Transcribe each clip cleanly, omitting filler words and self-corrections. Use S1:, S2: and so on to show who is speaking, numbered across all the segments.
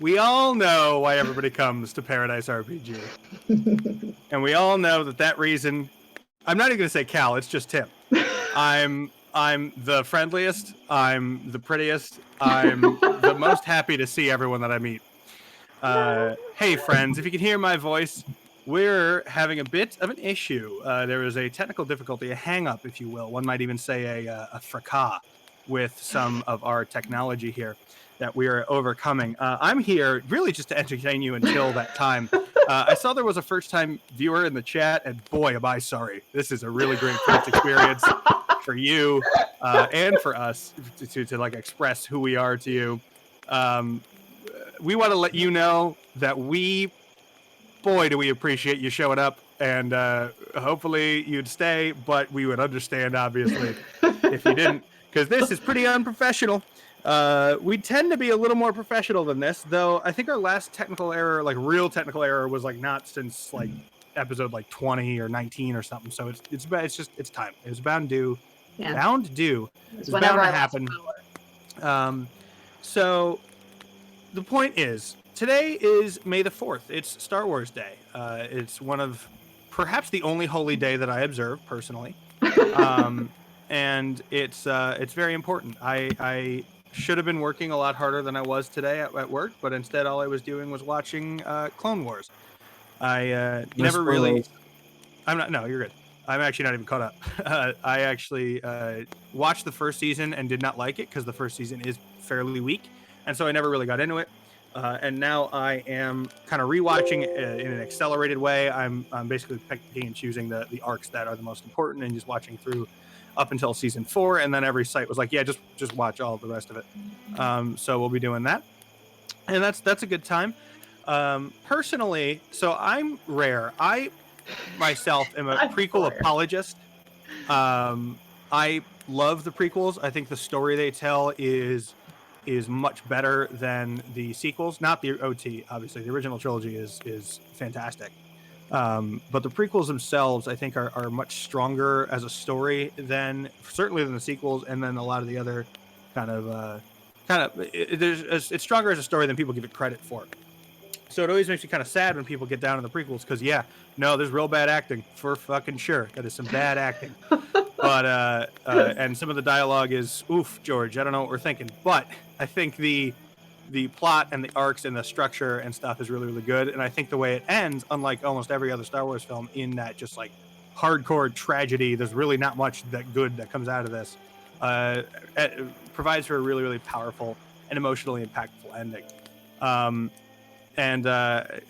S1: we all know why everybody comes to Paradice RPG. And we all know that reason, I'm not even going to say Cal, it's just Tim. I'm the friendliest, I'm the prettiest, I'm the most happy to see everyone that I meet. Hey friends, if you can hear my voice, we're having a bit of an issue. There is a technical difficulty, a hang-up, if you will. One might even say a fracas with some of our technology here that we are overcoming. I'm here really just to entertain you until that time. I saw there was a first-time viewer in the chat, and boy, am I sorry. This is a really great first experience for you and for us to like express who we are to you. We want to let you know that boy, do we appreciate you showing up, and hopefully you'd stay, but we would understand, obviously, if you didn't, because this is pretty unprofessional. We tend to be a little more professional than this, though. I think our last technical error, like real technical error, was like not since like episode like 20 or 19 or something. So it's time. It was bound due. Yeah. Bound due. It's bound to happen. So the point is, today is May the 4th. It's Star Wars Day. It's one of perhaps the only holy day that I observe personally. And it's very important. I should have been working a lot harder than I was today at work, but instead all I was doing was watching Clone Wars. I never really... No, you're good. I'm actually not even caught up. I actually watched the first season and did not like it because the first season is fairly weak. And so I never really got into it. And now I am kind of rewatching in an accelerated way. I'm basically picking and choosing the arcs that are the most important and just watching through up until season 4. And then every site was like, yeah, just watch all the rest of it. So we'll be doing that. And that's a good time. Personally, so I'm rare. I myself am a prequel apologist. I love the prequels. I think the story they tell is much better than the sequels. Not the OT, obviously. The original trilogy is fantastic. But the prequels themselves, I think, are much stronger as a story certainly than the sequels, and then a lot of the other it's stronger as a story than people give it credit for. So it always makes me kind of sad when people get down to the prequels, because there's real bad acting for fucking sure. That is some bad acting. But and some of the dialogue is oof, George. I don't know what we're thinking, but I think the plot and the arcs and the structure and stuff is really, really good. And I think the way it ends, unlike almost every other Star Wars film, in that just like hardcore tragedy, there's really not much that good that comes out of this. It provides for a really, really powerful and emotionally impactful ending. And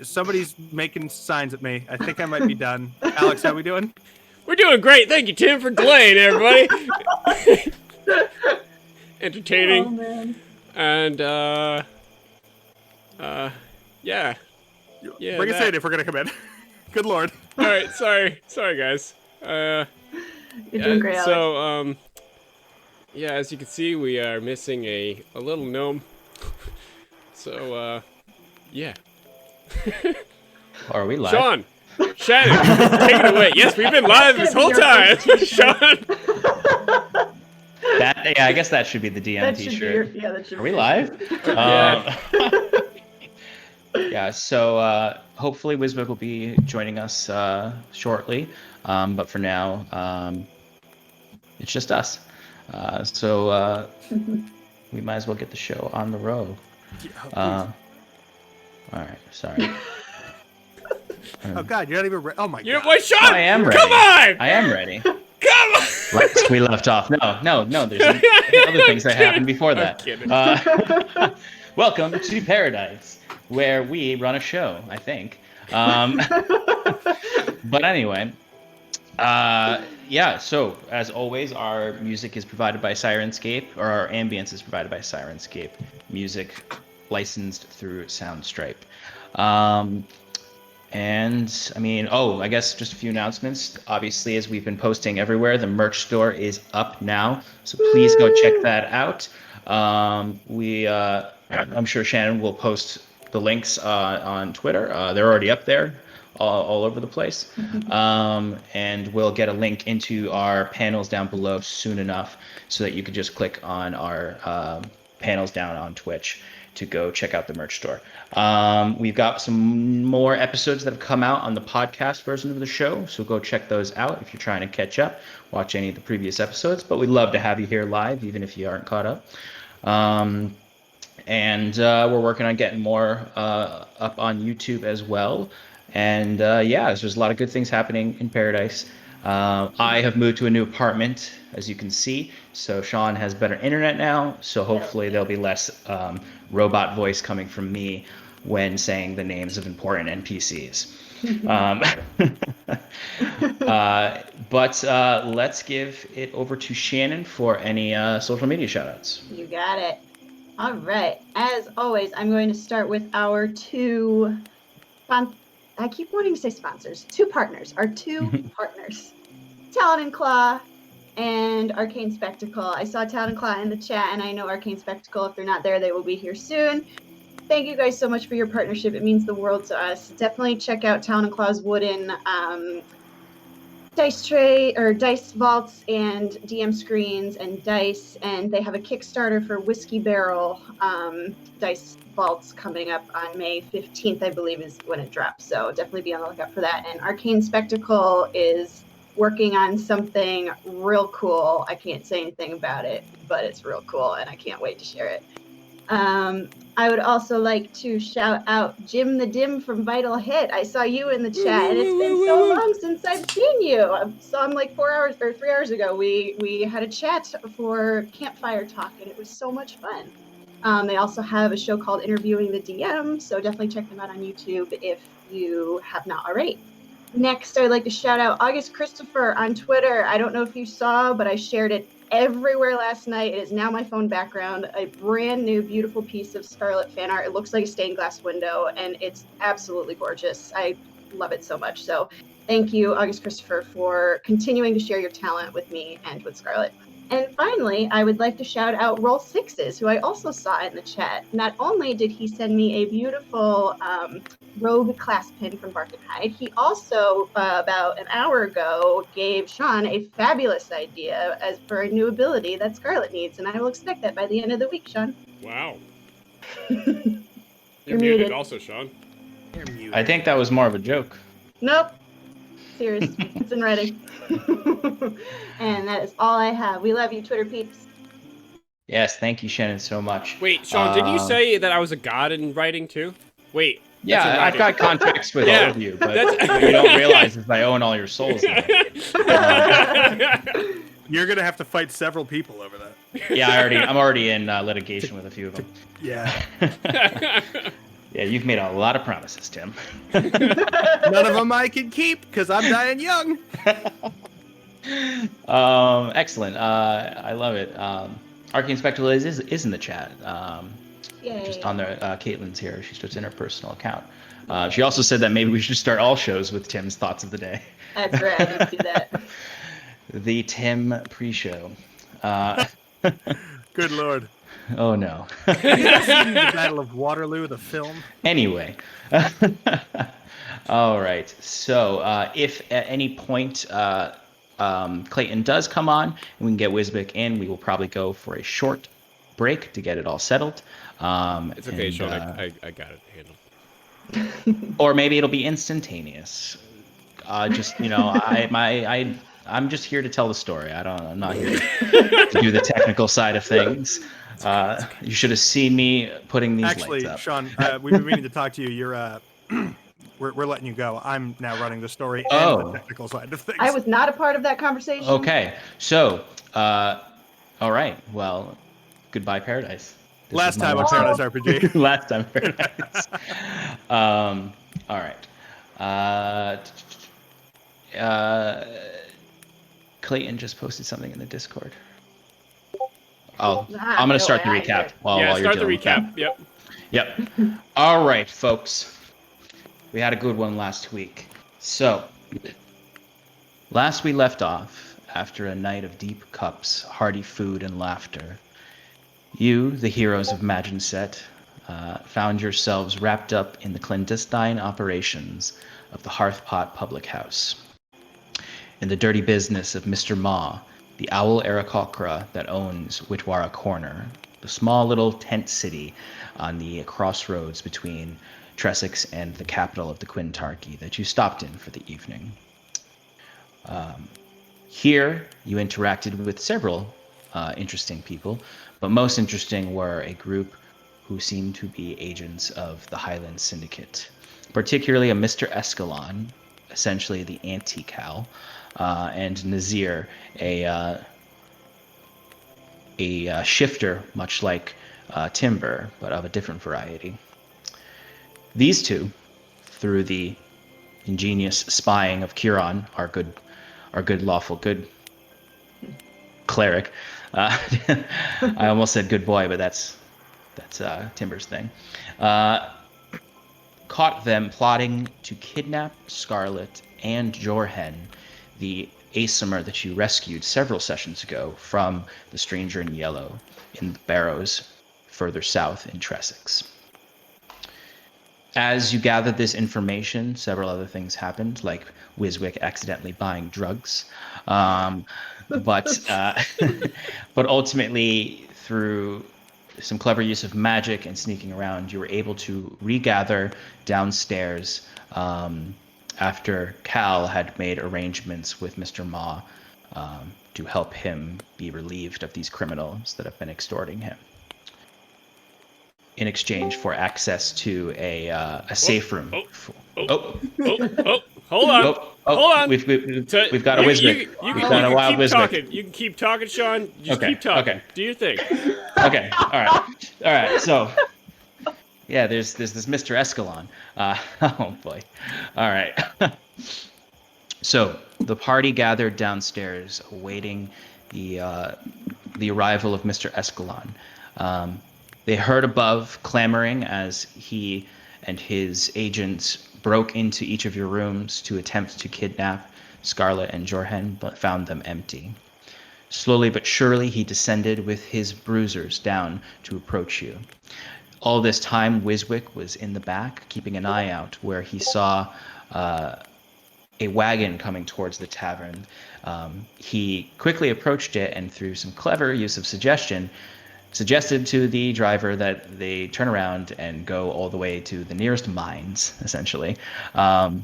S1: somebody's making signs at me. I think I might be done. Alex, how we doing?
S2: We're doing great. Thank you, Tim, for delaying, everybody. Entertaining.
S3: Oh, man.
S2: And, yeah.
S1: Bring us in if we're going to come in. Good Lord.
S2: All right. Sorry, guys.
S3: You're doing great, Alex.
S2: So, as you can see, we are missing a little gnome. So, yeah.
S4: Are we live?
S2: Sean! Shannon, take it away. Yes, we've been live this whole time. Sean!
S4: I guess that should be the DM t-shirt.
S3: That should
S4: Are we live? Yeah, so hopefully Wisbek will be joining us shortly. But for now, it's just us. So we might as well get the show on the road. All right, sorry.
S1: Oh God, you're not even ready. Oh my God.
S2: Wait, Sean!
S4: I am ready.
S2: Come on!
S4: I am ready.
S2: Come on!
S4: Last we left off. No. There's other things that happened before that. Welcome to Paradice, where we run a show, I think. But anyway, so as always, our music is provided by Sirenscape, or our ambience is provided by Sirenscape. Music licensed through Soundstripe. And I mean, I guess just a few announcements. Obviously, as we've been posting everywhere, the merch store is up now, so please go check that out. I'm sure Shannon will post the links on Twitter. They're already up there, all over the place. And we'll get a link into our panels down below soon enough, so that you can just click on our panels down on Twitch to go check out the merch store. We've got some more episodes that have come out on the podcast version of the show, so go check those out if you're trying to catch up, watch any of the previous episodes. But we'd love to have you here live, even if you aren't caught up. And we're working on getting more up on YouTube as well. And there's a lot of good things happening in Paradise. I have moved to a new apartment, as you can see. So Sean has better internet now. So hopefully there'll be less robot voice coming from me when saying the names of important NPCs. But let's give it over to Shannon for any social media shoutouts.
S3: You got it. All right. As always, I'm going to start with our two. I keep wanting to say sponsors. Two partners. Our two partners, Talon and Claw and Arcane Spectacle. I saw Talon and Claw in the chat, and I know Arcane Spectacle. If they're not there, they will be here soon. Thank you guys so much for your partnership. It means the world to us. Definitely check out Talon and Claw's wooden dice tray or dice vaults and DM screens and dice, and they have a Kickstarter for Whiskey Barrel dice vaults coming up on May 15th, I believe is when it drops. So definitely be on the lookout for that. And Arcane Spectacle is working on something real cool. I can't say anything about it, but it's real cool and I can't wait to share it. I would also like to shout out Jim the Dim from Vital Hit. I saw you in the chat, and it's been so long since I've seen you. I saw him like 3 hours ago. We had a chat for Campfire Talk, and it was so much fun. They also have a show called Interviewing the DM, so definitely check them out on YouTube if you have not already. Next, I'd like to shout out August Christopher on Twitter. I don't know if you saw, but I shared it everywhere last night. It is now my phone background. A brand new, beautiful piece of Scarlet fan art. It looks like a stained glass window, and it's absolutely gorgeous. I love it so much. So thank you, August Christopher, for continuing to share your talent with me and with Scarlet. And finally, I would like to shout out Roll Sixes, who I also saw in the chat. Not only did he send me a beautiful rogue class pin from Bark and Hide, he also, about an hour ago, gave Sean a fabulous idea as for a new ability that Scarlet needs, and I will expect that by the end of the week, Sean.
S2: Wow.
S3: You're muted.
S2: Also, Sean.
S1: You're muted.
S4: I think that was more of a joke.
S3: Nope. Serious. It's in writing. And that is all I have. We love you, Twitter peeps.
S4: Yes, thank you, Shannon, so much.
S2: Wait, Sean, did you say that I was a god in writing too? Wait.
S4: Yeah, I've got contracts with all of you, but what you don't realize is I own all your souls now.
S1: You're gonna have to fight several people over that.
S4: Yeah, I'm already in litigation with a few of them.
S1: Yeah.
S4: Yeah, you've made a lot of promises, Tim.
S1: None of them I can keep because I'm dying young.
S4: Excellent. I love it. Arcane Spectacle is in the chat.
S3: Yay.
S4: Just on there, Caitlin's here. She's just in her personal account. She also said that maybe we should start all shows with Tim's thoughts of the day.
S3: That's right. I didn't see that.
S4: The Tim pre-show.
S1: Good lord.
S4: Oh no.
S1: Have you seen the Battle of Waterloo, the film?
S4: Anyway. All right. So if at any point Clayton does come on and we can get Wisbick in, we will probably go for a short break to get it all settled.
S2: It's okay,
S4: and,
S2: Sean. I got it handled.
S4: Or maybe it'll be instantaneous. Just I'm just here to tell the story. I'm not here to do the technical side of things. You should have seen me putting these lights up.
S1: Sean, we've been meaning to talk to you. You're we're letting you go. I'm now running the story and the technical side of things.
S3: I was not a part of that conversation.
S4: Okay, so all right. Well, goodbye, Paradise.
S1: Last time on Paradise RPG.
S4: Last time, Paradise. All right. Clayton just posted something in the Discord. Oh, I'm going to start the recap while you're
S2: start the
S4: dealing with that.
S2: recap.
S4: Yep. All right, folks. We had a good one last week. So, last we left off, after a night of deep cups, hearty food, and laughter, you, the heroes of Maginset, found yourselves wrapped up in the clandestine operations of the Hearthpot Public House. In the dirty business of Mr. Ma, the owl Aarakocra that owns Witwara Corner, the small little tent city on the crossroads between Tressex and the capital of the Quintarchy that you stopped in for the evening. Here, you interacted with several interesting people, but most interesting were a group who seemed to be agents of the Highland Syndicate, particularly a Mr. Escalon, essentially the anti-Cal, and Nazir, a shifter, much like Timber, but of a different variety. These two, through the ingenious spying of Curon, our good lawful good cleric. I almost said good boy, but that's Timber's thing. Caught them plotting to kidnap Scarlet and Jorhen, the Aesimer that you rescued several sessions ago from the Stranger in Yellow in the Barrows further south in Tressex. As you gathered this information, several other things happened, like Wiswick accidentally buying drugs. But ultimately, through some clever use of magic and sneaking around, you were able to regather downstairs after Cal had made arrangements with Mr. Ma to help him be relieved of these criminals that have been extorting him, in exchange for access to a safe room.
S2: Hold on. Hold on.
S4: We've got a Wiswick. We've got a wild Wiswick.
S2: You can keep talking, Sean. Just
S4: Okay,
S2: keep talking.
S4: okay.
S2: Do your thing.
S4: Okay. All right. So, yeah, there's this Mr. Escalon. Oh boy. All right. So the party gathered downstairs, awaiting the arrival of Mr. Escalon. They heard above clamoring as he and his agents broke into each of your rooms to attempt to kidnap Scarlet and Jorhen, but found them empty. Slowly but surely, he descended with his bruisers down to approach you. All this time, Wiswick was in the back, keeping an eye out, where he saw a wagon coming towards the tavern. He quickly approached it, and through some clever use of suggestion, suggested to the driver that they turn around and go all the way to the nearest mines, essentially. So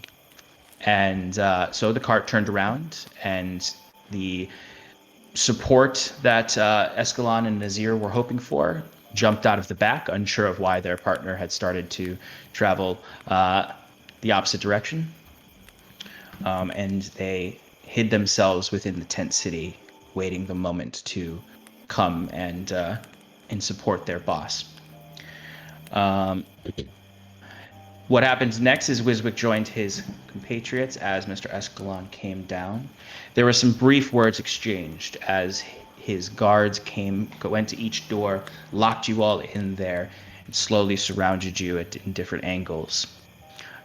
S4: the cart turned around, and the support that Escalon and Nazir were hoping for jumped out of the back, unsure of why their partner had started to travel the opposite direction. And they hid themselves within the tent city, waiting the moment to come and support their boss. What happened next is Wiswick joined his compatriots as Mr. Escalon came down. There were some brief words exchanged as his guards went to each door, locked you all in there, and slowly surrounded you in different angles.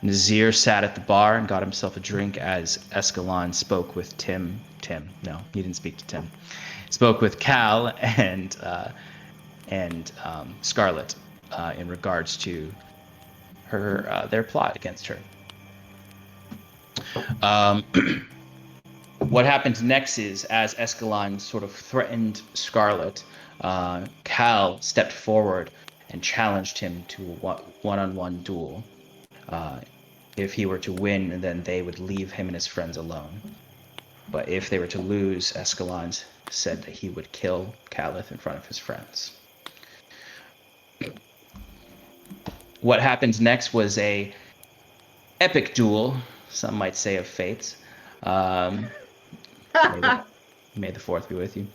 S4: Nazir sat at the bar and got himself a drink as Escalon spoke with No, he didn't speak to Tim. Spoke with Cal and Scarlet in regards to their plot against her. What happened next is, as Escalon sort of threatened Scarlet, Cal stepped forward and challenged him to a one-on-one duel. If he were to win, then they would leave him and his friends alone. But if they were to lose, Escalon said that he would kill Calith in front of his friends. What happened next was a epic duel, some might say of fates. May the fourth be with you.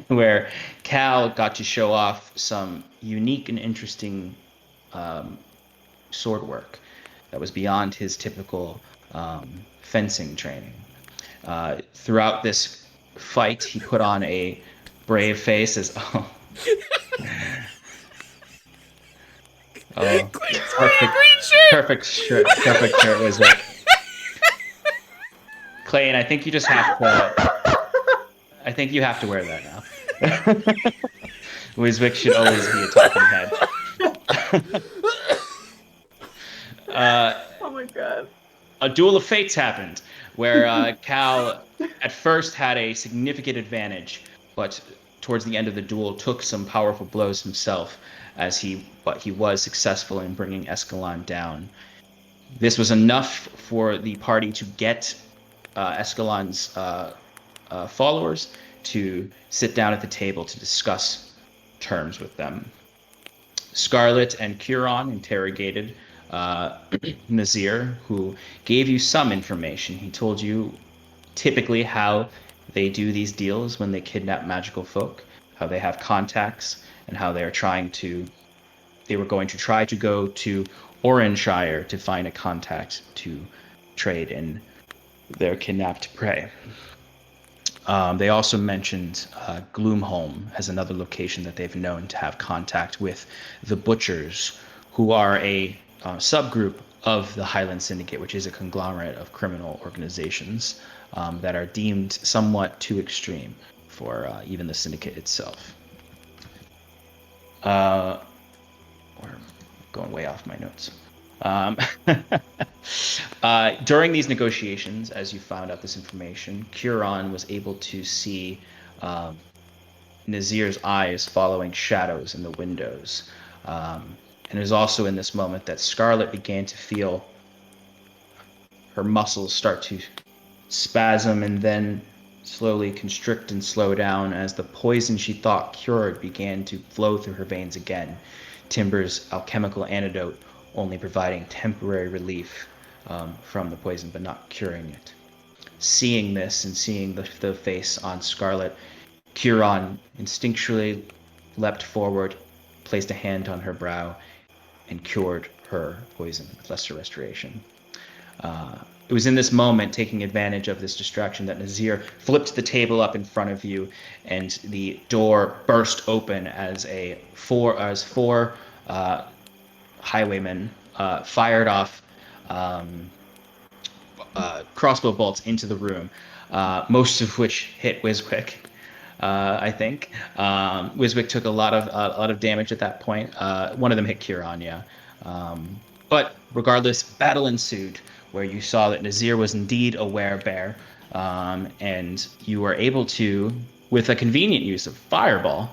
S4: Where Cal got to show off some unique and interesting sword work that was beyond his typical fencing training. Throughout this fight, he put on a brave face as perfect shirt was it. Clayton, I think you just have to. I think you have to wear that now. Wiswick should always be a talking head.
S3: Oh my god.
S4: A duel of fates happened, where Cal at first had a significant advantage, but towards the end of the duel, took some powerful blows himself, but he was successful in bringing Escalon down. This was enough for the party to get Escalon's followers to sit down at the table to discuss terms with them. Scarlet and Curon interrogated Nazir, who gave you some information. He told you typically how they do these deals when they kidnap magical folk, how they have contacts, and how they were going to try to go to Oranshire to find a contact to trade in their kidnapped prey. They also mentioned Gloomholm as another location that they've known to have contact with the Butchers, who are a subgroup of the Highland Syndicate, which is a conglomerate of criminal organizations that are deemed somewhat too extreme for even the Syndicate itself. We're going way off my notes. During these negotiations, as you found out this information, Curon was able to see Nazir's eyes following shadows in the windows. And it was also in this moment that Scarlet began to feel her muscles start to spasm and then slowly constrict and slow down as the poison she thought cured began to flow through her veins again. Timber's alchemical antidote only providing temporary relief from the poison, but not curing it. Seeing this and seeing the face on Scarlet, Curon instinctually leapt forward, placed a hand on her brow, and cured her poison with lesser restoration. It was in this moment, taking advantage of this distraction, that Nazir flipped the table up in front of you, and the door burst open as four highwaymen fired off crossbow bolts into the room, most of which hit Wiswick. I think Wiswick took a lot of damage at that point. One of them hit Curon, yeah. But regardless, battle ensued, where you saw that Nazir was indeed a werebear, and you were able to, with a convenient use of Fireball,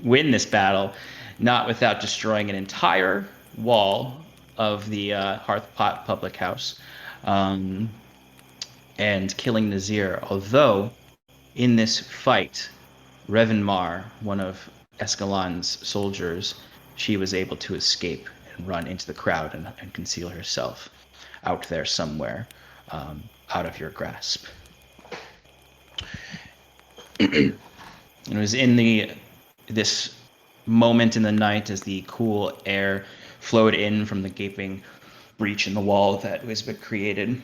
S4: win this battle, not without destroying an entire wall of the Hearthpot public house, and killing Nazir. Although, in this fight, Revenmar, one of Escalon's soldiers, she was able to escape and run into the crowd and conceal herself out there somewhere, out of your grasp. It was in this moment in the night as the cool air flowed in from the gaping breach in the wall that Wiswick created,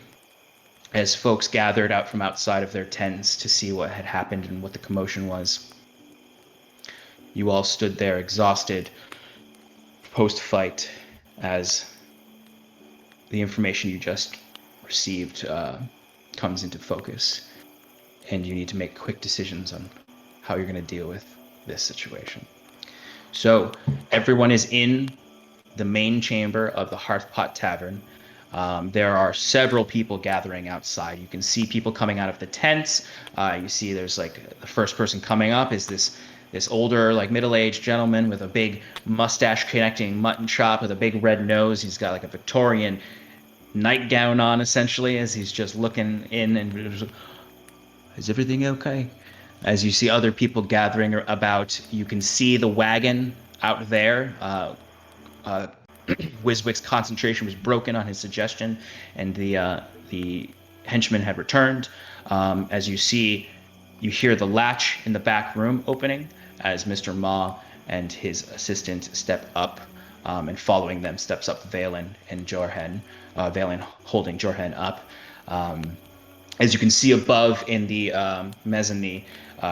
S4: as folks gathered out from outside of their tents to see what had happened and what the commotion was. You all stood there exhausted, post-fight, as the information you just received comes into focus, and you need to make quick decisions on how you're going to deal with this situation. So everyone is in the main chamber of the Hearthpot Tavern. There are several people gathering outside. You can see people coming out of the tents. You see there's like the first person coming up is this older, like middle-aged gentleman with a big mustache connecting mutton chop with a big red nose. He's got like a Victorian nightgown on, essentially, as he's just looking in and, is everything okay? As you see other people gathering about, you can see the wagon out there. Wiswick's concentration was broken on his suggestion, and the henchman had returned. As you hear the latch in the back room opening as Mr. Ma and his assistant step up, and following them steps up Valen and Jorhen, Valen holding Jorhen up. As you can see above in the mezzanine,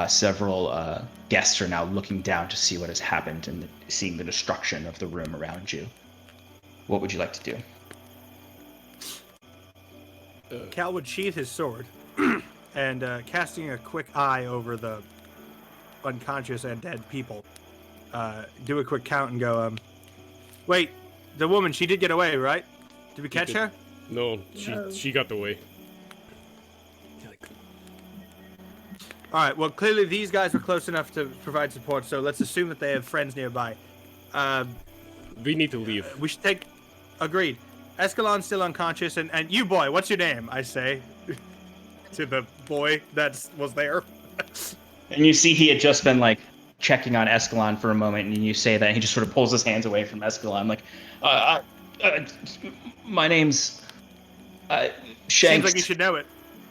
S4: several guests are now looking down to see what has happened and seeing the destruction of the room around you. What would you like to do?
S1: Cal would sheath his sword and, casting a quick eye over the unconscious and dead people, do a quick count and go, wait, the woman, she did get away, right? Did we catch her?
S2: No, she got away.
S1: All right. Well, clearly these guys were close enough to provide support, so let's assume that they have friends nearby.
S2: We need to leave.
S1: We should take. Agreed. Escalon's still unconscious, and you boy, what's your name? I say to the boy that was there.
S4: And you see he had just been like checking on Escalon for a moment, and you say that, and he just sort of pulls his hands away from Escalon, like, my name's Shanks.
S1: Seems like you should know it.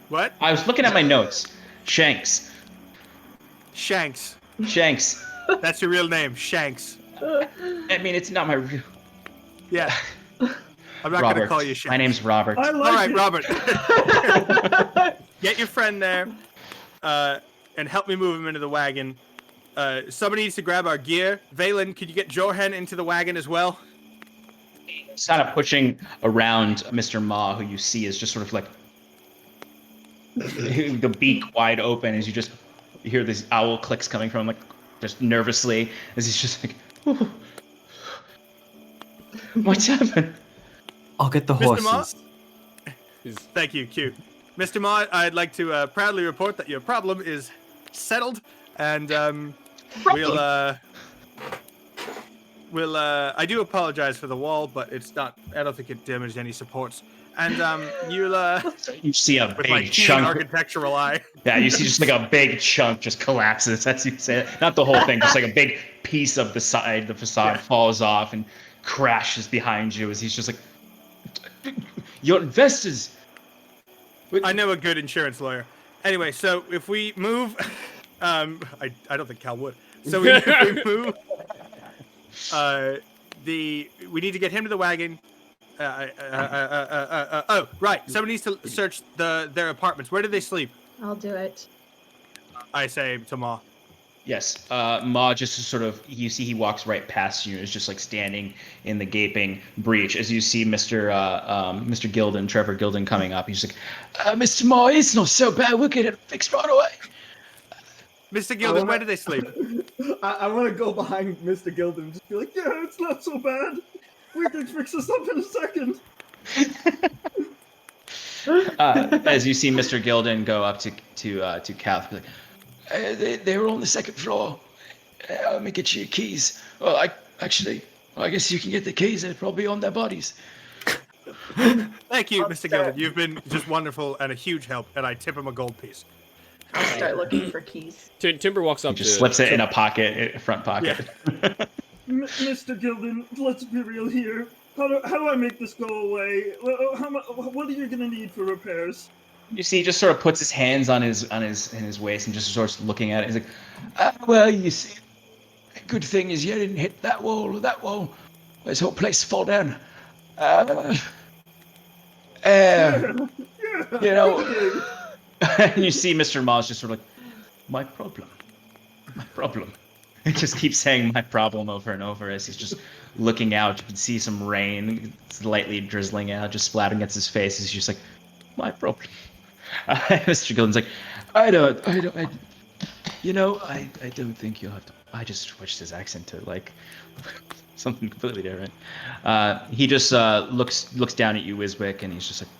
S1: What?
S4: I was looking at my notes. Shanks.
S1: Shanks.
S4: Shanks.
S1: That's your real name, Shanks.
S4: I mean, it's not my real.
S1: Yeah. I'm not going to call you Shanks.
S4: My name's Robert.
S1: All right, Robert. Get your friend there, and help me move him into the wagon. Somebody needs to grab our gear. Valen, could you get Jorhen into the wagon as well?
S4: He's kind of pushing around Mr. Ma, who you see is just sort of like the beak wide open as you hear these owl clicks coming from him, like just nervously as he's just like, "Ooh. What's happened?"
S5: I'll get the
S1: Mr. Ma?
S5: horses.
S1: Thank you, Q. Mr. Ma, I'd like to proudly report that your problem is settled, and I do apologize for the wall, but it's not. I don't think it damaged any supports. And
S4: You see a
S1: with my
S4: big
S1: keen
S4: chunk.
S1: architectural eye.
S4: Yeah, you see just like a big chunk just collapses as you say it. Not the whole thing, just like a big piece of the facade falls off and crashes behind you as he's just like, "Your investors."
S1: I know a good insurance lawyer. Anyway, so if we move, I don't think Cal would. So if we move, we need to get him to the wagon. Oh, right. Somebody needs to search their apartments. Where do they sleep?
S3: I'll do it.
S1: I say to Ma.
S4: Yes, Ma just sort of, you see he walks right past you and is just like standing in the gaping breach as you see Mr. Gilden, Trevor Gilden coming up. He's like, "Mr. Ma, it's not so bad. We'll get it fixed right away."
S1: Mr. Gilden, where do they sleep?
S5: I want to go behind Mr. Gilden and just be like, "Yeah, it's not so bad. We can fix this up in a second."
S4: As you see Mr. Gilden go up to Cal, be like, they were on the second floor. Let me get you your keys. Well, I guess you can get the keys. They're probably on their bodies.
S1: Thank you, Mr. Gilden. You've been just wonderful and a huge help, and I tip him a gold piece.
S3: I'll start looking for keys.
S2: Timber walks up.
S4: He just slips it in a pocket, front pocket.
S1: Yeah.
S5: Mr. Gilden, let's be real here. How do I make this go away? What are you gonna need for repairs?
S4: You see, he just sort of puts his hands on his waist and just starts looking at it. He's like, "Well, you see, the good thing is you didn't hit that wall or that wall. This whole place fall down. You know." And you see Mr. Ma's just sort of like, my problem. He just keeps saying "my problem" over and over as he's just looking out. You can see some rain slightly drizzling out, just splattering against his face. He's just like, "My problem." Mr. Gilden's like, I don't think you'll have to. I just switched his accent to like something completely different. He just looks down at you, Wiswick, and he's just like,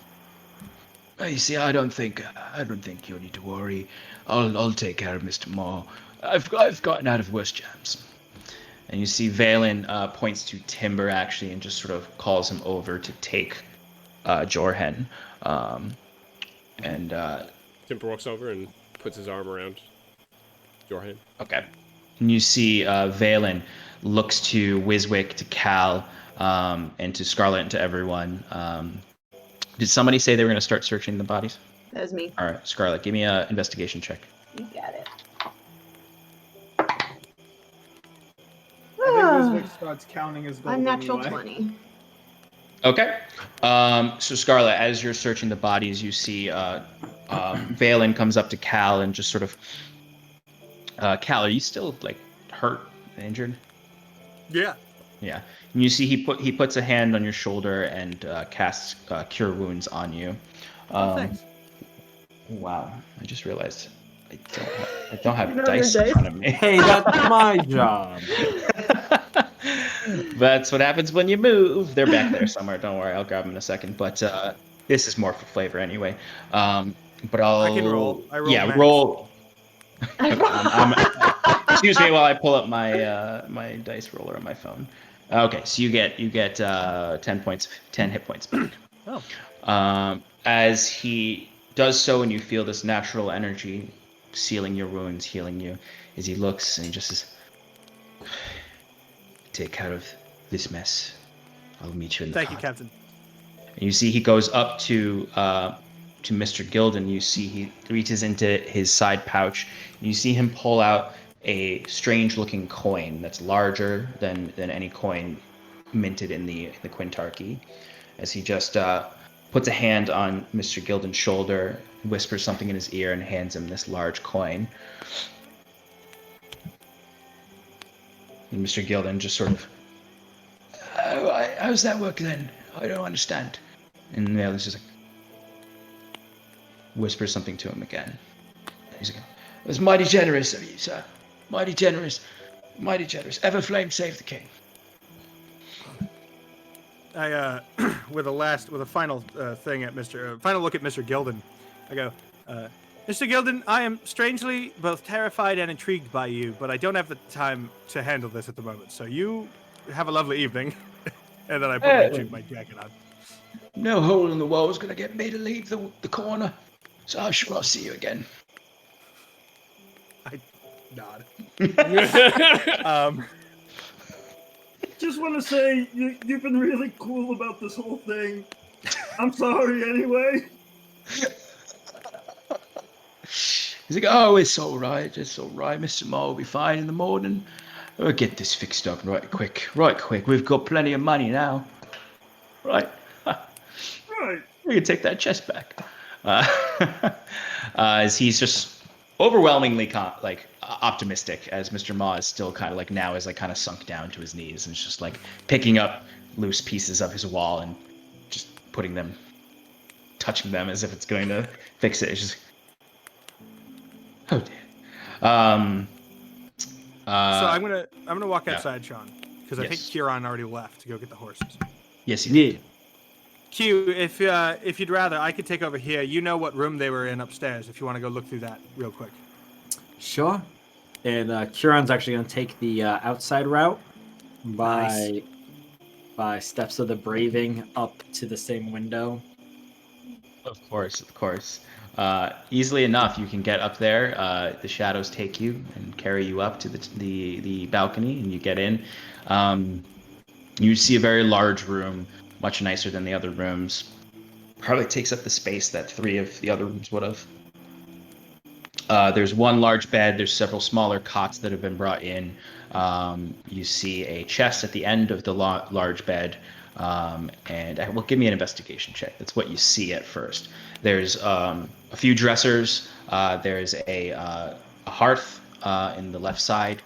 S4: you see, I don't think you'll need to worry. I'll take care of Mr. Ma. I've gotten out of worse jams. And you see Valen points to Timber actually and just sort of calls him over to take Jorhen.
S2: Timber walks over and puts his arm around Jorhen.
S4: Okay. And you see Valen looks to Wiswick, to Cal, and to Scarlet, and to everyone. Did somebody say they were going to start searching the bodies?
S3: That was me.
S4: All right, Scarlet, give me an investigation check.
S3: You got it.
S5: I think Wiswick starts counting his gold.
S3: Unnatural
S5: anyway.
S3: 20.
S4: Okay. So Scarlet, as you're searching the bodies, you see Valen comes up to Cal and just sort of, Cal, are you still like hurt, injured?
S1: Yeah.
S4: Yeah. And you see he puts a hand on your shoulder and casts Cure Wounds on you.
S1: Thanks.
S4: Wow. I just realized I don't have dice in front of me.
S6: Hey, that's my job.
S4: That's what happens when you move. They're back there somewhere. Don't worry, I'll grab them in a second. But this is more for flavor anyway. But I
S1: can roll. I roll
S4: yeah,
S1: max.
S4: roll. Excuse me while I pull up my my dice roller on my phone. Okay, so you get 10 points, 10 hit points back. As he does so, and you feel this natural energy sealing your wounds, healing you, as he looks and he just says, "Take care of this mess. I'll meet you in the
S1: Thank you,
S4: pod."
S1: Captain.
S4: And you see he goes up to Mr. Gilden. You see he reaches into his side pouch. You see him pull out a strange-looking coin that's larger than any coin minted in the Quintarchy. As he just puts a hand on Mr. Gilden's shoulder, whispers something in his ear, and hands him this large coin. And Mr. Gilden just sort of, how's that work then? I don't understand. And the other's just like, whispers something to him again. He's like, "It was mighty generous of you, sir. Mighty generous. Mighty generous. Everflame save the king."
S1: I with a final thing at final look at Mr. Gilden, I go, Mr. Gilden, I am strangely both terrified and intrigued by you, but I don't have the time to handle this at the moment. So you have a lovely evening. And then I put my jacket on.
S4: No hole in the wall is going to get me to leave the corner. So I'm sure I'll see you again.
S1: I nod.
S5: Just want to say you've been really cool about this whole thing. I'm sorry anyway.
S4: He's like, "Oh, it's all right. It's all right. Mr. Ma will be fine in the morning. We'll get this fixed up right quick. Right quick. We've got plenty of money now. Right.
S5: Right.
S4: We can take that chest back." As he's just overwhelmingly optimistic, as Mr. Ma is still kind of like now is like kind of sunk down to his knees and is just like picking up loose pieces of his wall and just putting them, touching them as if it's going to fix it. It's just, oh dear.
S1: So I'm gonna walk
S4: yeah.
S1: outside, Sean, because I think
S4: Yes.
S1: Kieran already left to go get the horses.
S4: Yes, he did.
S1: Q, if you'd rather, I could take over here. You know what room they were in upstairs. If you want to go look through that real quick.
S6: Sure. And Kieran's actually going to take the outside route by Steps of the Braving up to the same window.
S4: Of course. Easily enough, you can get up there. The shadows take you and carry you up to the balcony, and you get in. You see a very large room, much nicer than the other rooms. Probably takes up the space that 3 of the other rooms would have. There's one large bed. There's several smaller cots that have been brought in. You see a chest at the end of the large bed. Well, give me an investigation check. That's what you see at first. There's a few dressers. There's a hearth in the left side.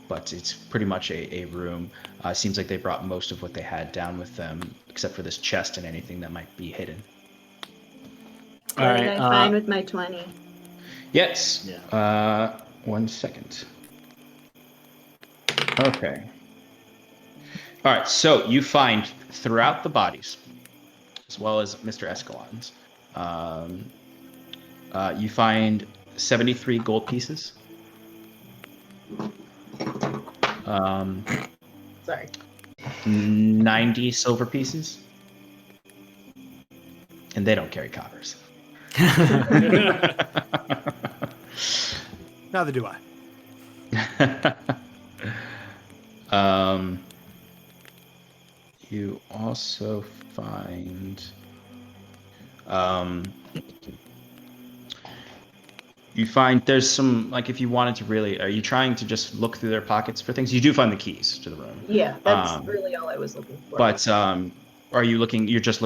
S4: But it's pretty much a room. Seems like they brought most of what they had down with them, except for this chest and anything that might be hidden.
S3: What
S6: All
S3: did
S6: right,
S3: I find with my 20?
S4: Yes.
S6: Yeah.
S4: 1 second. Okay. All right, so you find throughout the bodies, as well as Mr. Escalon's, you find 73 gold pieces.
S3: Sorry.
S4: 90 silver pieces. And they don't carry coppers.
S1: Neither do I.
S4: You also find there's some, like, if you wanted to really, are you trying to just look through their pockets for things? You do find the keys to the room.
S3: Yeah, that's really all I was looking for.
S4: But are you looking, you're just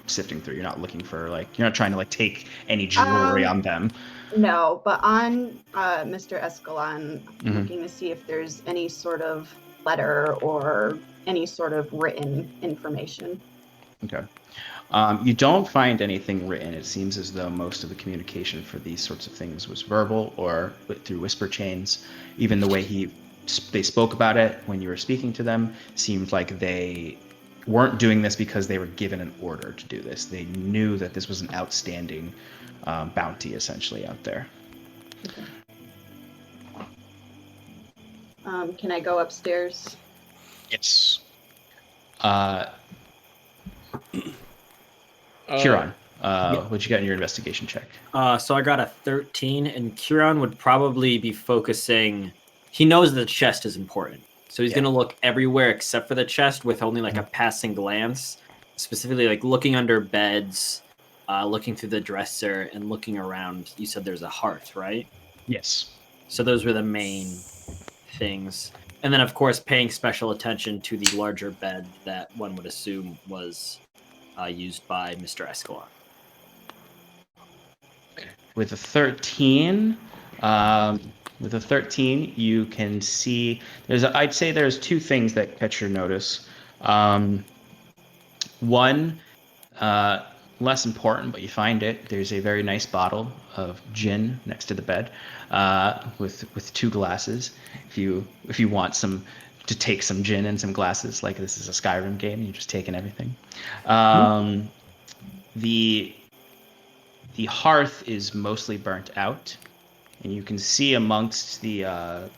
S4: sifting through, you're not looking for, like, you're not trying to, like, take any jewelry on them.
S3: No, but on Mr. Escalon, I'm
S4: Mhm.
S3: looking to see if there's any sort of letter or any sort of written information.
S4: Okay. You don't find anything written. It seems as though most of the communication for these sorts of things was verbal or through whisper chains. Even the way they spoke about it when you were speaking to them seemed like they weren't doing this because they were given an order to do this. They knew that this was an outstanding bounty essentially out there.
S3: Can I go upstairs?
S4: Yes. Kieran, what'd you get in your investigation check?
S6: So I got a 13, and Kieran would probably be focusing. He knows the chest is important, so he's gonna look everywhere except for the chest with only like a passing glance, specifically like looking under beds, looking through the dresser, and looking around. You said there's a hearth, right?
S4: Yes.
S6: So those were the main things, and then of course paying special attention to the larger bed that one would assume was used by Mr. Escalon.
S4: With a 13, you can see I'd say there's two things that catch your notice. One, less important, but you find it. There's a very nice bottle of gin next to the bed, with two glasses. If you want to take some gin and some glasses, like this is a Skyrim game, you're just taking everything. The hearth is mostly burnt out, and you can see amongst the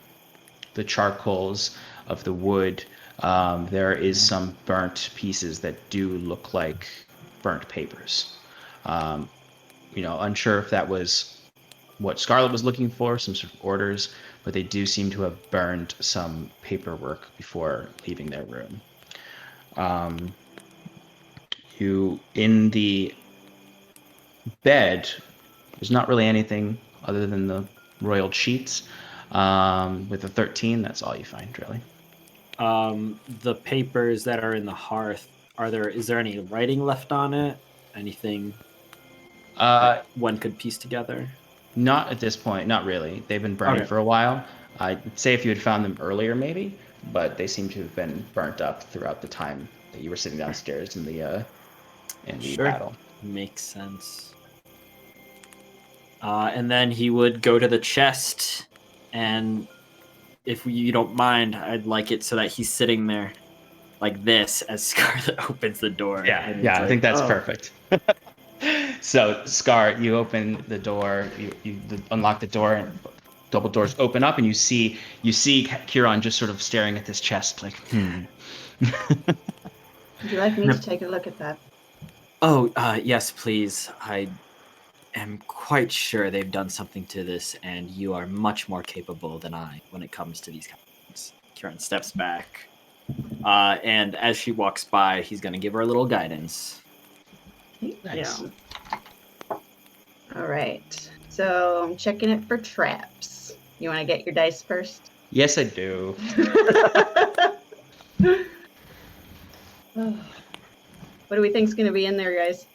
S4: charcoals of the wood, there is some burnt pieces that do look like burnt papers. Unsure if that was what Scarlet was looking for, some sort of orders, but they do seem to have burned some paperwork before leaving their room. In the bed, there's not really anything other than the royal sheets. With a 13, that's all you find, really.
S6: The papers that are in the hearth, is there any writing left on it? Anything that one could piece together?
S4: Not at this point, not really. They've been burning for a while. I'd say if you had found them earlier, maybe, but they seem to have been burnt up throughout the time that you were sitting downstairs in the battle.
S6: Makes sense. And then he would go to the chest, and if you don't mind, I'd like it so that he's sitting there like this as Scarlet opens the door.
S4: Yeah, I think that's perfect. So, Scar, you open the door, you unlock the door, and double doors open up, and you see Kieran just sort of staring at this chest, like,
S3: Would you like me to take a look at that?
S6: Oh, yes, please. I am quite sure they've done something to this, and you are much more capable than I when it comes to these kind of things. Kieran steps back, and as she walks by, he's going to give her a little guidance.
S4: nice.
S3: Yeah. All right. So I'm checking it for traps. You want to get your dice first?
S4: Yes, I do.
S3: What do we think's going to be in there, guys?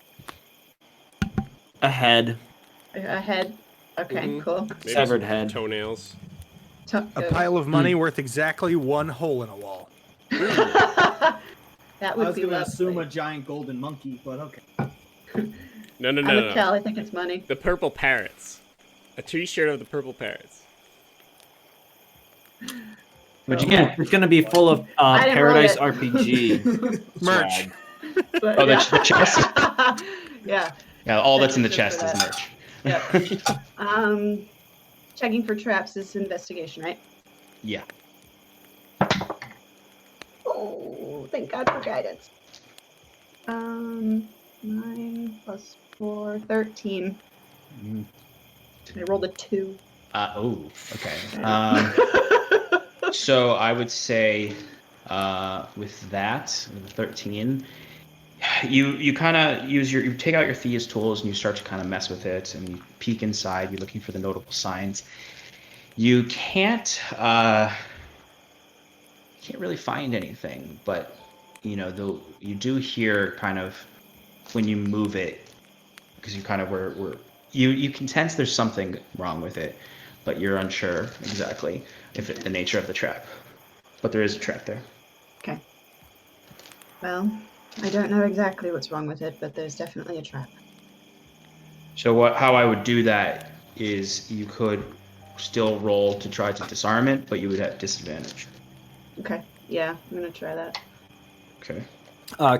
S6: A head.
S3: A head? Okay, cool.
S2: Maybe
S6: Severed
S2: some
S6: head.
S2: Toenails.
S1: A pile of money worth exactly one hole in a wall.
S3: That
S7: I
S3: would
S7: was
S3: be
S7: going to
S3: lovely.
S7: assume a giant golden monkey, but okay.
S2: No.
S3: I'm with Cal. I think it's money.
S2: The purple parrots. A t-shirt of the purple parrots.
S4: What'd you get?
S6: It's going to be full of
S3: I didn't roll
S6: Paradise
S3: it.
S6: RPG
S1: Merch.
S6: swag.
S3: But,
S4: Oh, the chest?
S3: Yeah.
S4: Yeah, all that's in the
S3: Just
S4: chest
S3: for
S4: is
S3: that.
S4: merch.
S3: Yep. Checking for traps is investigation, right?
S4: Yeah.
S3: Oh, thank God for guidance. 9 plus 4, 13. I rolled a 2.
S4: Okay. So I would say with that, with 13, you kind of you take out your thieves' tools and you start to kind of mess with it and you peek inside. You're looking for the notable signs. You can't really find anything, but you do hear kind of when you move it, because you kind of you can sense there's something wrong with it, but you're unsure exactly the nature of the trap. But there is a trap there.
S3: Okay. Well, I don't know exactly what's wrong with it, but there's definitely a trap.
S4: So how I would do that is you could still roll to try to disarm it, but you would have disadvantage.
S3: Okay. Yeah, I'm gonna try that.
S4: Okay.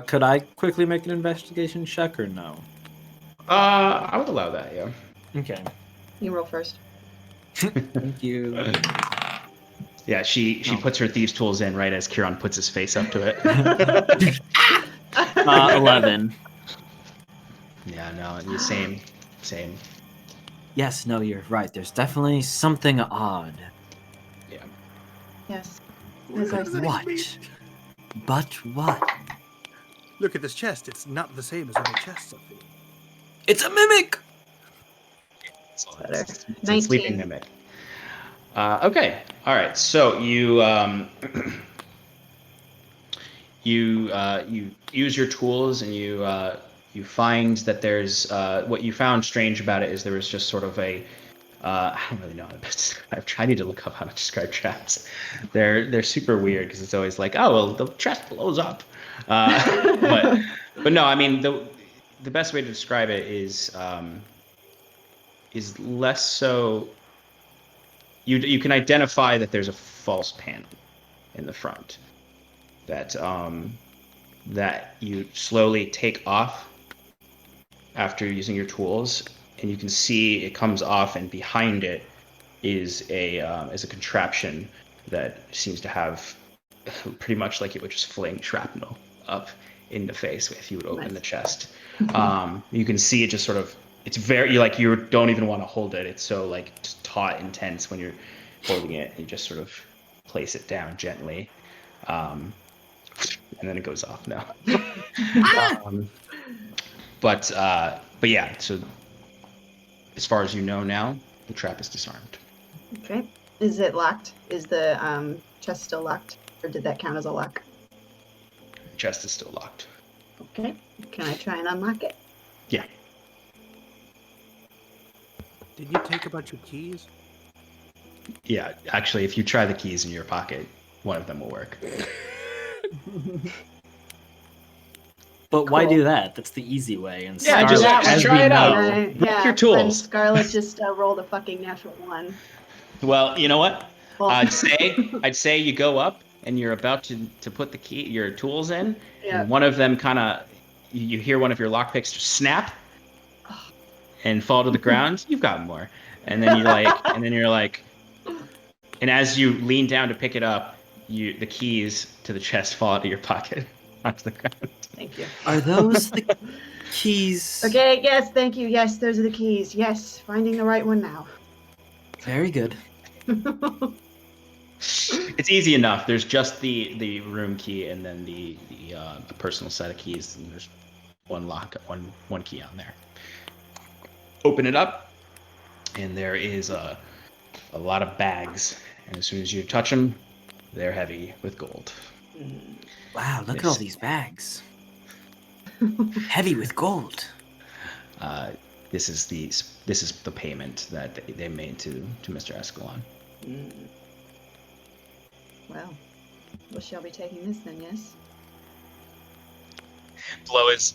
S6: Could I quickly make an investigation check or no?
S4: I would allow that, yeah.
S6: Okay.
S3: You roll first.
S6: Thank you.
S4: Yeah, she
S6: Oh.
S4: puts her thieves' tools in right as Kieran puts his face up to it.
S6: 11.
S4: Yeah, no, the same.
S6: Yes, no, you're right. There's definitely something odd.
S4: Yeah.
S3: Yes.
S1: What
S3: As I
S1: does that
S6: What?
S1: mean?
S6: But what?
S1: Look at this chest. It's not the same as other chests I've seen.
S6: It's a mimic!
S3: Better.
S4: It's a sleeping
S3: 19.
S4: mimic. Okay. All right. So you you use your tools and you find that there's what you found strange about it is there was just sort of a I don't really know how to best describe. I need to look up how to describe traps. They're super weird because it's always like, oh well, the chest blows up. But no, I mean the best way to describe it is less so. You can identify that there's a false panel in the front that that you slowly take off after using your tools, and you can see it comes off, and behind it is a contraption that seems to have pretty much like it would just fling shrapnel up in the face if you would open the chest. You can see it just sort of, it's very like you don't even want to hold it. It's so like just taut, intense when you're holding it. You just sort of place it down gently, and then it goes off now. But yeah. So as far as you know now, the trap is disarmed.
S3: Okay. Is it locked? Is the chest still locked? Or did that count as a lock?
S4: The chest is still locked.
S3: Okay. Can I try and unlock it?
S4: Yeah.
S1: Did you take a bunch of keys?
S4: Yeah. Actually, if you try the keys in your pocket, one of them will work.
S6: But why
S3: Cool.
S6: do that? That's the easy way. And
S4: Yeah,
S3: just
S6: Scarlet,
S4: try
S6: as we
S4: it out.
S6: know-
S4: With your tools.
S3: And Scarlet just rolled a fucking natural 1.
S4: Well, you know what?
S3: Well,
S4: I'd say you go up and you're about to put your tools in,
S3: yeah.
S4: and one of them kind of, you hear one of your lockpicks just snap and fall to the ground. You've got more, and then you're like, and as you lean down to pick it up, the keys to the chest fall out of your pocket onto the ground.
S3: Thank you.
S6: Are those the keys?
S3: Okay, yes, thank you. Yes, those are the keys. Yes, finding the right one now.
S6: Very good.
S4: It's easy enough. There's just the room key and then the personal set of keys, and there's one key on there. Open it up, and there is a lot of bags, and as soon as you touch them, they're heavy with gold.
S6: Wow, look at all these bags. Heavy with gold.
S4: This is the payment that they made to Mr. Escalon.
S3: Well, we shall be taking this then, yes?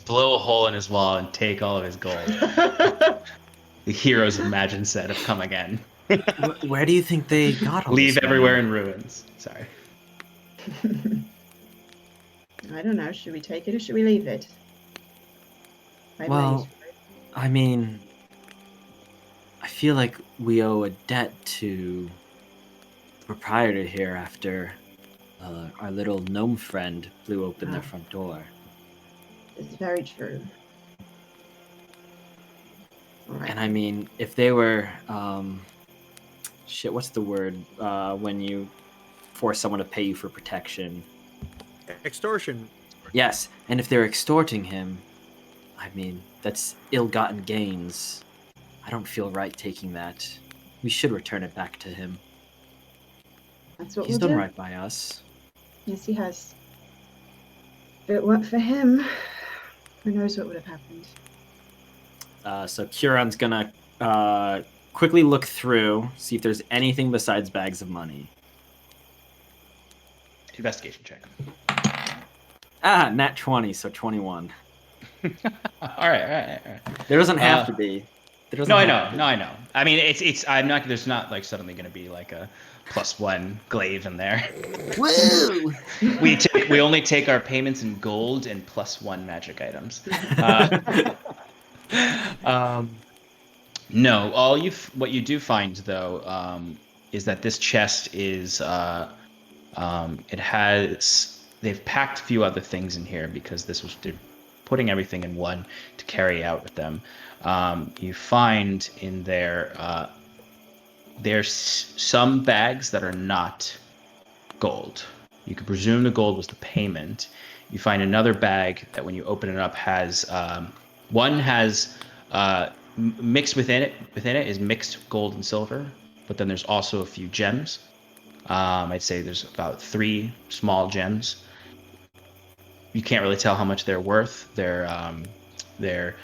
S4: Blow a hole in his wall and take all of his gold. The heroes of Imagine Set have come again.
S6: Where do you think they got all
S4: Leave
S6: this
S4: everywhere
S6: money?
S4: in ruins. Sorry.
S3: I don't know. Should we take it or should we leave it?
S6: Well, I mean, I feel like we owe a debt to the proprietor here after our little gnome friend blew open their front door.
S3: It's very true. All right.
S6: And I mean, if they were, what's the word when you force someone to pay you for protection?
S1: Extortion.
S6: Yes, and if they're extorting him, I mean, that's ill-gotten gains. I don't feel right taking that. We should return it back to him.
S3: That's what
S6: He's
S3: we'll
S6: done
S3: do.
S6: right by us.
S3: Yes, he has. If it weren't for him, who knows what would have happened.
S6: So Kieran's gonna quickly look through, see if there's anything besides bags of money.
S4: Investigation check.
S6: Nat 20, so 21.
S4: All right.
S6: There doesn't have to be. There doesn't
S4: No, I
S6: have
S4: know.
S6: to be.
S4: I mean, it's. I'm not. There's not like suddenly going to be like a +1 glaive in there.
S6: Woo!
S4: We only take our payments in gold and +1 magic items. No, what you do find though is that this chest is they've packed a few other things in here because they're putting everything in one to carry out with them. You find in there there's some bags that are not gold. You could presume the gold was the payment. You find another bag that when you open it up has one has mixed within it is mixed gold and silver, but then there's also a few gems. I'd say there's about 3 small gems. You can't really tell how much they're worth. They're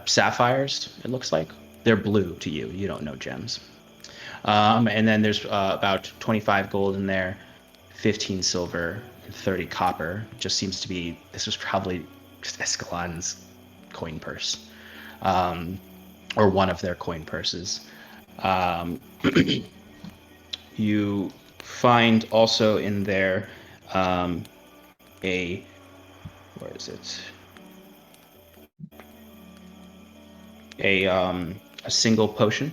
S4: sapphires, it looks like. They're blue to you. You don't know gems. And then there's about 25 gold in there, 15 silver, and 30 copper. It just seems to be, this was probably just Escalon's coin purse, or one of their coin purses. You find also in there where is it? A single potion,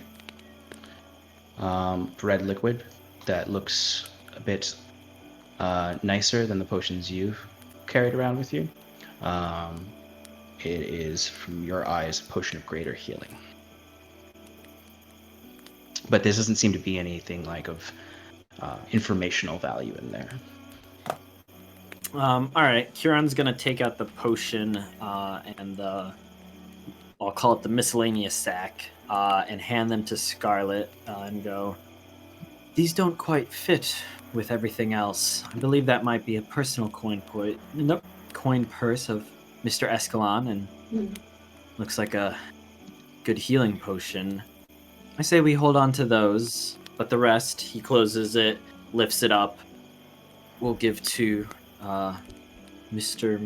S4: red liquid that looks a bit nicer than the potions you've carried around with you. It is, from your eyes, a potion of greater healing. But this doesn't seem to be anything like of informational value in there.
S6: All right, Kieran's gonna take out the potion and I'll call it the miscellaneous sack, and hand them to Scarlet and go, "These don't quite fit with everything else. I believe that might be a personal coin purse of Mr. Escalon, and looks like a good healing potion. I say we hold on to those, but the rest," he closes it, lifts it up, "we'll give to Mr.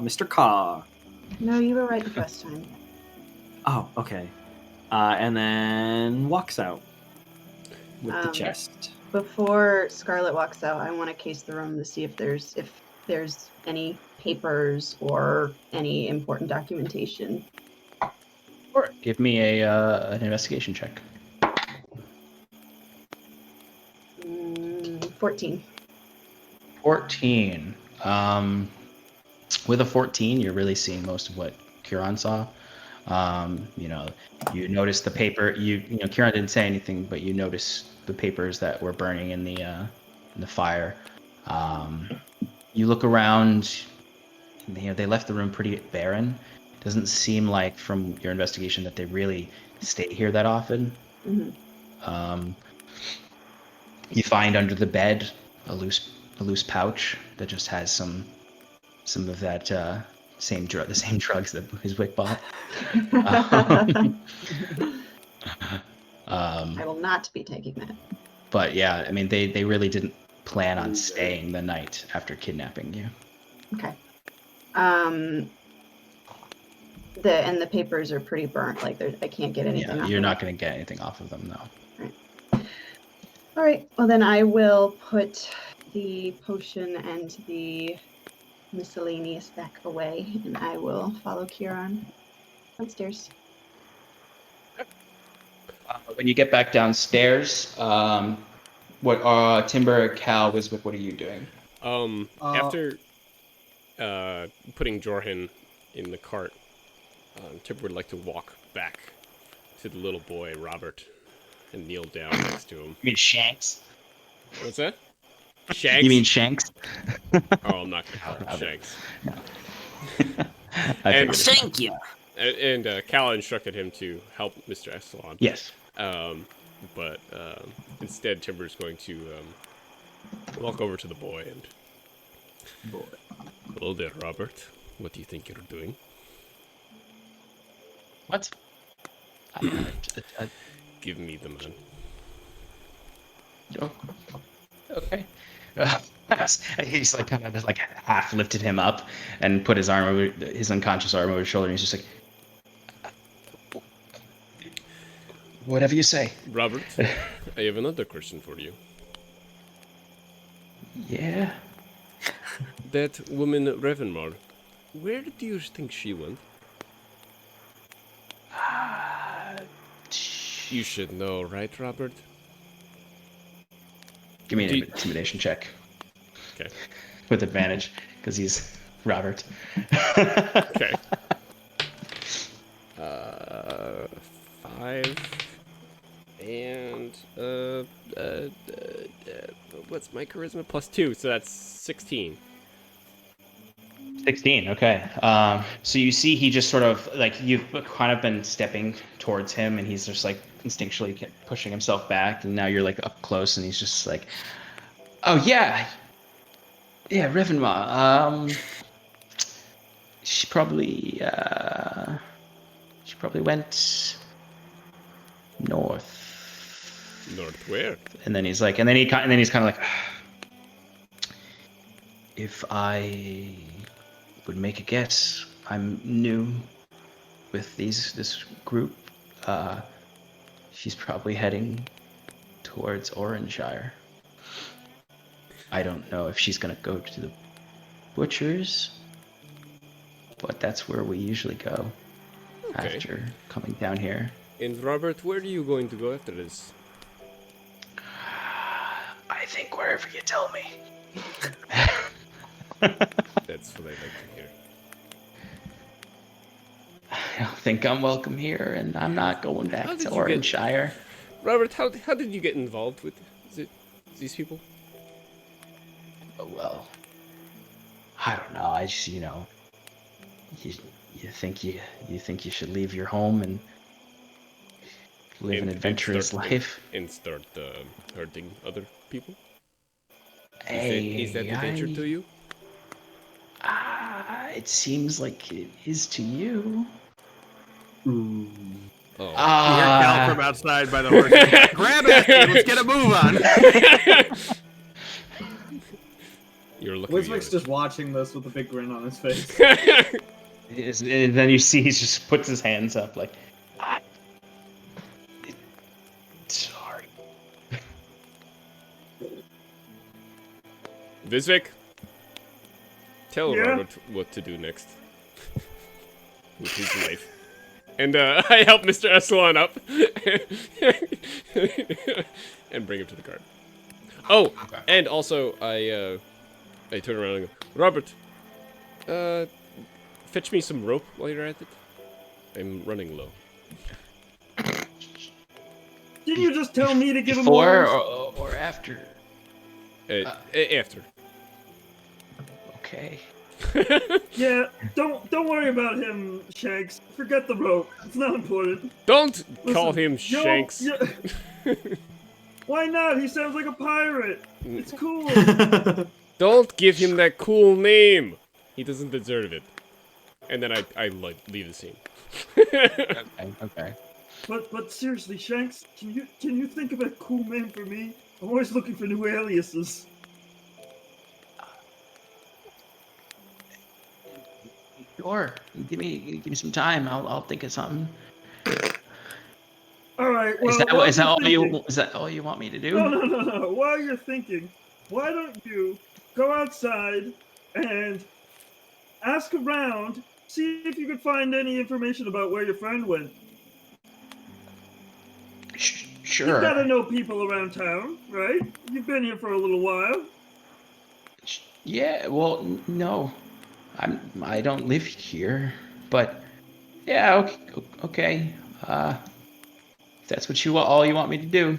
S6: Mr. Ka."
S3: No, you were right the first time.
S6: Oh, okay. And then walks out with the chest.
S3: Before Scarlet walks out, I want to case the room to see if there's any papers or any important documentation.
S4: Sure. Give me an investigation check.
S3: 14.
S4: 14. With a 14, you're really seeing most of what Kieran saw. You notice the paper. Kieran didn't say anything, but you notice the papers that were burning in the fire. You look around. They left the room pretty barren. Doesn't seem like, from your investigation, that they really stay here that often.
S3: Mm-hmm.
S4: You find under the bed a loose pouch that just has some of that the same drugs that Hizwick bought.
S3: I will not be taking that.
S4: But yeah, I mean, they really didn't plan on staying the night after kidnapping you.
S3: Okay. The papers are pretty burnt. Like I can't get anything.
S4: Yeah, you're not going to get anything off of them, no.
S3: Right. All right. Well, then I will put the potion and the miscellaneous back away, and I will follow Kieran downstairs.
S4: When you get back downstairs, what Timber, Cal, Wiswick, what are you doing?
S2: After putting Jorhan in the cart, Timber would like to walk back to the little boy, Robert, and kneel down next to him.
S4: You mean Shanks?
S2: What's that? Shanks?
S4: You mean Shanks?
S2: Oh, I'm not going to call him Shanks.
S4: And
S6: Thank you.
S2: And Cal instructed him to help Mr. Escalon.
S4: Yes.
S2: But instead, Timber's going to walk over to the boy and... Hello there, Robert. What do you think you're doing?
S4: What?
S2: Give me the man.
S4: Oh, okay. He's like kind of just like half lifted him up and put his unconscious arm over his shoulder, and he's just like, whatever you say.
S2: Robert, I have another question for you.
S4: Yeah.
S2: That woman Revenmar, Where do you think she went? You should know, right, Robert?
S4: Give me an intimidation check.
S2: Okay.
S4: With advantage, because he's Robert.
S2: Okay. 5 and what's my charisma? +2, so that's 16.
S4: 16. Okay. So you see, he just sort of like you've kind of been stepping towards him, and he's just like instinctually kept pushing himself back, and now you're like up close, and he's just like, "Oh yeah, yeah, Rivenma. She probably went north."
S2: North where?
S4: And then he's like, and then he's kind of like, if I would make a guess, I'm new with this group. She's probably heading towards Oranshire. I don't know if she's gonna go to the butchers, but that's where we usually go after coming down here.
S2: And Robert, where are you going to go after this?
S4: I think wherever you tell me.
S2: That's what I'd like to hear.
S4: I don't think I'm welcome here, and I'm not going back to Oranshire.
S2: Robert, how did you get involved with these people?
S4: Oh, well, I don't know. I just, you think you should leave your home and live an adventurous life
S2: and start hurting other people.
S4: Hey,
S2: is that adventure to you?
S4: It seems like it is to you.
S2: Oh.
S1: You hear Cal from outside by the horse. Grab it! Let's get a move on.
S2: You're looking.
S7: Wiswick's just watching this with a big grin on his face.
S4: And then you see he just puts his hands up like, sorry.
S2: Visvik, tell Robert what to do next with his life. And I help Mr. Essalon up and bring him to the guard. Oh, and also I turn around and go, Robert, fetch me some rope while you're at it. I'm running low.
S5: Didn't you just tell me to give him
S4: before
S5: orders?
S4: or after?
S2: After.
S4: Okay.
S5: Yeah, don't worry about him, Shanks. Forget the rope. It's not important.
S2: Don't call
S5: Listen,
S2: him Shanks.
S5: Why not? He sounds like a pirate. It's cool.
S2: Don't give him that cool name. He doesn't deserve it. And then I like leave the scene.
S4: Okay.
S5: But seriously, Shanks, can you think of a cool name for me? I'm always looking for new aliases.
S4: Sure. Give me some time. I'll think of something.
S5: All right. Well,
S4: Is that all you want me to do?
S5: No. While you're thinking, why don't you go outside and ask around, see if you could find any information about where your friend went.
S4: Sure.
S5: You gotta know people around town, right? You've been here for a little while.
S4: Yeah. Well, no, I don't live here, but yeah. Okay. If that's what all you want me to do.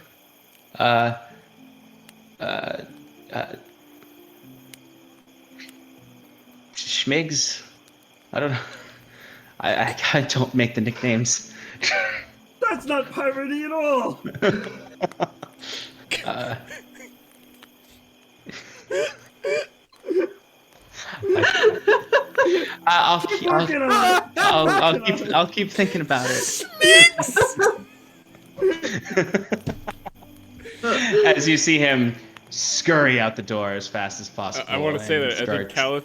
S4: Schmigs. I don't know. I don't make the nicknames.
S5: That's not piratey at all.
S4: I'll keep thinking about it. As you see him scurry out the door as fast as possible.
S2: I want to say that I think
S4: starts-
S2: Cal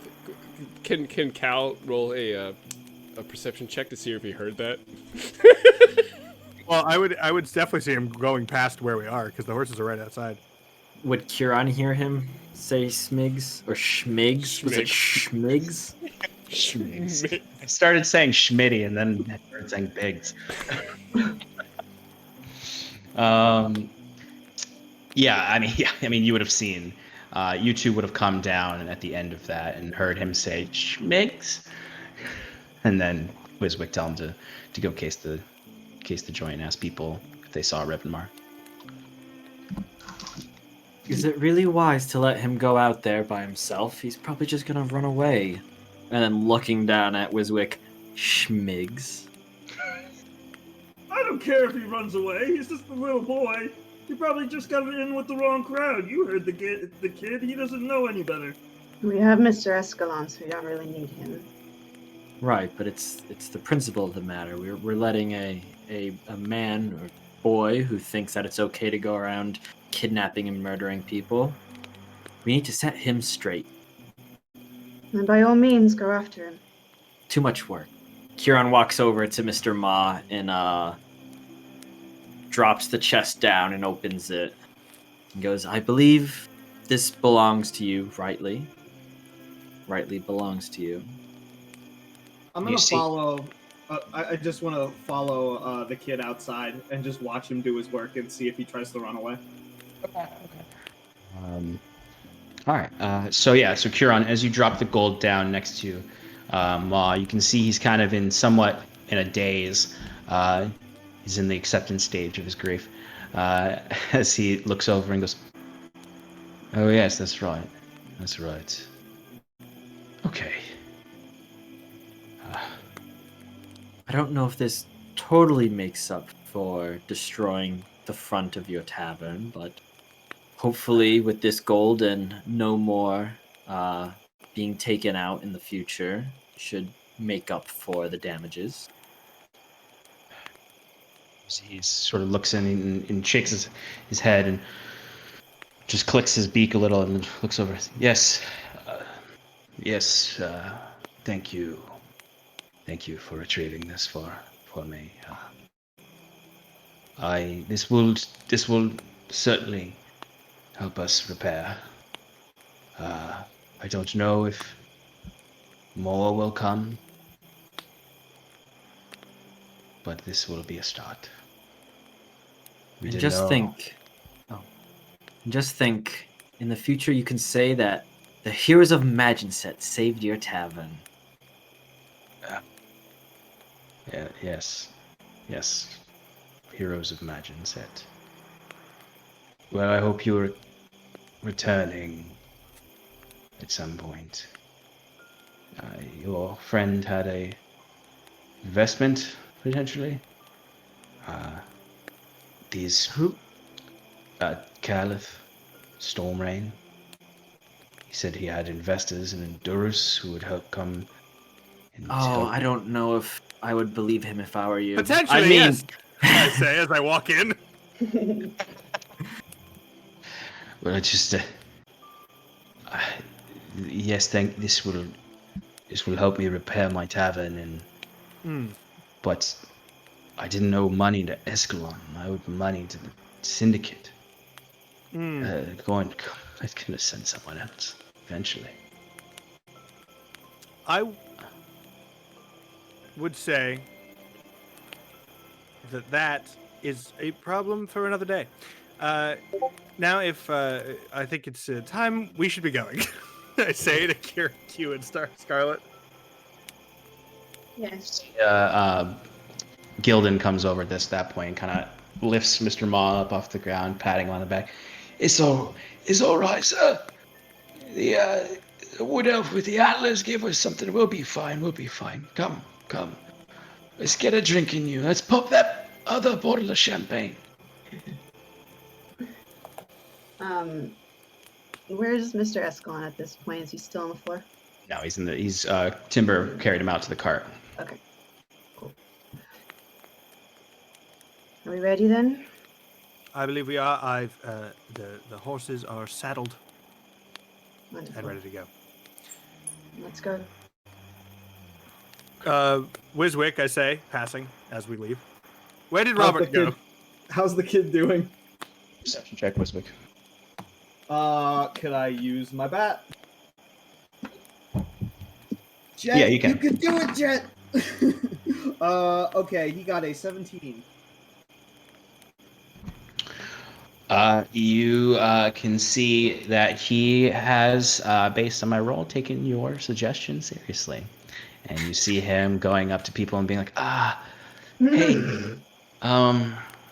S2: can Cal roll a perception check to see if he heard that?
S1: Well, I would definitely see him going past where we are because the horses are right outside.
S6: Would Kieran hear him say Smigs or Schmigs? Was it Schmigs?
S4: Schmigs. I started saying Schmitty and then I started saying Biggs. I mean, you would have seen. You two would have come down at the end of that and heard him say Schmigs, and then Wiswick tell him to go case the joint and ask people if they saw Revenmar.
S6: Is it really wise to let him go out there by himself? He's probably just gonna run away. And then looking down at Wiswick, Schmigs.
S5: I don't care if he runs away. He's just a little boy. He probably just got in with the wrong crowd. You heard the kid. He doesn't know any better.
S3: We have Mr. Escalon, so we don't really need him.
S6: Right, but it's the principle of the matter. We're letting a man or boy who thinks that it's okay to go around kidnapping and murdering people. We need to set him straight.
S3: And by all means, go after him.
S6: Too much work. Kieran walks over to Mr. Ma and drops the chest down and opens it. And goes, I believe this belongs to you, rightly. Rightly belongs to you.
S7: I'm gonna follow. I just want to follow the kid outside and just watch him do his work and see if he tries to run away.
S4: Okay. All right. So Kieran, as you drop the gold down next to Ma, you can see he's kind of somewhat in a daze. He's in the acceptance stage of his grief. As he looks over and goes, "Oh yes, that's right. That's right. Okay."
S6: I don't know if this totally makes up for destroying the front of your tavern, but hopefully with this gold and no more being taken out in the future should make up for the damages.
S4: He sort of looks in and shakes his head and just clicks his beak a little and looks over. Yes, thank you. Thank you for retrieving this for me. This will certainly help us repair. I don't know if more will come, but this will be a start.
S6: And just think, in the future you can say that the heroes of Maginset saved your tavern.
S4: Yes. Heroes of Maginset. Well, I hope you're returning at some point. Your friend had a investment, potentially. These...
S6: Who?
S4: Caliph, Stormrain. He said he had investors in Endurus who would help come...
S6: I don't know if I would believe him if I were you.
S1: Potentially, yes. I say as I walk in.
S4: Well, I just... yes, this will help me repair my tavern, and but I didn't owe money to Escalon. I owed money to the Syndicate. I'm gonna send someone else eventually.
S1: I would say that is a problem for another day. Now, if I think it's time, we should be going. I say to Q and Scarlet.
S3: Yes.
S4: Gildan comes over at that point and kind of lifts Mr. Ma up off the ground, patting him on the back. It's all right, sir. The wood elf with the antlers gave us something. We'll be fine. Come. Let's get a drink in you. Let's pop that other bottle of champagne.
S3: Where's Mr. Escalon at this point? Is he still on the floor?
S4: No, he's Timber carried him out to the cart.
S3: Okay. Cool. Are we ready then?
S1: I believe we are. The horses are saddled
S3: Wonderful.
S1: and ready to go.
S3: Let's go.
S1: Wiswick, I say, passing as we leave. Where did Robert go?
S7: How's the kid doing?
S4: Perception check, Wiswick.
S7: Could I use my bat? Jet,
S4: Yeah, you can.
S7: You can do it, Jet. Okay, he got a 17.
S4: You can see that he has, based on my roll, taken your suggestion seriously. And you see him going up to people and being like, hey,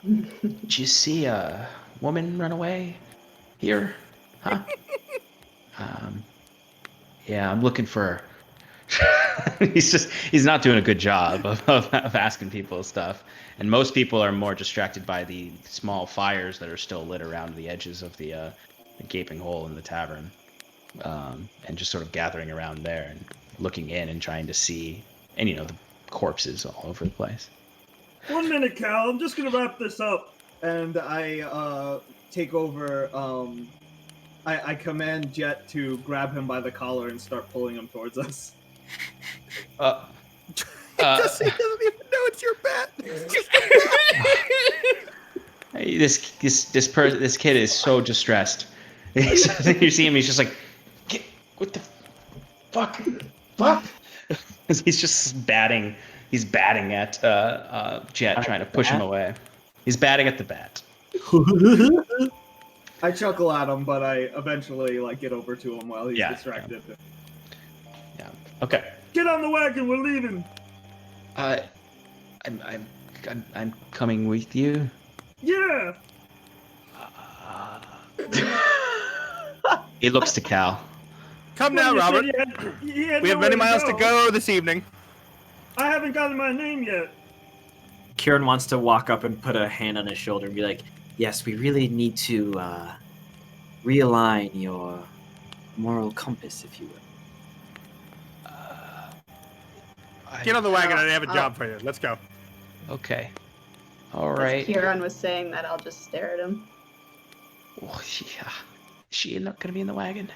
S4: did you see a woman run away here? Huh? Yeah, I'm looking for her. He's not doing a good job of asking people stuff. And most people are more distracted by the small fires that are still lit around the edges of the gaping hole in the tavern. And just sort of gathering around there and looking in and trying to see, and the corpses all over the place.
S5: 1 minute, Cal. I'm just gonna wrap this up.
S7: And I take over. I command Jet to grab him by the collar and start pulling him towards us.
S1: He doesn't even know it's your bat.
S4: This kid is so distressed. You see him, he's just like, what the fuck? He's just batting. He's batting at Jet, trying to push him away. He's batting at the bat.
S7: I chuckle at him, but I eventually get over to him while he's distracted.
S4: Yeah. Okay.
S5: Get on the wagon. We're leaving.
S4: I'm coming with you.
S5: Yeah.
S4: He looks to Cal.
S1: Come now,
S5: You said
S1: Robert.
S5: he had
S1: We have
S5: nowhere
S1: many miles to go this evening.
S5: I haven't gotten my name yet.
S6: Kieran wants to walk up and put a hand on his shoulder and be like, yes, we really need to realign your moral compass, if you will.
S1: Get on the wagon. I have a job for you. Let's go.
S4: Okay. All right.
S3: As Kieran was saying that, I'll just stare at him.
S4: Oh, yeah. Is she not going to be in the wagon?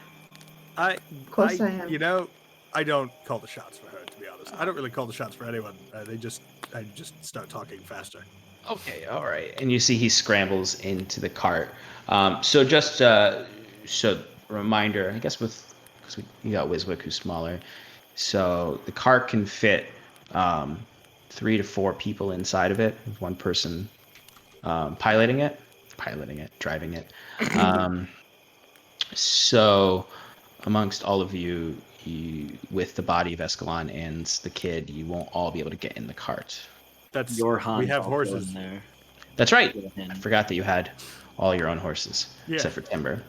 S1: Of
S3: course I am.
S1: I don't call the shots for her, to be honest. I don't really call the shots for anyone. I just start talking faster.
S4: Okay, all right. And you see he scrambles into the cart. So just so reminder, I guess because we got Wiswick who's smaller, so the cart can fit 3 to 4 people inside of it, with one person driving it. So amongst all of you, with the body of Escalon and the kid, you won't all be able to get in the cart.
S1: That's
S6: Your
S1: we have horses.
S6: in there.
S4: That's right. I forgot that you had all your own horses, except for Timber.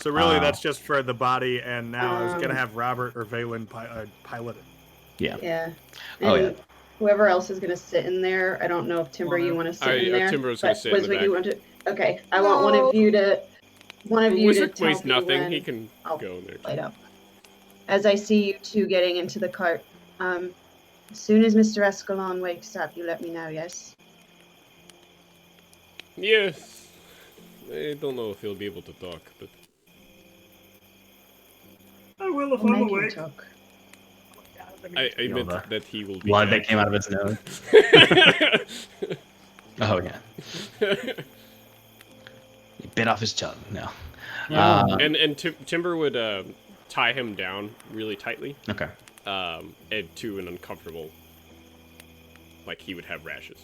S1: So really, that's just for the body, and now I was gonna have Robert or Valen pilot it.
S4: Yeah.
S3: Yeah.
S4: Oh,
S3: And whoever else is gonna sit in there, I don't know if Timber you want to sit in there.
S2: Timber was gonna sit in the
S3: Wiswick,
S2: back.
S3: you want to? Okay, I want one of you to
S2: Wiswick
S3: tell
S2: weighs
S3: me
S2: nothing.
S3: when
S2: He can
S3: I'll
S2: go in there.
S3: light up. As I see you two getting into the cart, as soon as Mr. Escalon wakes up, you let me know. Yes.
S2: Yes. I don't know if he'll be able to talk, but
S5: I will if
S3: I'll
S5: I'm
S3: make him
S5: awake.
S3: talk.
S2: I meant that he will be.
S4: Blood
S2: dead.
S4: that came out of his nose. Oh, yeah. He bit off his tongue. No.
S2: And Timber would tie him down really tightly.
S4: Okay.
S2: And to an uncomfortable, like he would have rashes.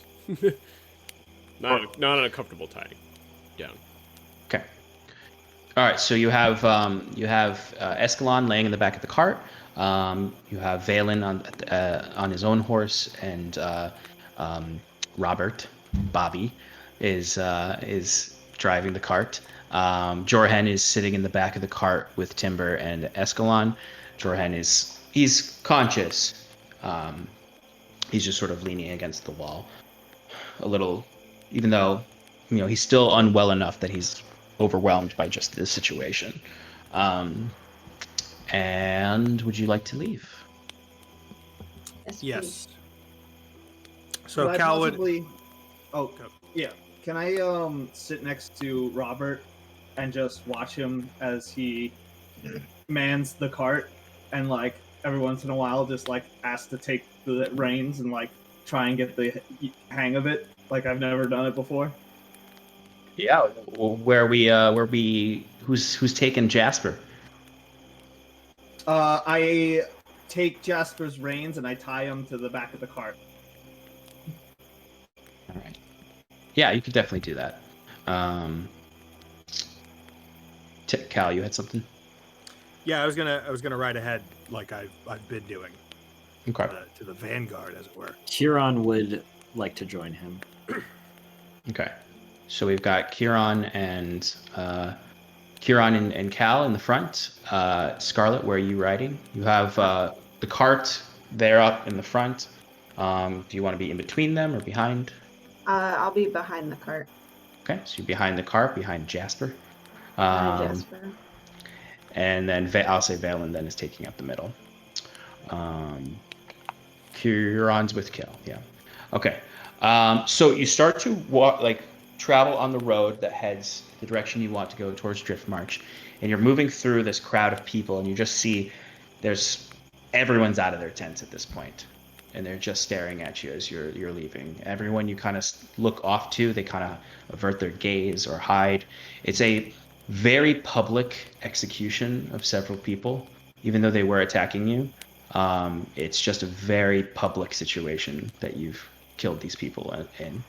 S2: not an uncomfortable tying down.
S4: Okay. All right. So you have Escalon laying in the back of the cart. You have Valen on his own horse, and Bobby, is driving the cart. Jorhen is sitting in the back of the cart with Timber and Escalon. Jorhen he's conscious. He's just sort of leaning against the wall a little, even though he's still unwell enough that he's overwhelmed by just this situation. And would you like to leave?
S1: Yes.
S3: Please.
S1: So
S7: Could I
S1: Cal would.
S7: possibly... Oh, yeah. Can I sit next to Robert and just watch him as he mans the cart and every once in a while just asks to take the reins and try and get the hang of it like I've never done it before?
S4: Yeah. Who's taken Jasper?
S7: I take Jasper's reins and I tie him to the back of the cart.
S4: All right. Yeah, you could definitely do that. Cal, you had something?
S1: Yeah, I was gonna ride ahead like I've been doing
S4: Okay.
S1: to the vanguard, as it were.
S6: Kieran would like to join him.
S4: Okay. So we've got Kieran and Cal in the front. Scarlet, where are you riding? You have the cart there up in the front. Do you want to be in between them or behind?
S3: I'll be behind the cart.
S4: Okay, so you're behind the cart, behind Jasper.
S3: Behind Jasper.
S4: And then I'll say Valen then is taking up the middle. Kieran's with Cal, yeah. Okay. So you start to walk, travel on the road that heads the direction you want to go towards Drift March, and you're moving through this crowd of people, and you just see everyone's out of their tents at this point, and they're just staring at you as you're leaving. Everyone you kind of look off to, they kind of avert their gaze or hide. It's a very public execution of several people, even though they were attacking you. It's just a very public situation that you've killed these people in,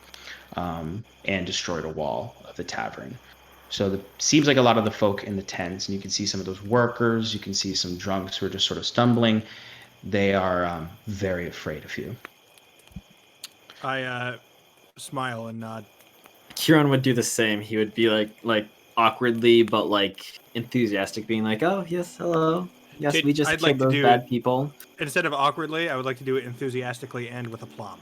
S4: and destroyed a wall of the tavern. So seems like a lot of the folk in the tents, and you can see some of those workers, you can see some drunks who are just sort of stumbling. They are very afraid of you.
S1: I smile and nod.
S6: Kieran would do the same. He would be like awkwardly but like enthusiastic, being like, "Oh yes, hello. Yes, we just killed those bad people."
S1: Instead of awkwardly, I would like to do it enthusiastically and with aplomb.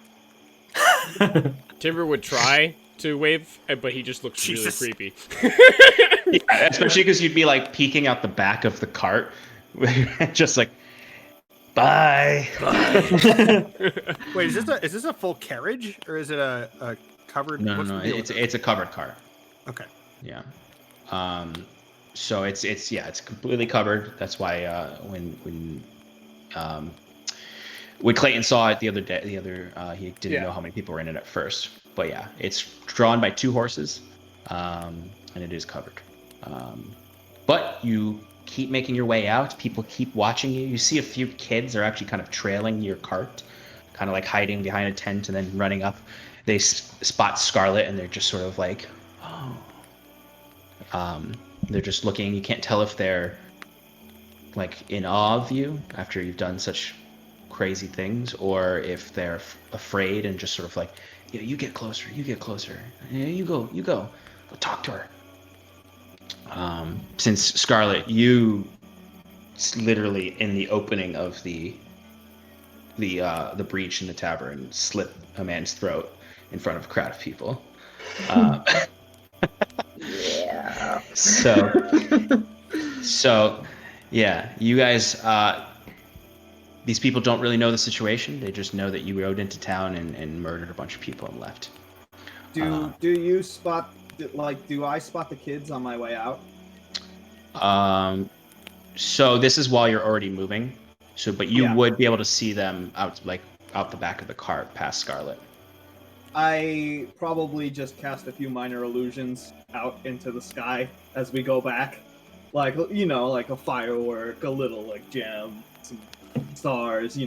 S2: Timber would try to wave, but he just looks really creepy.
S4: Yeah, especially because you'd be like peeking out the back of the cart, just like, bye.
S1: Wait, is this a full carriage or is it a covered?
S4: No, it's a covered cart.
S1: Okay.
S4: Yeah. So it's completely covered. That's why when Clayton saw it the other day, he didn't know how many people were in it at first. But yeah, it's drawn by 2 horses, and it is covered. But you keep making your way out. People keep watching you. You see a few kids are actually kind of trailing your cart, kind of like hiding behind a tent and then running up. They spot Scarlet and they're just sort of like, oh. They're just looking. You can't tell if they're like in awe of you after you've done such crazy things, or if they're afraid and just sort of like, you get closer, you go talk to her. Since Scarlet, you literally in the opening of the breach in the tavern slit a man's throat in front of a crowd of people.
S3: Yeah.
S4: So yeah, you guys, these people don't really know the situation. They just know that you rode into town and murdered a bunch of people and left.
S7: Do you spot, do I spot the kids on my way out?
S4: So this is while you're already moving. But you would be able to see them out the back of the cart past Scarlet.
S7: I probably just cast a few minor illusions out into the sky as we go back. Like a firework, a little gem, some stars,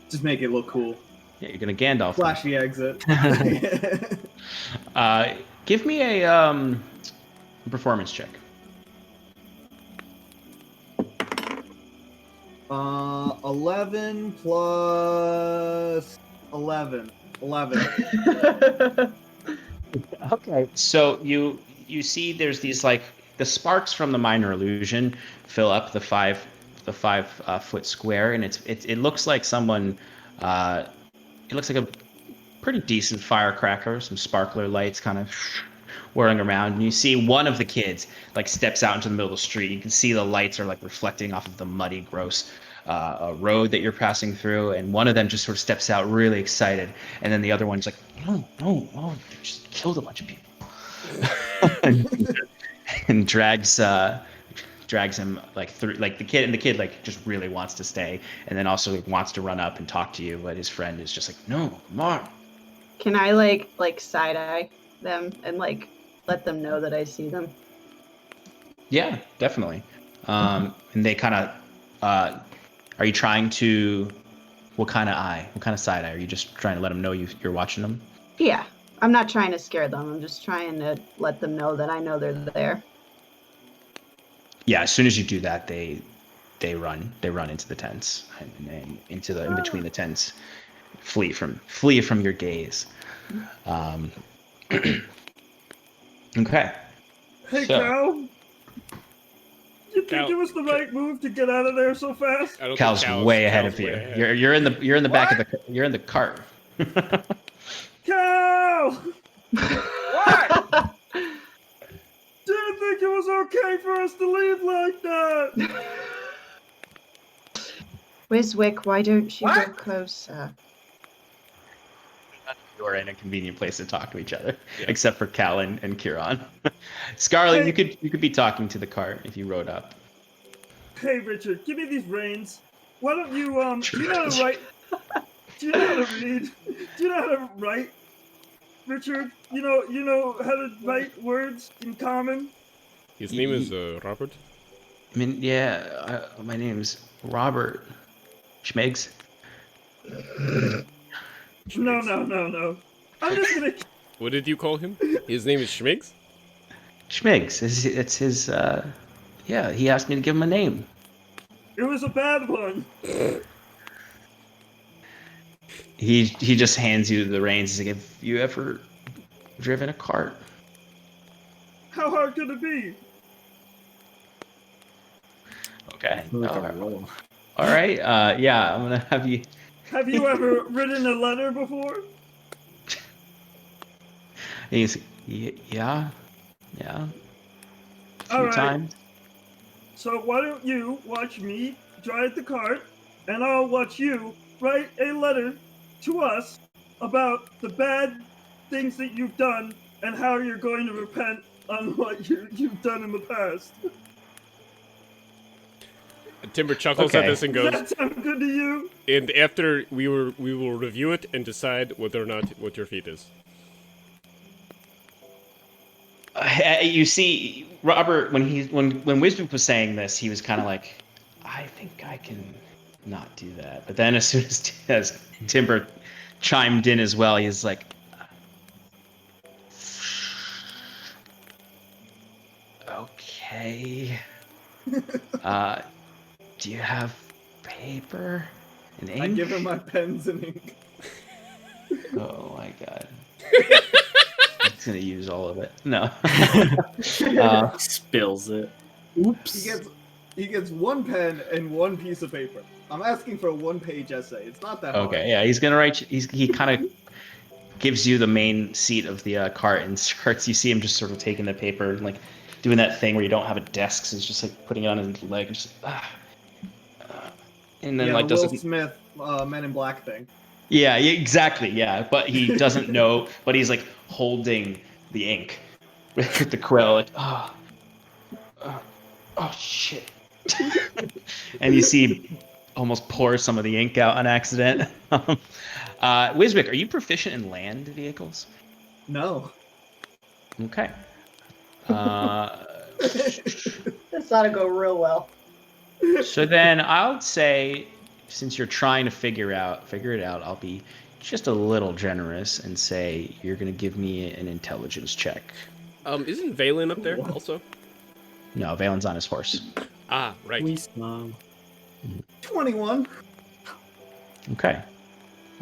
S7: Just make it look cool.
S4: Yeah, you're gonna Gandalf.
S7: Flashy exit.
S4: Give me a performance check.
S7: 11 plus 11. 11.
S4: Okay. So you see there's these the sparks from the minor illusion fill up the 5 foot square, and it looks like someone it looks like a pretty decent firecracker, some sparkler lights kind of whirling around, and you see one of the kids steps out into the middle of the street. You can see the lights are reflecting off of the muddy, gross road that you're passing through, and one of them just sort of steps out really excited, and then the other one's like, no, just killed a bunch of people. and drags him through the kid just really wants to stay, and then also wants to run up and talk to you, but his friend is just like, no, Mom.
S3: Can I side eye them and let them know that I see them?
S4: Yeah, definitely. And they kind of Are you trying to? What kind of eye? What kind of side eye? Are you just trying to let them know you're watching them?
S3: Yeah, I'm not trying to scare them. I'm just trying to let them know that I know they're there.
S4: Yeah. As soon as you do that, they run into the tents and in between the tents, flee from your gaze. Okay.
S5: Hey,
S4: So-
S5: Cal. You think
S2: Cal-
S5: it was the right move to get out of there so fast?
S2: I don't
S4: Cal's
S2: think
S4: way ahead
S2: Cal's
S4: of you.
S2: way ahead.
S4: You're in the back of the you're in the cart.
S5: Cal!
S8: What?
S5: Didn't think it was okay for us to leave like that.
S3: Wiswick, why don't you go
S8: What?
S3: closer?
S4: You're in a convenient place to talk to each other,
S2: Yeah.
S4: except for Cal and Kieran. Scarlet,
S5: Hey.
S4: you could be talking to the cart if you rode up.
S5: Hey, Richard, give me these reins. Why don't you, do you know how to write? Do you know how to read? Do you know how to write? Richard, you know how to write words in common?
S2: His name is Robert.
S4: I mean, yeah, my name's Robert Schmeggs.
S5: No. I'm just gonna.
S2: What did you call him? His name is Schmiggs?
S4: Schmeggs. It's his. Yeah, he asked me to give him a name.
S5: It was a bad one.
S4: He just hands you the reins. He's like, "Have you ever driven a cart?"
S5: How hard could it be?
S4: Okay.
S6: Like
S4: All
S6: a
S4: right.
S6: roll.
S4: All right. Yeah, I'm gonna have you.
S5: Have you ever written a letter before?
S4: He's yeah. A few
S5: All right.
S4: times.
S5: So why don't you watch me drive the cart, and I'll watch you write a letter to us about the bad things that you've done and how you're going to repent on what you've done in the past.
S2: Timber chuckles
S4: Okay.
S2: at this and
S5: Does
S2: goes,
S5: that sound good to you?
S2: and after we will review it and decide whether or not what your feat is.
S4: You see, Robert, when Wisdom was saying this, he was kind of like, "I think I can not do that." But then, as soon as Timber chimed in as well, he's like, "Okay, do you have paper and ink?"
S7: I give him my pens and ink.
S4: Oh my god. He's gonna use all of it. No.
S6: Spills it.
S7: He
S6: Oops.
S7: gets one pen and one piece of paper. I'm asking for a one-page essay. It's not that hard.
S4: Okay, yeah, he's gonna write. He kind of gives you the main seat of the cart and starts. You see him just sort of taking the paper and like doing that thing where you don't have a desk, so he's just like putting it on his leg and just and then
S7: Yeah,
S4: like
S7: the Will
S4: doesn't.
S7: Smith Men in Black thing.
S4: Yeah, exactly. Yeah, but he doesn't know. But he's like holding the ink with the quill. Like, oh shit. And you see almost pour some of the ink out on accident. Wiswick, are you proficient in land vehicles?
S7: No.
S4: Okay.
S3: This ought to go real well.
S4: So then I would say, since you're trying to figure it out, I'll be just a little generous and say you're going to give me an intelligence check.
S2: Isn't Valen up there also?
S4: No, Valen's on his horse.
S2: Ah, right.
S6: Wisdom.
S7: 21.
S4: Okay.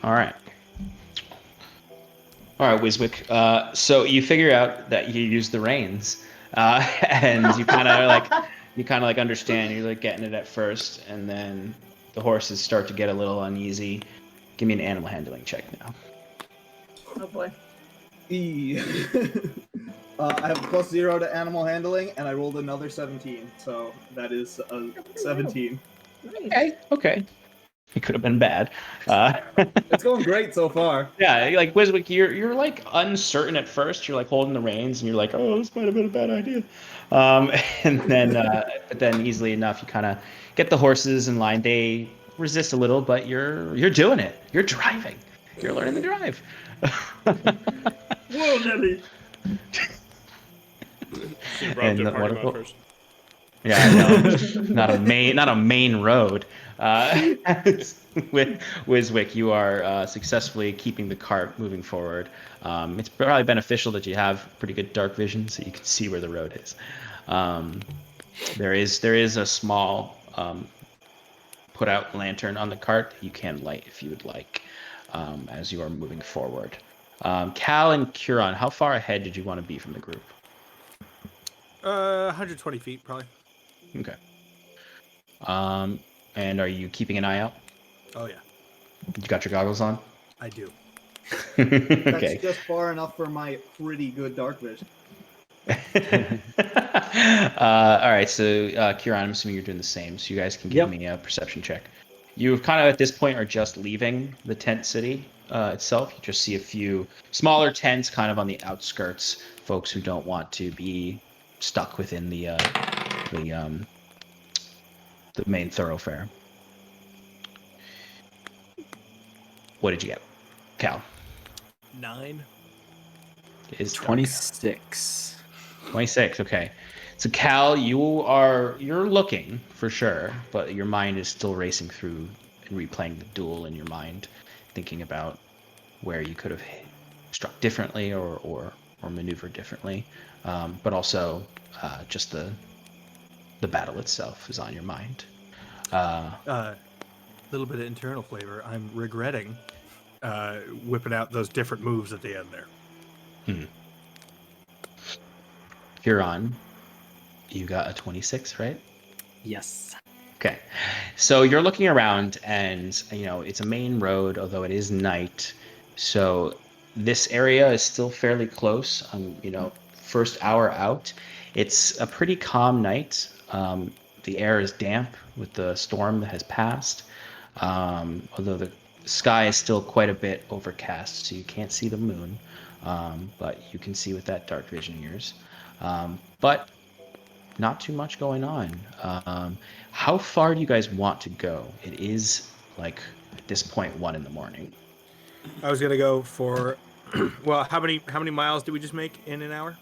S4: All right. All right, Wiswick. So you figure out that you use the reins, and you kind of understand. You're like getting it at first, and then the horses start to get a little uneasy. Give me an animal handling check now.
S3: Oh boy.
S7: E. I have +0 to animal handling, and I rolled another 17, so that is a 17.
S4: Okay. It could have been bad.
S7: It's going great so far.
S4: Yeah, like Wiswick, you're like uncertain at first. You're like holding the reins, and you're like, "Oh, this might have been a bad idea." And then, but then easily enough, you kind of get the horses in line. They resist a little, but you're doing it. You're driving. You're learning to drive.
S5: Whoa, Nelly.
S2: See Rob
S4: And
S2: did
S4: the
S2: party
S4: wonderful-
S2: about first.
S4: Yeah, no, not a main road. With Wiswick, you are successfully keeping the cart moving forward. It's probably beneficial that you have pretty good dark vision, so you can see where the road is. There is a small put out lantern on the cart that you can light if you would like, as you are moving forward. Cal and Curon, how far ahead did you want to be from the group?
S1: 120 feet, probably.
S4: Okay. And are you keeping an eye out?
S1: Oh, yeah.
S4: You got your goggles on?
S1: I do.
S7: That's
S4: Okay.
S7: just far enough for my pretty good dark vision.
S4: All right, so Kieran, I'm assuming you're doing the same, so you guys can give me a perception check. You kind of at this point are just leaving the tent city itself. You just see a few smaller tents kind of on the outskirts, folks who don't want to be stuck within the main thoroughfare. What did you get, Cal?
S1: 9.
S4: Is
S6: 26.
S4: 26. Okay, so Cal, you're looking for sure, but your mind is still racing through and replaying the duel in your mind, thinking about where you could have struck differently or maneuvered differently, but also just the battle itself is on your mind.
S1: Little bit of internal flavor. I'm regretting whipping out those different moves at the end there.
S4: Huron, you got a 26, right?
S6: Yes.
S4: Okay, so you're looking around, and it's a main road, although it is night. So this area is still fairly close. First hour out, it's a pretty calm night. The air is damp with the storm that has passed. Although the sky is still quite a bit overcast, so you can't see the moon, but you can see with that dark vision of yours. But not too much going on. How far do you guys want to go? It is at this point 1 a.m.
S1: I was gonna go for well, how many miles did we just make in an hour?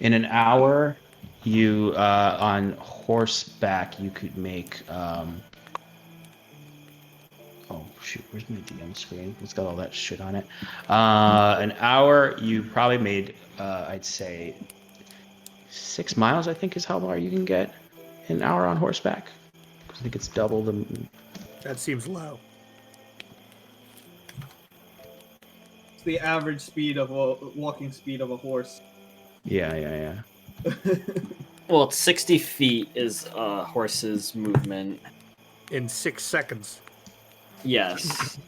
S4: In an hour, you on horseback you could make oh shoot, where's my DM screen? It's got all that shit on it. An hour you probably made I'd say 6 miles, I think, is how far you can get in an hour on horseback. I think it's double the.
S1: That seems low.
S7: It's the average speed of walking speed of a horse.
S4: Yeah.
S6: Well, it's 60 feet is a horse's movement.
S1: In 6 seconds.
S6: Yes.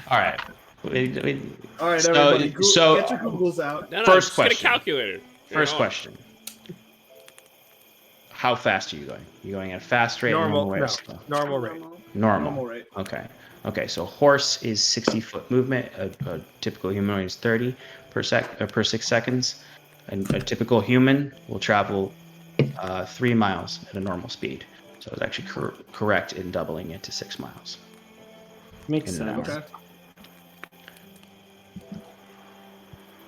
S4: All right.
S7: All right, everybody. Get your Googles out.
S2: No,
S4: First
S2: just
S4: question.
S2: Get a calculator.
S4: First question. How fast are you going? You going at a fast rate?
S1: Normal
S4: rate?
S1: no, normal rate.
S4: Normal
S7: Rate.
S4: Okay. So horse is 60-foot movement. A typical humanoid is 30 per 6 seconds. And a typical human will travel 3 miles at a normal speed. So I was actually correct in doubling it to 6 miles.
S6: Makes
S4: in an
S6: sense.
S4: hour.
S7: Okay.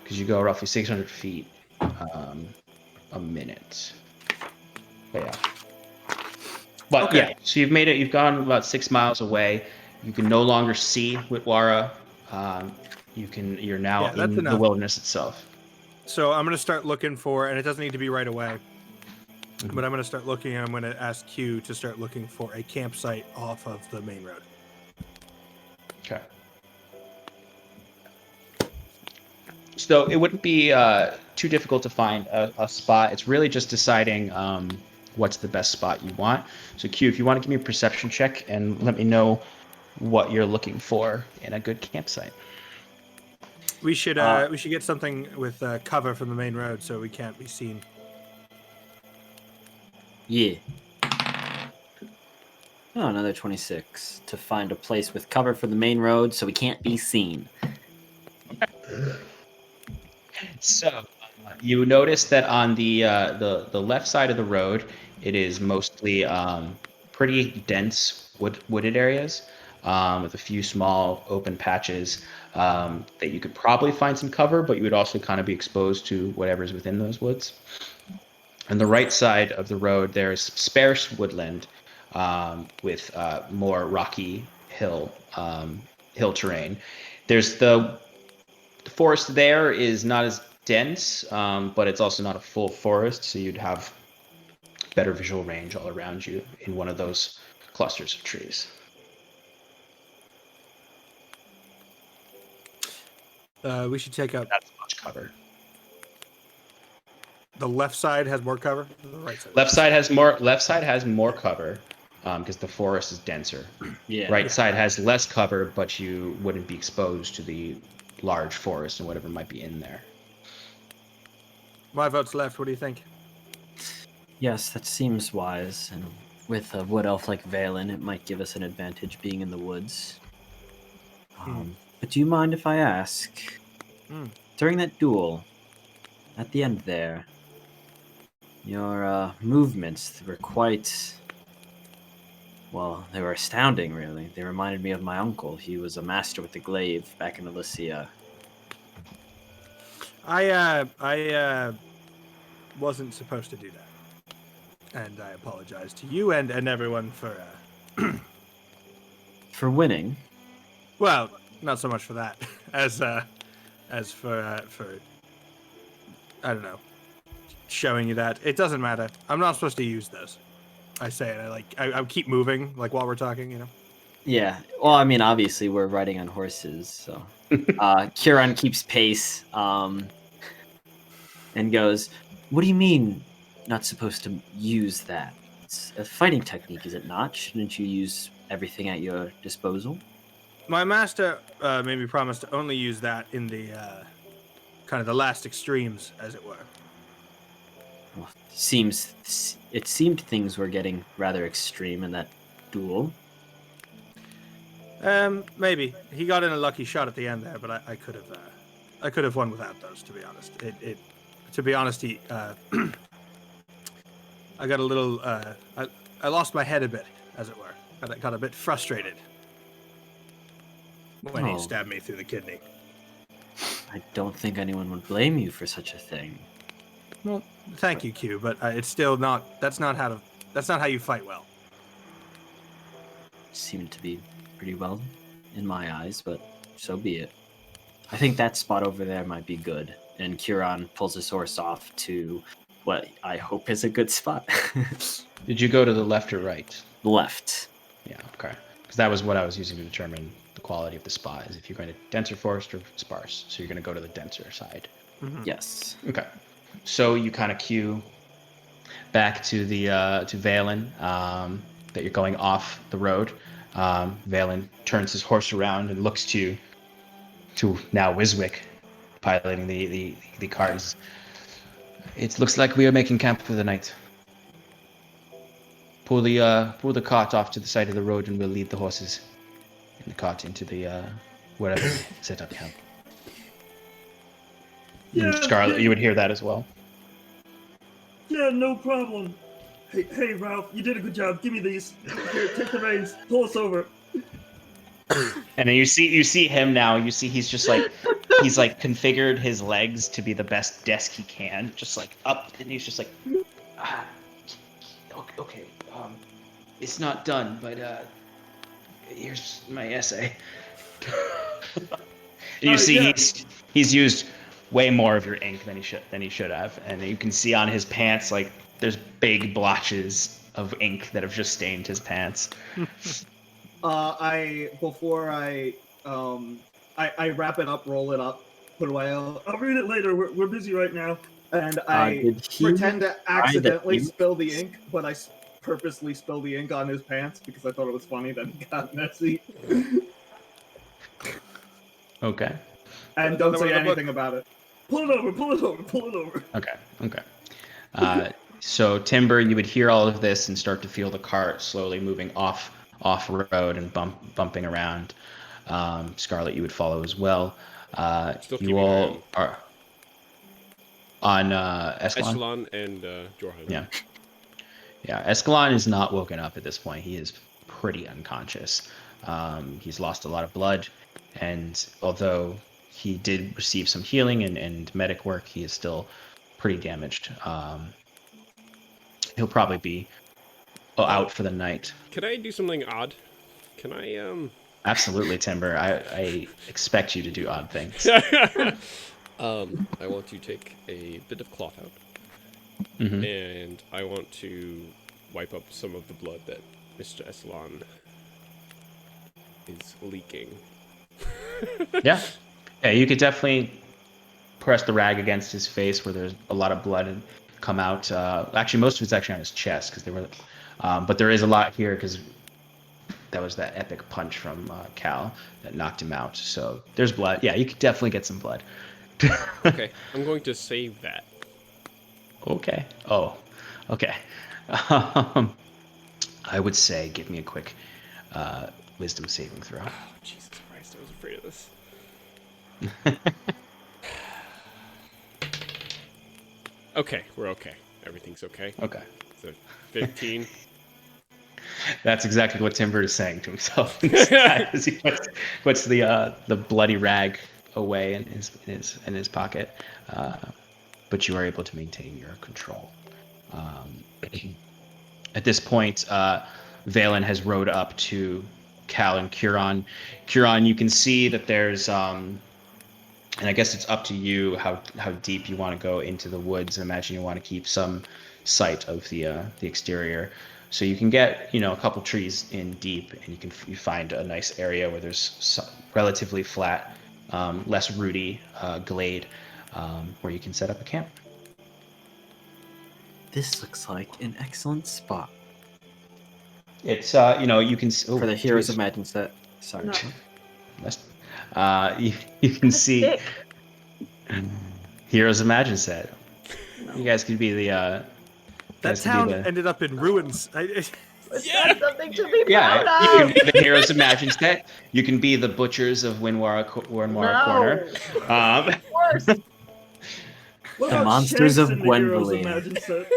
S4: Because you go roughly 600 feet a minute. But
S1: Okay.
S4: yeah, so you've made it. You've gone about 6 miles away. You can no longer see Witwara. You're now in the
S1: enough.
S4: wilderness itself.
S1: So I'm gonna start looking for, and it doesn't need to be right away, but I'm gonna start looking. I'm gonna ask Q to start looking for a campsite off of the main road.
S4: Okay. So it wouldn't be too difficult to find a spot. It's really just deciding what's the best spot you want. So Q, if you want to give me a perception check and let me know what you're looking for in a good campsite.
S1: We should get something with cover from the main road so we can't be seen.
S6: Yeah. Oh, another 26 to find a place with cover for the main road so we can't be seen.
S4: So you notice that on the left side of the road, it is mostly pretty dense wooded areas with a few small open patches that you could probably find some cover, but you would also kind of be exposed to whatever's within those woods. On the right side of the road, there's sparse woodland with more rocky hill terrain. There's the forest there is not as dense, but it's also not a full forest, so you'd have better visual range all around you in one of those clusters of trees.
S1: We should take up.
S4: That's much cover.
S1: The left side has more cover. The right side.
S4: Left side has more. Left side has more cover, because the forest is denser.
S6: Yeah.
S4: Right side has less cover, but you wouldn't be exposed to the large forest and whatever might be in there.
S1: My vote's left. What do you think?
S6: Yes, that seems wise. And with a wood elf like Valen, it might give us an advantage being in the woods. But do you mind if I ask? During that duel, at the end there, your movements were quite... Well, they were astounding, really. They reminded me of my uncle. He was a master with the glaive back in Elysia.
S1: I wasn't supposed to do that, and I apologize to you and everyone for.
S6: For winning?
S1: Well, not so much for that, as for I don't know, showing you that it doesn't matter. I'm not supposed to use those. I say it. I keep moving while we're talking. You know.
S6: Yeah. Well, I mean, obviously we're riding on horses, so Kieran keeps pace and goes, "What do you mean not supposed to use that? It's a fighting technique, is it not? Shouldn't you use everything at your disposal?"
S1: My master made me promise to only use that in the kind of the last extremes, as it were.
S6: Well, it seemed things were getting rather extreme in that duel.
S1: Maybe he got in a lucky shot at the end there, but I could have won without those. To be honest, to be honest, I got a little, I lost my head a bit, as it were. I got a bit frustrated when he stabbed me through the kidney.
S6: I don't think anyone would blame you for such a thing.
S1: Well, thank you, Q, but it's still not. That's not how you fight well.
S6: Seemed to be pretty well in my eyes, but so be it. I think that spot over there might be good. And Kieran pulls his horse off to what I hope is a good spot.
S4: Did you go to the left or right?
S6: Left.
S4: Yeah, okay. Because that was what I was using to determine the quality of the spot, is if you're going to denser forest or sparse. So you're going to go to the denser side.
S1: Mm-hmm.
S6: Yes.
S4: Okay. So you kind of cue back to the to Valen, that you're going off the road. Valen turns his horse around and looks to now Wiswick piloting the cars. It looks like we are making camp for the night. Pull the cart off to the side of the road, and we'll lead the horses in the cart into the wherever we set up camp.
S5: Yeah,
S4: And Scarlet, you would hear that as well.
S5: Yeah, no problem. Hey, Ralph, you did a good job. Give me these. Here, take the reins. Pull us over.
S4: And then you see him now. You see he's just like he's like configured his legs to be the best desk he can, just like up, and he's just like, okay, it's not done, but here's my essay. You see, he's used way more of your ink than he should have, and you can see on his pants like there's big blotches of ink that have just stained his pants.
S7: Before I wrap it up, roll it up, put it away.
S5: I'll read it later. We're busy right now.
S7: And I pretend to accidentally spill the ink, but I purposely spill the ink on his pants because I thought it was funny that he got messy.
S4: Okay.
S7: And don't say anything about it.
S5: Pull it over.
S4: Okay. So Timber, you would hear all of this and start to feel the cart slowly moving off road and bumping around. Scarlet, you would follow as well. You all are on Escalon
S2: and Jorhan.
S4: Yeah. Escalon is not woken up at this point. He is pretty unconscious. He's lost a lot of blood, and although he did receive some healing and medic work, he is still pretty damaged. he'll probably be out for the night.
S2: Can I do something odd? Can I
S4: Absolutely, Timber. I expect you to do odd things.
S2: I want to take a bit of cloth out,
S4: Hmm.
S2: and I want to wipe up some of the blood that Mr. Eslan is leaking.
S4: Yeah. Yeah, you could definitely press the rag against his face where there's a lot of blood and come out. Actually, most of it's actually on his chest because they were, but there is a lot here because that was that epic punch from Cal that knocked him out. So there's blood. Yeah, you could definitely get some blood.
S2: Okay, I'm going to save that.
S4: Okay. Oh, okay. I would say give me a quick wisdom saving throw.
S2: Oh, Jesus Christ, I was afraid of this. Okay, we're okay. Everything's okay.
S4: Okay.
S2: So 15.
S4: That's exactly what Timber is saying to himself as he puts the bloody rag away in his pocket. But you are able to maintain your control. At this point, Valen has rode up to Cal and Curon. Curon, you can see that there's and I guess it's up to you how deep you want to go into the woods. I imagine you want to keep some sight of the exterior, so you can get a couple trees in deep, and you find a nice area where there's relatively flat, less rooty glade where you can set up a camp.
S6: This looks like an excellent spot
S4: It's you can
S6: for the Heroes of Magic set. Sorry.
S3: No.
S4: You can see
S3: Stick.
S4: Heroes Imagine set. You guys could be the.
S1: That town ended up in ruins.
S3: It's not something to be
S4: Yeah,
S3: proud
S4: you
S3: of.
S4: can be the Heroes Imagine set. You can be the butchers of Winwara Corner.
S3: Worse.
S5: What
S6: The
S5: about
S6: monsters
S5: Shanks
S6: of
S5: in the Heroes
S6: Gwendolyn.
S5: Imagine set?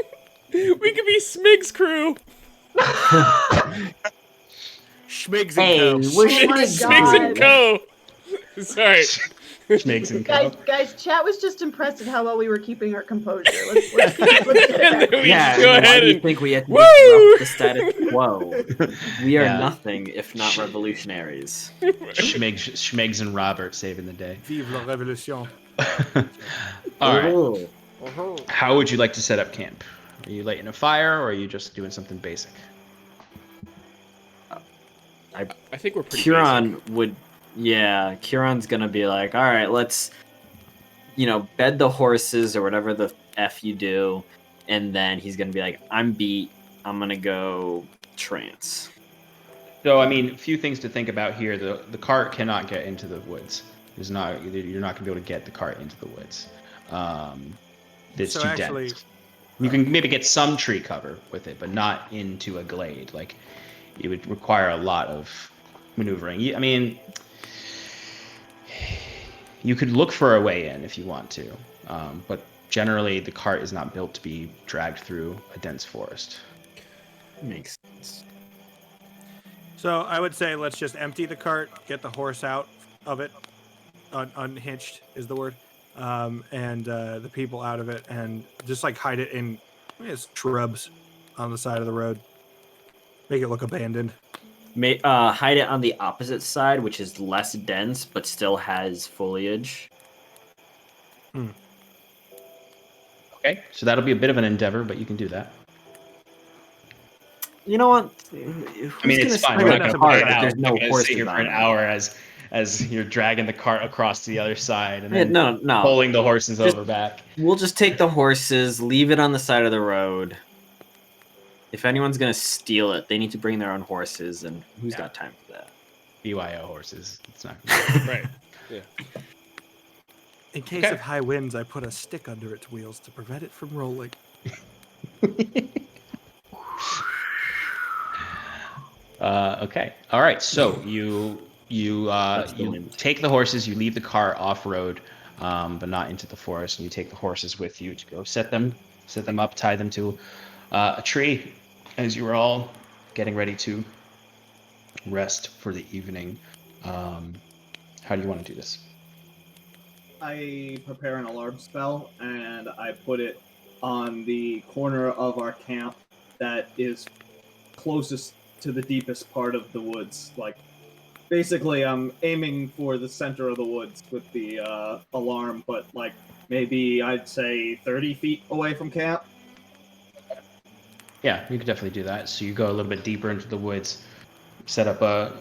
S2: We could be Smig's crew.
S1: Schmigs and
S6: Hey,
S1: Co.
S6: we're
S3: Oh my
S2: Smigs and
S3: God.
S2: Co. Sorry.
S4: Schmigs and Co.
S3: Guys, chat was just impressed at how well we were keeping our composure. Let's get it
S2: And
S3: back.
S2: then we
S6: Yeah,
S2: just go
S6: why
S2: ahead
S6: do you
S2: and
S6: think we had to
S2: Woo!
S6: disrupt the status quo? We are
S4: Yeah.
S6: nothing if not revolutionaries.
S4: Schmigs and Robert saving the day.
S1: Vive la révolution.
S4: All right.
S6: Oh.
S4: How would you like to set up camp? Are you lighting a fire, or are you just doing something basic?
S2: I think we're pretty
S6: Curon would, yeah, Curon's gonna be like, all right, let's, bed the horses or whatever the F you do. And then he's gonna be like, I'm beat. I'm gonna go trance.
S4: So, I mean, a few things to think about here. The cart cannot get into the woods. You're not going to be able to get the cart into the woods. It's
S1: So
S4: too
S1: actually-
S4: dense. You can maybe get some tree cover with it, but not into a glade. Like, it would require a lot of maneuvering. I mean, you could look for a way in if you want to, but generally the cart is not built to be dragged through a dense forest.
S6: Makes sense.
S1: So I would say let's just empty the cart, get the horse out of it, unhitched is the word, and the people out of it, and just like hide it in shrubs on the side of the road. Make it look abandoned.
S6: Hide it on the opposite side, which is less dense but still has foliage.
S4: Okay, so that'll be a bit of an endeavor, but you can do that.
S6: You know what?
S4: I mean, it's fine.
S1: We're
S4: We're
S1: not
S4: not
S1: gonna
S4: going to
S1: play it out.
S6: There's no
S4: sit
S6: horses
S4: here for
S6: on
S4: an
S6: it.
S4: hour as you're dragging the cart across to the other side and then
S6: No.
S4: pulling the horses
S6: Just-
S4: over back.
S6: We'll just take the horses, leave it on the side of the road. If anyone's gonna steal it, they need to bring their own horses, and who's got time for that?
S4: BYO horses. It's not.
S2: Right. Yeah.
S1: In case
S4: Okay.
S1: of high winds, I put a stick under its wheels to prevent it from rolling.
S4: Okay. All right. So you take the horses. You leave the car off road, but not into the forest. And you take the horses with you to go set them up, tie them to a tree, as you are all getting ready to rest for the evening. How do you want to do this?
S7: I prepare an alarm spell and I put it on the corner of our camp that is closest to the deepest part of the woods. Like, basically, I'm aiming for the center of the woods with the alarm, but like maybe I'd say 30 feet away from camp.
S4: Yeah, you could definitely do that. So you go a little bit deeper into the woods, set up a.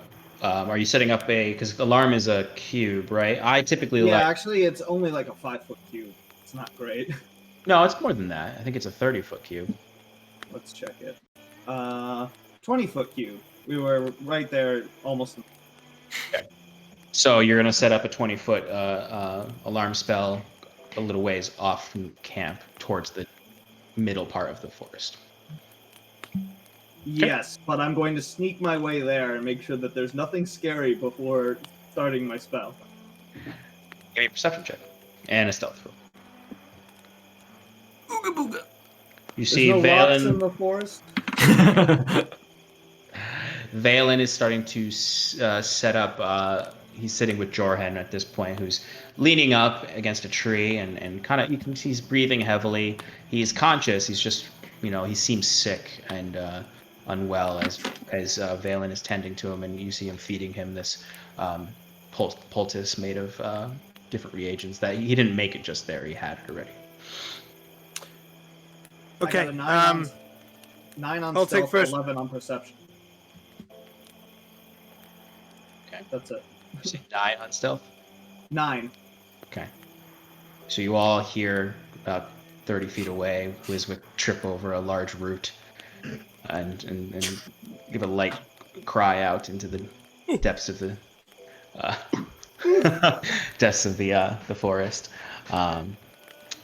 S4: Are you setting up a? Because alarm is a cube, right? I typically
S7: Yeah,
S4: like.
S7: actually, it's only like a 5-foot cube. It's not great.
S4: No, it's more than that. I think it's a 30-foot cube.
S7: Let's check it. 20-foot cube. We were right there, almost.
S4: So you're gonna set up a 20-foot alarm spell a little ways off from camp towards the middle part of the forest.
S7: Yes, but I'm going to sneak my way there and make sure that there's nothing scary before starting my spell.
S4: Give me a perception check and a stealth roll.
S6: Ooga booga.
S4: You
S7: There's
S4: see
S7: no rocks in
S4: Valen.
S7: the forest.
S4: Valen is starting to set up. He's sitting with Jorhan at this point, who's leaning up against a tree and kind of, you can see he's breathing heavily. He's conscious. He's just, he seems sick and unwell as Valen is tending to him, and you see him feeding him this poultice made of different reagents that he didn't make it just there. He had it already.
S1: Okay.
S7: I got a 9 on
S1: I'll take
S7: stealth,
S1: first.
S7: 11 on perception.
S4: Okay.
S7: That's it.
S4: You say 9 on stealth?
S7: 9.
S4: Okay. So you all hear about 30 feet away Wiswick trip over a large root and give a light cry out into the depths of the the forest.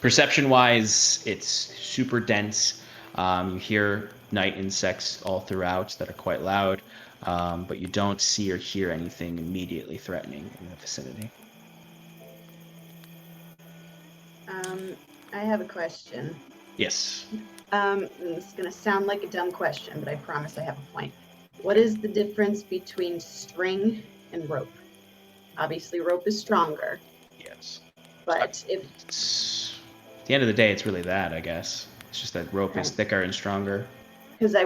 S4: Perception-wise, it's super dense. You hear night insects all throughout that are quite loud, but you don't see or hear anything immediately threatening in the vicinity.
S3: I have a question.
S4: Yes.
S3: It's going to sound like a dumb question, but I promise I have a point. What is the difference between string and rope? Obviously, rope is stronger,
S4: Yes.
S3: but if
S4: At the end of the day, it's really that, I guess. It's just that rope is
S3: Okay.
S4: thicker and stronger.
S3: because what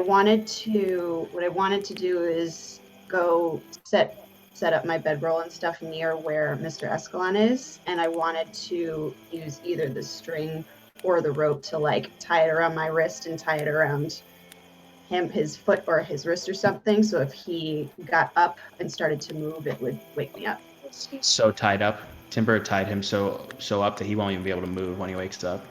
S3: I wanted to do is go set up my bedroll and stuff near where Mr. Escalon is, and I wanted to use either the string or the rope to like tie it around my wrist and tie it around his foot or his wrist or something, so if he got up and started to move, it would wake me up.
S4: So tied up. Timber tied him so up that he won't even be able to move when he wakes up.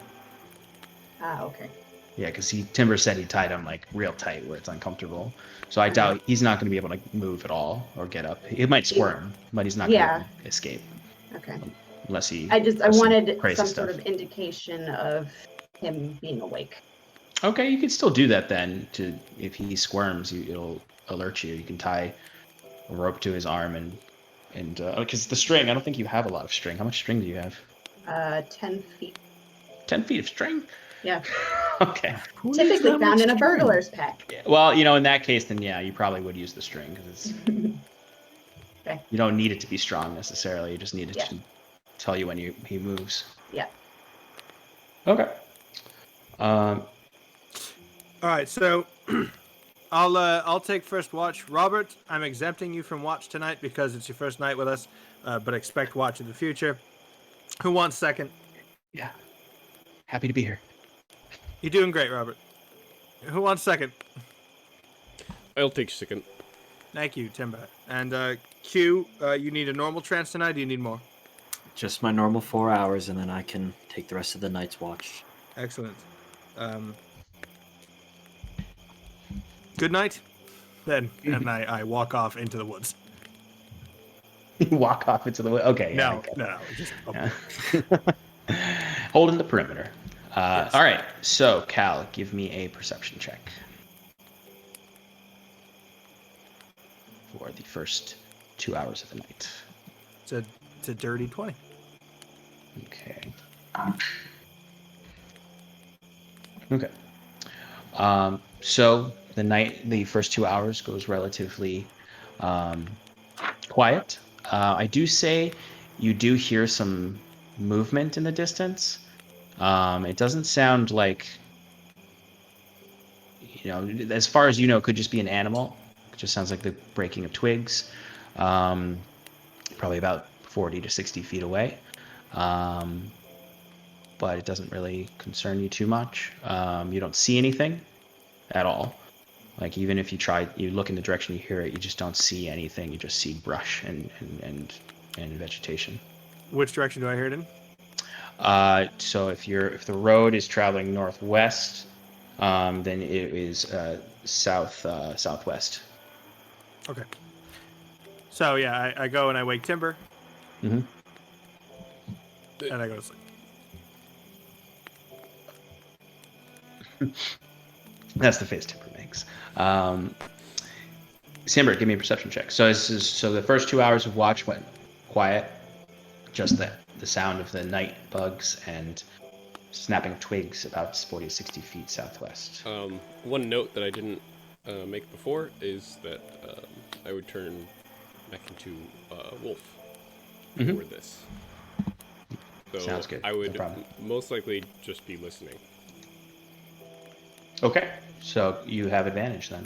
S3: Ah, okay.
S4: Yeah, because Timber said he tied him like real tight where it's uncomfortable. So I doubt he's not going to be able to move at all or get up. He might squirm, but he's not going to escape
S3: Okay.
S4: unless he.
S3: I
S4: does some
S3: wanted
S4: crazy
S3: some
S4: stuff.
S3: sort of indication of him being awake.
S4: Okay, you can still do that then. If he squirms, it'll alert you. You can tie a rope to his arm and because the string. I don't think you have a lot of string. How much string do you have?
S3: 10 feet.
S4: 10 feet of string.
S3: Yeah.
S4: Okay.
S3: Typically found in a burglar's pack.
S4: Yeah. Well, in that case, then yeah, you probably would use the string because it's.
S3: Okay.
S4: You don't need it to be strong necessarily. You just need it
S3: Yeah.
S4: to tell you when he moves.
S3: Yeah.
S4: Okay.
S1: All right, so I'll take first watch. Robert, I'm exempting you from watch tonight because it's your first night with us, but expect watch in the future. Who wants second?
S4: Yeah. Happy to be here.
S1: You're doing great, Robert. Who wants second?
S2: I'll take second.
S1: Thank you, Timber. And Q, you need a normal trance tonight? Or do you need more?
S6: Just my normal 4 hours, and then I can take the rest of the night's watch.
S1: Excellent. Good night. Then, and I walk off into the woods.
S4: You walk off into the wood. Okay. Yeah,
S1: No, just
S4: holding the perimeter.
S1: Yes.
S4: All right. So, Cal, give me a perception check for the first 2 hours of the night.
S1: it's a dirty 20.
S4: Okay. Okay. So the first 2 hours goes relatively quiet. I do say you do hear some movement in the distance. It doesn't sound like as far as you know, it could just be an animal. It just sounds like the breaking of twigs. Probably about 40 to 60 feet away. But it doesn't really concern you too much. You don't see anything at all. Like even if you look in the direction you hear it, you just don't see anything. You just see brush and vegetation.
S1: Which direction do I hear it in?
S4: So if the road is traveling northwest, then it is southwest.
S1: Okay. So yeah, I go and I wake Timber.
S4: Mm-hmm.
S1: And I go to sleep.
S4: That's the face Timber makes. Timber, give me a perception check. So the first 2 hours of watch went quiet. Just the sound of the night bugs and snapping of twigs about 40 to 60 feet southwest.
S2: One note that I didn't make before is that I would turn back into wolf for this. So
S4: Sounds good.
S2: I would
S4: No problem.
S2: most likely just be listening.
S4: Okay, so you have advantage then.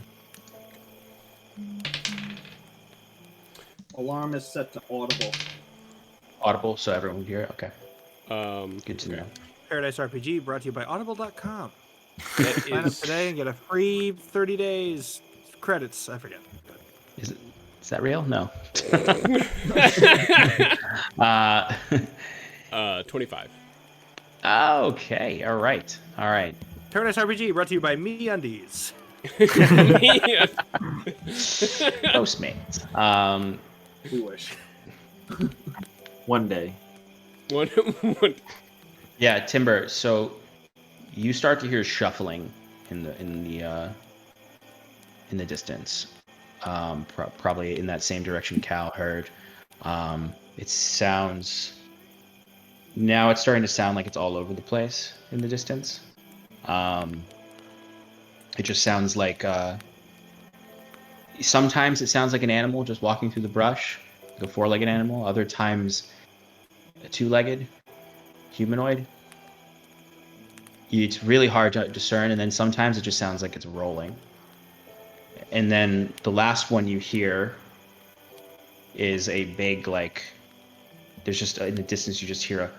S7: Alarm is set to audible.
S4: Audible, so everyone can hear it. Okay, good to
S2: Okay.
S4: know.
S1: Paradise RPG brought to you by Audible.com.
S2: That
S1: Sign up
S2: is
S1: today and get a free 30 days credits. I forget.
S4: Is that real? No.
S2: 25.
S4: Okay. All right.
S1: Paradise RPG brought to you by MeUndies.
S4: Postmates.
S7: We wish.
S6: One day.
S2: One.
S4: Yeah, Timber. So you start to hear shuffling in the distance. Probably in that same direction Cal heard. It sounds. Now it's starting to sound like it's all over the place in the distance. It just sounds like. Sometimes it sounds like an animal just walking through the brush, like a four-legged animal. Other times, a two-legged humanoid. It's really hard to discern, and then sometimes it just sounds like it's rolling. And then the last one you hear is a big, like, there's just, in the distance, you just hear a,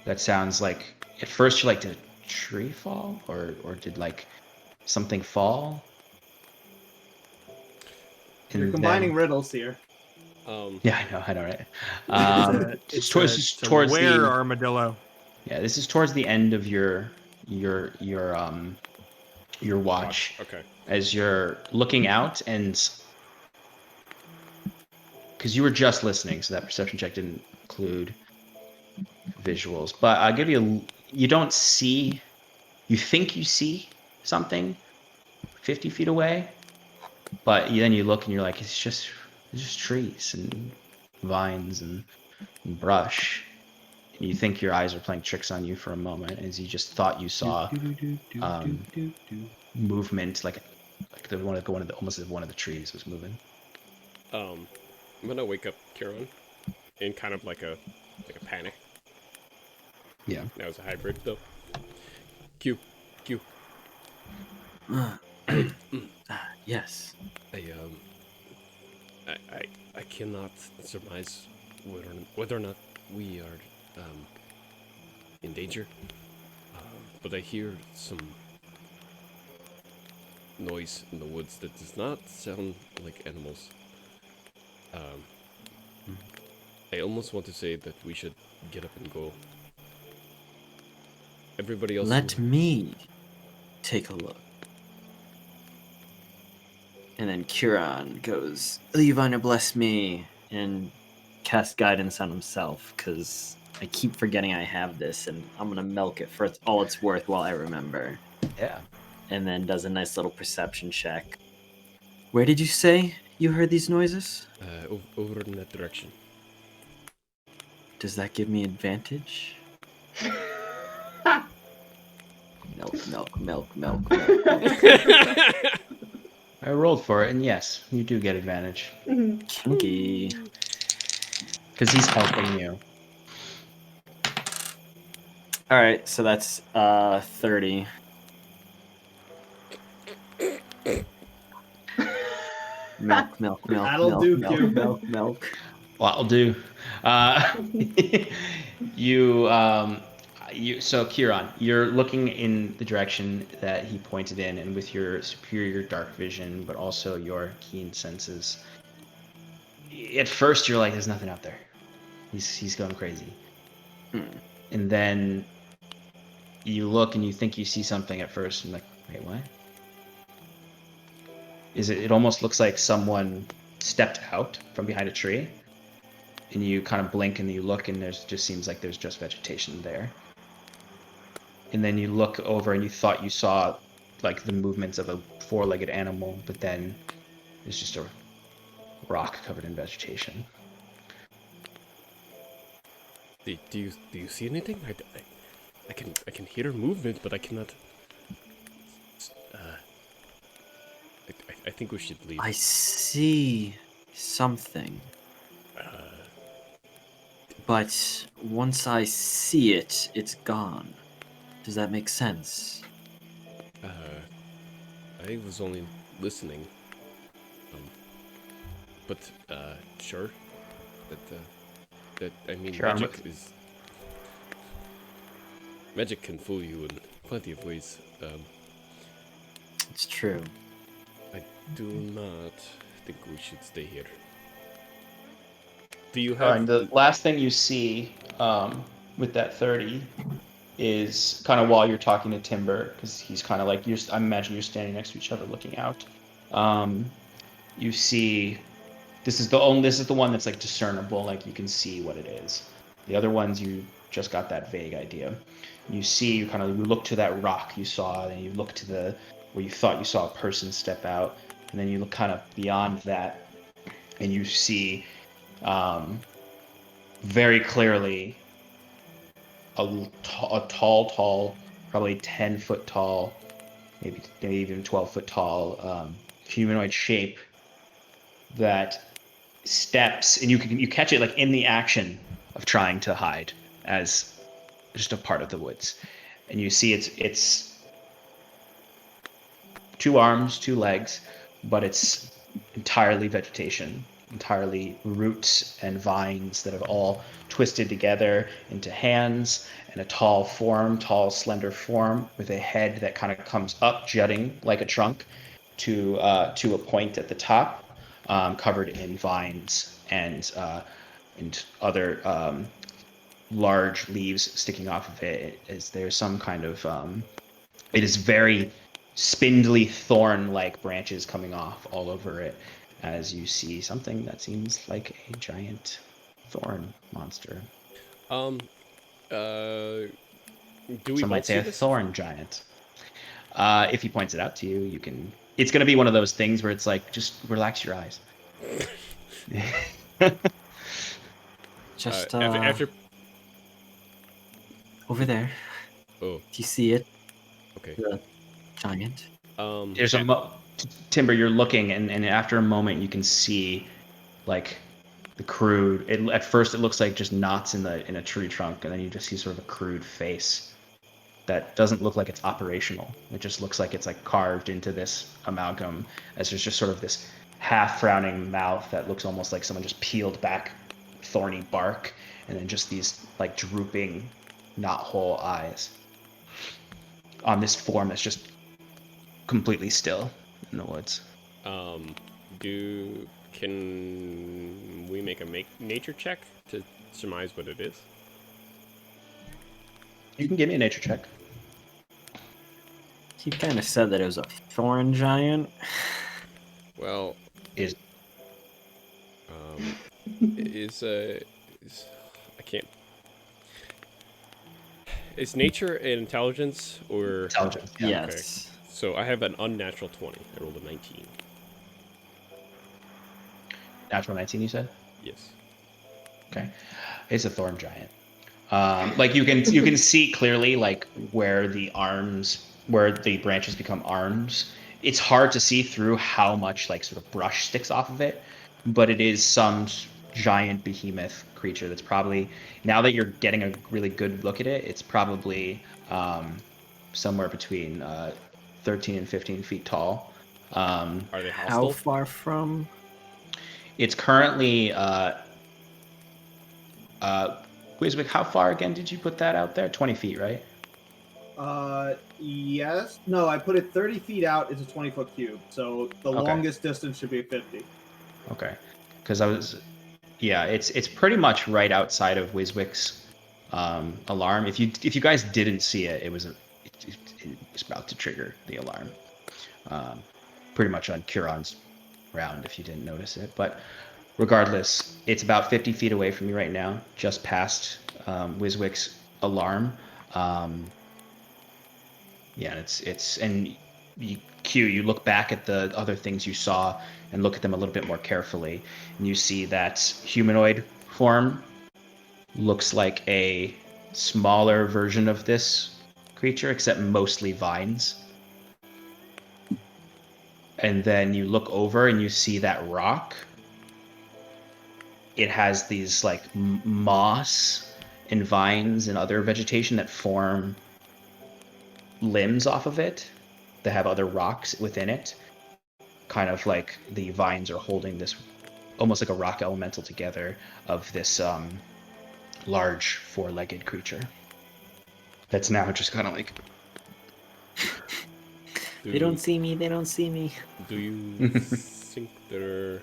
S4: that sounds like, at first you're like, did a tree fall? Or did, like, something fall?
S7: You're
S4: And
S7: combining
S4: then-
S7: riddles here.
S4: Yeah, I know, right?
S1: It's
S4: towards
S1: a where
S4: the
S1: armadillo.
S4: yeah. This is towards the end of your watch.
S2: Okay.
S4: As you're looking out, and because you were just listening, so that perception check didn't include visuals. But I'll give you you don't see. You think you see something 50 feet away, but then you look and you're like, it's just trees and vines and brush. And you think your eyes are playing tricks on you for a moment, as you just thought you saw movement, like one of the trees was moving.
S2: I'm gonna wake up Kieran in kind of like a panic.
S4: Yeah.
S2: That was a hybrid though. Q.
S6: Yes.
S2: I cannot surmise whether or not we are in danger. But I hear some noise in the woods that does not sound like animals. I almost want to say that we should get up and go. Everybody else.
S6: Let me take a look. And then Kieran goes, Levi, bless me, and cast guidance on himself, because I keep forgetting I have this, and I'm going to milk it for all it's worth while I remember.
S4: Yeah.
S6: And then does a nice little perception check. Where did you say you heard these noises?
S2: Over in that direction.
S6: Does that give me advantage? Milk.
S4: I rolled for it, and yes, you do get advantage
S6: Kinky.
S4: because he's helping you.
S6: All right, so that's 30. Milk,
S7: That'll
S6: milk,
S7: do,
S6: milk,
S7: Kieran.
S6: milk.
S4: Well, I'll do. So Kieran, you're looking in the direction that he pointed in, and with your superior dark vision, but also your keen senses. At first, you're like, "There's nothing out there. He's going crazy." And then you look and you think you see something at first, and like, "Wait, what?" It almost looks like someone stepped out from behind a tree, and you kind of blink and you look, and there's just seems like there's just vegetation there. And then you look over and you thought you saw like the movements of a four-legged animal, but then there's just a rock covered in vegetation.
S2: Do you see anything? I can hear movement, but I cannot. I think we should leave.
S6: I see something. But once I see it, it's gone. Does that make sense?
S2: I was only listening. But sure. That I mean,
S4: Sure,
S2: magic can fool you in plenty of ways.
S6: It's true.
S2: I do not think we should stay here. Do you have...
S4: the last thing you see with that 30 is kind of while you're talking to Timber, because he's kind of like, I imagine you're standing next to each other looking out. You see, this is the one that's like discernible, like you can see what it is. The other ones you just got that vague idea. You see, you look to that rock you saw, and you look to where you thought you saw a person step out, and then you look kind of beyond that, and you see very clearly a tall, probably 10-foot tall, maybe even 12-foot tall humanoid shape that steps, and you catch it like in the action of trying to hide as just a part of the woods, and you see it's 2 arms, 2 legs, but it's entirely vegetation, entirely roots and vines that have all twisted together into hands and a tall, slender form with a head that kind of comes up, jutting like a trunk to a point at the top, covered in vines and other large leaves sticking off of it. There's some kind of it is very spindly thorn-like branches coming off all over it, as you see something that seems like a giant thorn monster.
S2: Do we
S4: Some might
S2: both
S4: say
S2: see
S4: a
S2: this?
S4: thorn giant. If he points it out to you, you can. It's going to be one of those things where it's like, just relax your eyes.
S6: Just
S2: after
S6: over there.
S2: Oh,
S6: Do you see it?
S2: okay.
S6: The giant.
S4: There's Timber, you're looking, and after a moment, you can see like the crude. At first, it looks like just knots in a tree trunk, and then you just see sort of a crude face that doesn't look like it's operational. It just looks like it's like carved into this amalgam, as there's just sort of this half frowning mouth that looks almost like someone just peeled back thorny bark, and then just these like drooping, not whole eyes on this form that's just completely still in the woods.
S2: Can we make a nature check to surmise what it is?
S4: You can give me a nature check.
S6: He kind of said that it was a thorn giant.
S2: Well,
S4: Is
S2: I can't. Is nature an intelligence or
S4: intelligence.
S6: Yes.
S2: Okay. So I have an unnatural 20. I rolled a 19.
S4: Natural 19, you said?
S2: Yes.
S4: Okay. It's a thorn giant. Like you can see clearly like where the branches become arms. It's hard to see through how much like sort of brush sticks off of it, but it is some giant behemoth creature that's probably, now that you're getting a really good look at it, it's probably somewhere between 13 and 15 feet tall.
S2: Are they
S6: How
S2: hostile?
S6: far from?
S4: It's currently Quizwick, how far again did you put that out there? 20 feet, right?
S7: Yes. No, I put it 30 feet out. It's a 20-foot cube, so the
S4: Okay.
S7: longest distance should be 50.
S4: Okay. Because it's pretty much right outside of Wizwick's alarm. If you guys didn't see it, it was about to trigger the alarm. Pretty much on Curon's round if you didn't notice it. But regardless, it's about 50 feet away from you right now, just past Wizwick's alarm. You look back at the other things you saw and look at them a little bit more carefully, and you see that humanoid form looks like a smaller version of this creature, except mostly vines. And then you look over and you see that rock. It has these like moss and vines and other vegetation that form limbs off of it that have other rocks within it, kind of like the vines are holding this almost like a rock elemental together of this large four-legged creature that's now just kind of like
S6: They don't see me. They don't see me.
S2: Do you think they're...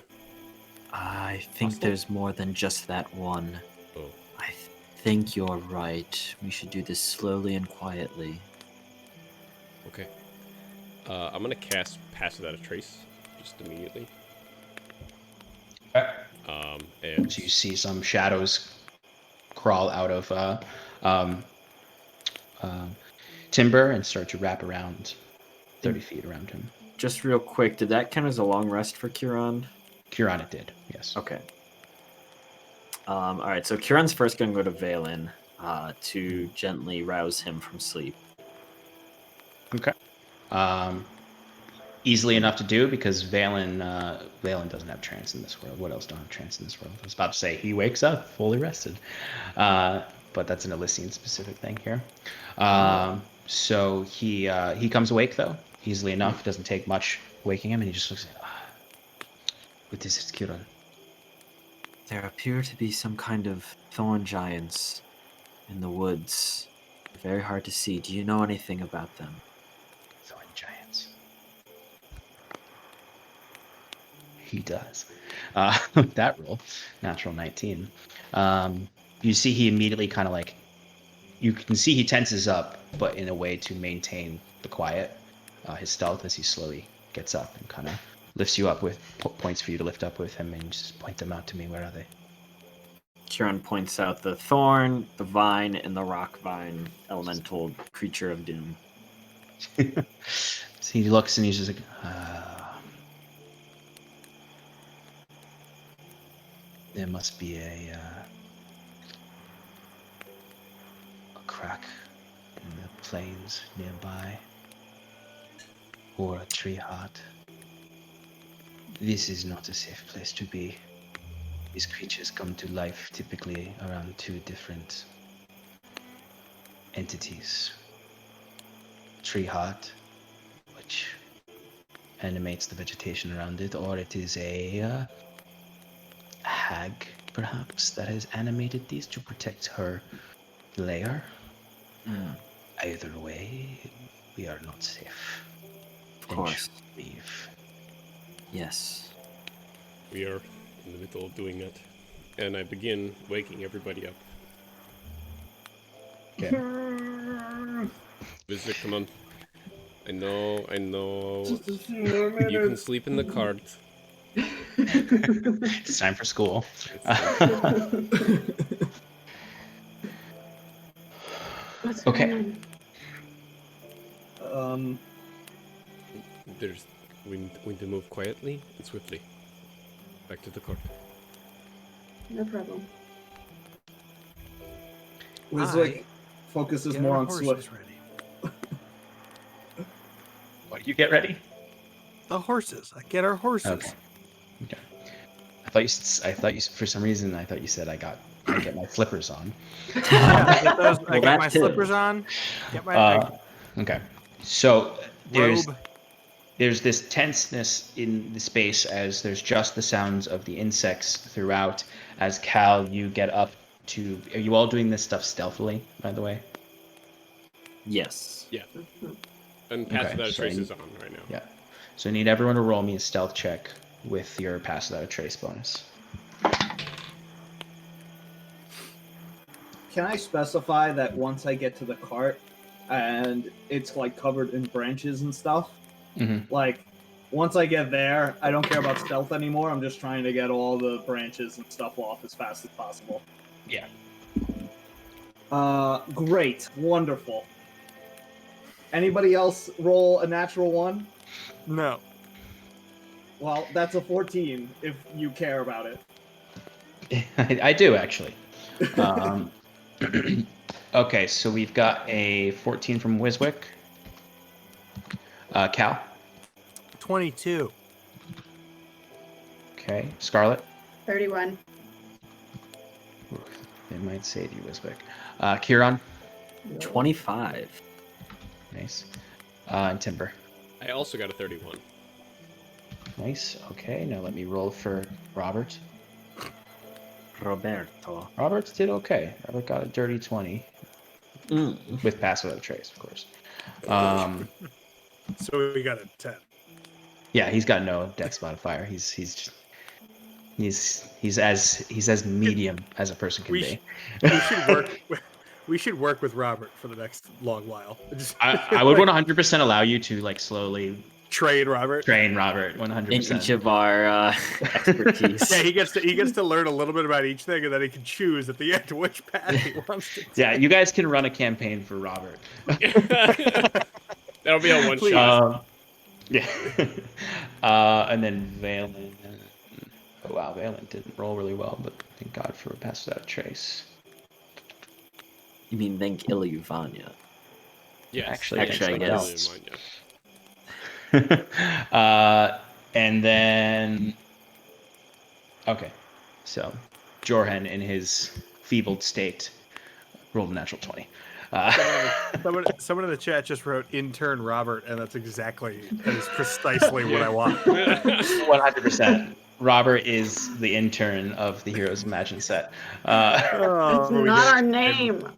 S6: I think
S2: Hostile?
S6: there's more than just that one.
S2: Oh,
S6: I think you're right. We should do this slowly and quietly.
S2: okay. I'm gonna cast Pass Without a Trace just immediately. And
S4: so you see some shadows crawl out of Timber and start to wrap around 30 feet around him.
S6: Just real quick, did that count as a long rest for Curon?
S4: Curon it did, yes.
S6: Okay. All right, so Curon's first going to go to Valen to gently rouse him from sleep.
S4: Okay. Easily enough to do because Valen doesn't have trance in this world. What else don't have trance in this world? I was about to say he wakes up fully rested, but that's an Elysian specific thing here. So he comes awake though, easily enough. It doesn't take much waking him, and he just looks at, what is it, Curon?
S6: There appear to be some kind of thorn giants in the woods. Very hard to see. Do you know anything about them?
S4: Thorn giants. He does. That roll, natural 19. You see he immediately kind of like, you can see he tenses up, but in a way to maintain the quiet, his stealth as he slowly gets up and kind of lifts you up with points for you to lift up with him and just point them out to me. Where are they?
S6: Curon points out the thorn, the vine, and the rock vine elemental creature of doom.
S4: So he looks and he's just like, there must be a crack in the plains nearby, or a tree heart. This is not a safe place to be. These creatures come to life typically around two different entities. Tree heart, which animates the vegetation around it, or it is a hag, perhaps, that has animated these to protect her lair. Either way, we are not safe.
S6: Of course.
S4: should leave.
S6: Yes.
S2: we are in the middle of doing that. And I begin waking everybody up.
S4: Okay.
S2: Visit, come on. I know.
S5: Just a few more minutes.
S2: You can sleep in the cart.
S4: It's time for school.
S3: What's
S4: Okay.
S3: going on?
S2: We need to move quietly and swiftly. Back to the cart.
S3: No problem.
S7: Wizwick focuses
S1: Get
S7: more
S1: our
S7: on
S1: horses
S7: Swift.
S1: ready.
S4: What do you get ready?
S1: The horses. I get our horses.
S4: Okay. Okay. I thought you for some reason I thought you said I get my slippers on.
S1: Yeah, I get, those, I
S6: Well,
S1: get my
S6: that's it.
S1: slippers on. Get my
S4: Okay. So there's
S1: robe.
S4: there's this tenseness in the space as there's just the sounds of the insects throughout. As Cal, you get up to. Are you all doing this stuff stealthily, by the way?
S6: Yes.
S2: Yeah. And Pass
S4: Okay,
S2: Without a
S4: so
S2: Trace is on right now.
S4: Yeah. So I need everyone to roll me a stealth check with your Pass Without a Trace bonus.
S7: Can I specify that once I get to the cart and it's like covered in branches and stuff,
S4: Mm-hmm.
S7: like once I get there, I don't care about stealth anymore. I'm just trying to get all the branches and stuff off as fast as possible.
S4: Yeah.
S7: Great, wonderful. Anybody else roll a natural one?
S1: No.
S7: Well, that's a 14 if you care about it.
S4: I do actually. Okay, so we've got a 14 from Wiswick. Cal.
S1: 22.
S4: Okay, Scarlet.
S3: 31.
S4: It might save you, Wiswick. Kieran.
S6: 25.
S4: Nice. And Timber.
S2: I also got a 31.
S4: Nice. Okay, now let me roll for Robert.
S6: Roberto.
S4: Robert did okay. Robert got a dirty 20 with Pass Without a Trace, of course.
S1: So we got a 10.
S4: Yeah, he's got no dex modifier. He's as medium as a person can be.
S1: We should work with Robert for the next long while.
S4: I would 100% allow you to like slowly
S1: train Robert.
S4: 100%.
S6: In each of our expertise.
S1: Yeah, he gets to learn a little bit about each thing, and then he can choose at the end which path he wants to take.
S4: Yeah, you guys can run a campaign for Robert.
S2: That'll be a one shot.
S4: Yeah. And then Valen. Oh wow, Valen didn't roll really well, but thank God for a Pass Without a Trace.
S6: You mean thank Ilyuvanya?
S2: Yes.
S4: Actually,
S6: I guess.
S4: And then, okay, so Jorhan in his feebled state rolled a natural 20.
S1: Someone in the chat just wrote intern Robert, and that is precisely what I want.
S4: 100%. Robert is the intern of the Heroes Imagine set.
S3: It's not our name.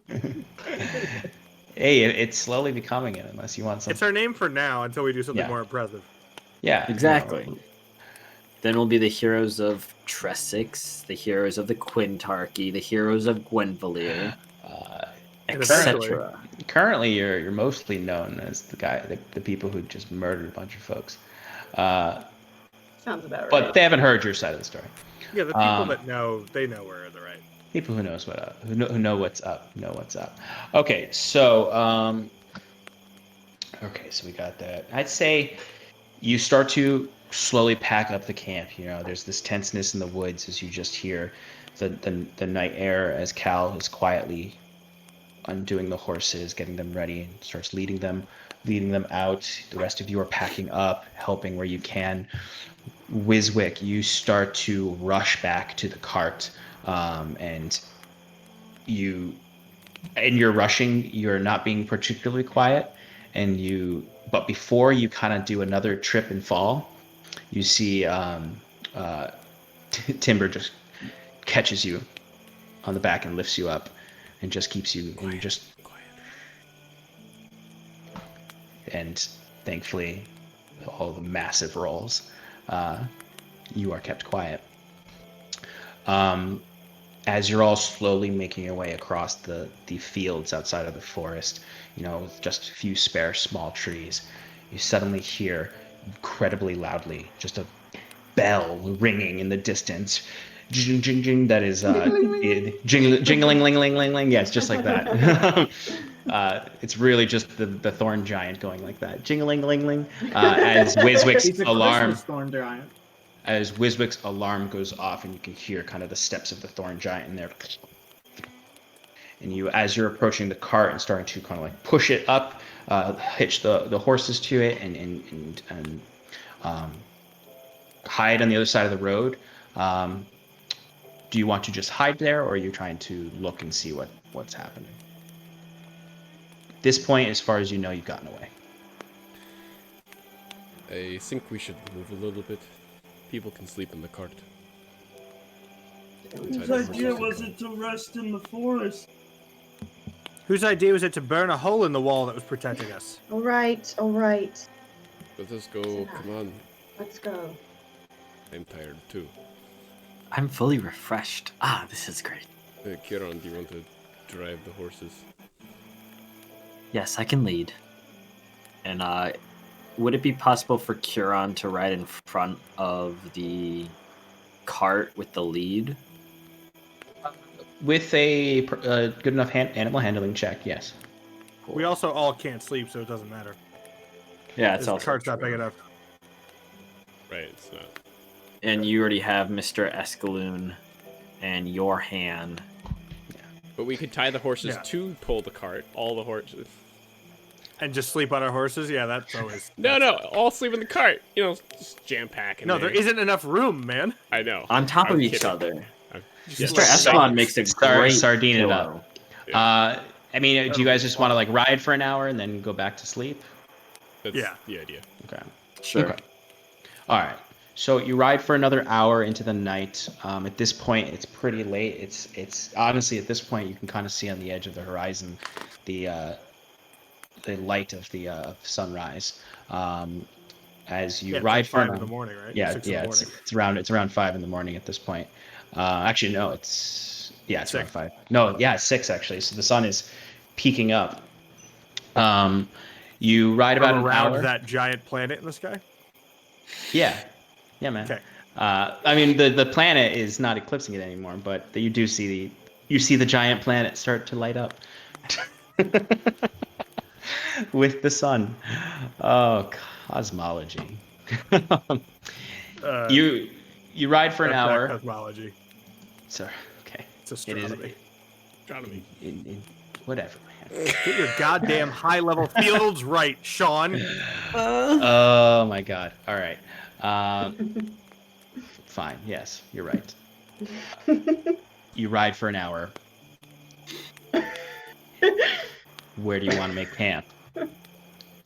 S4: Hey, it's slowly becoming it, unless you want something.
S1: It's our name for now until we do something more impressive.
S4: Yeah,
S6: exactly. Then we'll be the heroes of Tressix, the heroes of the Quintarchy, the heroes of Gwenvalier, etc.
S4: Currently, you're mostly known as the people who just murdered a bunch of folks.
S3: Sounds about right.
S4: But they haven't heard your side of the story.
S1: Yeah, the people that know, they know we're the right.
S4: People who knows what up, who know what's up, know what's up. Okay, so so we got that. I'd say you start to slowly pack up the camp. You know, there's this tenseness in the woods as you just hear the night air as Cal is quietly undoing the horses, getting them ready, and starts leading them out. The rest of you are packing up, helping where you can. Wiswick, you start to rush back to the cart, and you're rushing. You're not being particularly quiet, but before you kind of do another trip and fall, you see Timber just catches you on the back and lifts you up, and just keeps you. Quiet, and you just quiet. And thankfully, all the massive rolls, you are kept quiet. As you're all slowly making your way across the fields outside of the forest, you know, with just a few spare small trees, you suddenly hear incredibly loudly just a bell ringing in the distance. Jing, jing, jing, that is jingling, ling, ling, ling, ling. Yeah, it's just like that. It's really just the thorn giant going like that. Jingling, ling, ling. As Wiswick's alarm goes off, and you can hear kind of the steps of the thorn giant in there. And as you're approaching the cart and starting to kind of like push it up, hitch the horses to it, and hide on the other side of the road. Do you want to just hide there, or are you trying to look and see what's happening? At this point, as far as you know, you've gotten away.
S2: I think we should move a little bit. People can sleep in the cart.
S5: Whose idea was it to rest in the forest?
S1: Whose idea was it to burn a hole in the wall that was protecting us?
S3: All right, all right.
S2: Let us go.
S3: enough.
S2: Come on.
S3: Let's go.
S2: I'm tired too.
S6: I'm fully refreshed. Ah, this is great.
S2: Kieran, do you want to drive the horses?
S6: Yes, I can lead. And would it be possible for Kieran to ride in front of the cart with the lead?
S4: With a good enough animal handling check, yes.
S1: We also all can't sleep, so it doesn't matter.
S6: Yeah, it's
S1: The
S6: also
S1: cart's not
S6: true.
S1: big enough.
S2: Right, it's not.
S6: And you already have Mr. Escaloon and your hand.
S2: But we could tie the horses
S1: Yeah.
S2: to pull the cart. All the horses.
S1: And just sleep on our horses? Yeah, that's always...
S2: No, all sleep in the cart. You know, just jam pack.
S1: No, there isn't enough room, man.
S2: I know.
S6: On top of
S2: I'm
S6: each
S2: kidding.
S6: other.
S2: Yes.
S6: Mr. Escalon makes a great
S4: sardine it
S6: pillow.
S4: up. I mean, do you guys just want to like ride for an hour and then go back to sleep?
S2: That's
S1: Yeah.
S2: the idea.
S4: Okay.
S6: Sure.
S4: Okay. All right. So you ride for another hour into the night. At this point, it's pretty late. It's honestly at this point you can kind of see on the edge of the horizon the light of the sunrise. As you
S1: Yeah, it's
S4: ride
S1: like
S4: for
S1: 5 in the morning, right?
S4: yeah,
S1: 6 in
S4: yeah,
S1: the
S4: it's
S1: morning.
S4: around 5 in the morning at this point. Actually, no, it's around
S1: 6.
S4: 5. No, yeah, it's 6 actually. So the sun is peaking up. You ride about an
S1: Around
S4: hour.
S1: that giant planet in the sky?
S4: Yeah, man.
S1: Okay.
S4: I mean, the planet is not eclipsing it anymore, but you do see the giant planet start to light up with the sun. Oh, cosmology. You ride for an
S1: That's not
S4: hour.
S1: cosmology.
S4: Sorry. Okay.
S1: It's astronomy.
S2: Astronomy.
S4: Whatever.
S1: Get your goddamn high-level fields right, Sean.
S4: Oh my god. All right. Fine. Yes, you're right. You ride for an hour. Where do you want to make camp?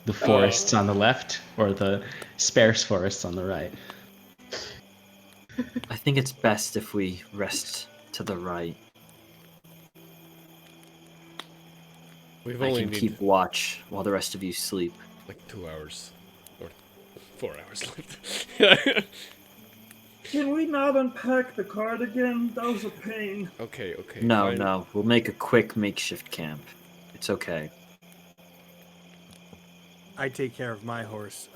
S4: The forests on the left or the sparse forests on the right?
S6: I think it's best if we rest to the right.
S2: We've
S6: I
S2: only
S6: can
S2: need
S6: keep watch while the rest of you sleep.
S2: like 2 hours or 4 hours left.
S5: Can we not unpack the cart again? That was a pain.
S2: Okay.
S6: No,
S2: fine.
S6: no. We'll make a quick makeshift camp. It's okay.
S1: I take care of my horse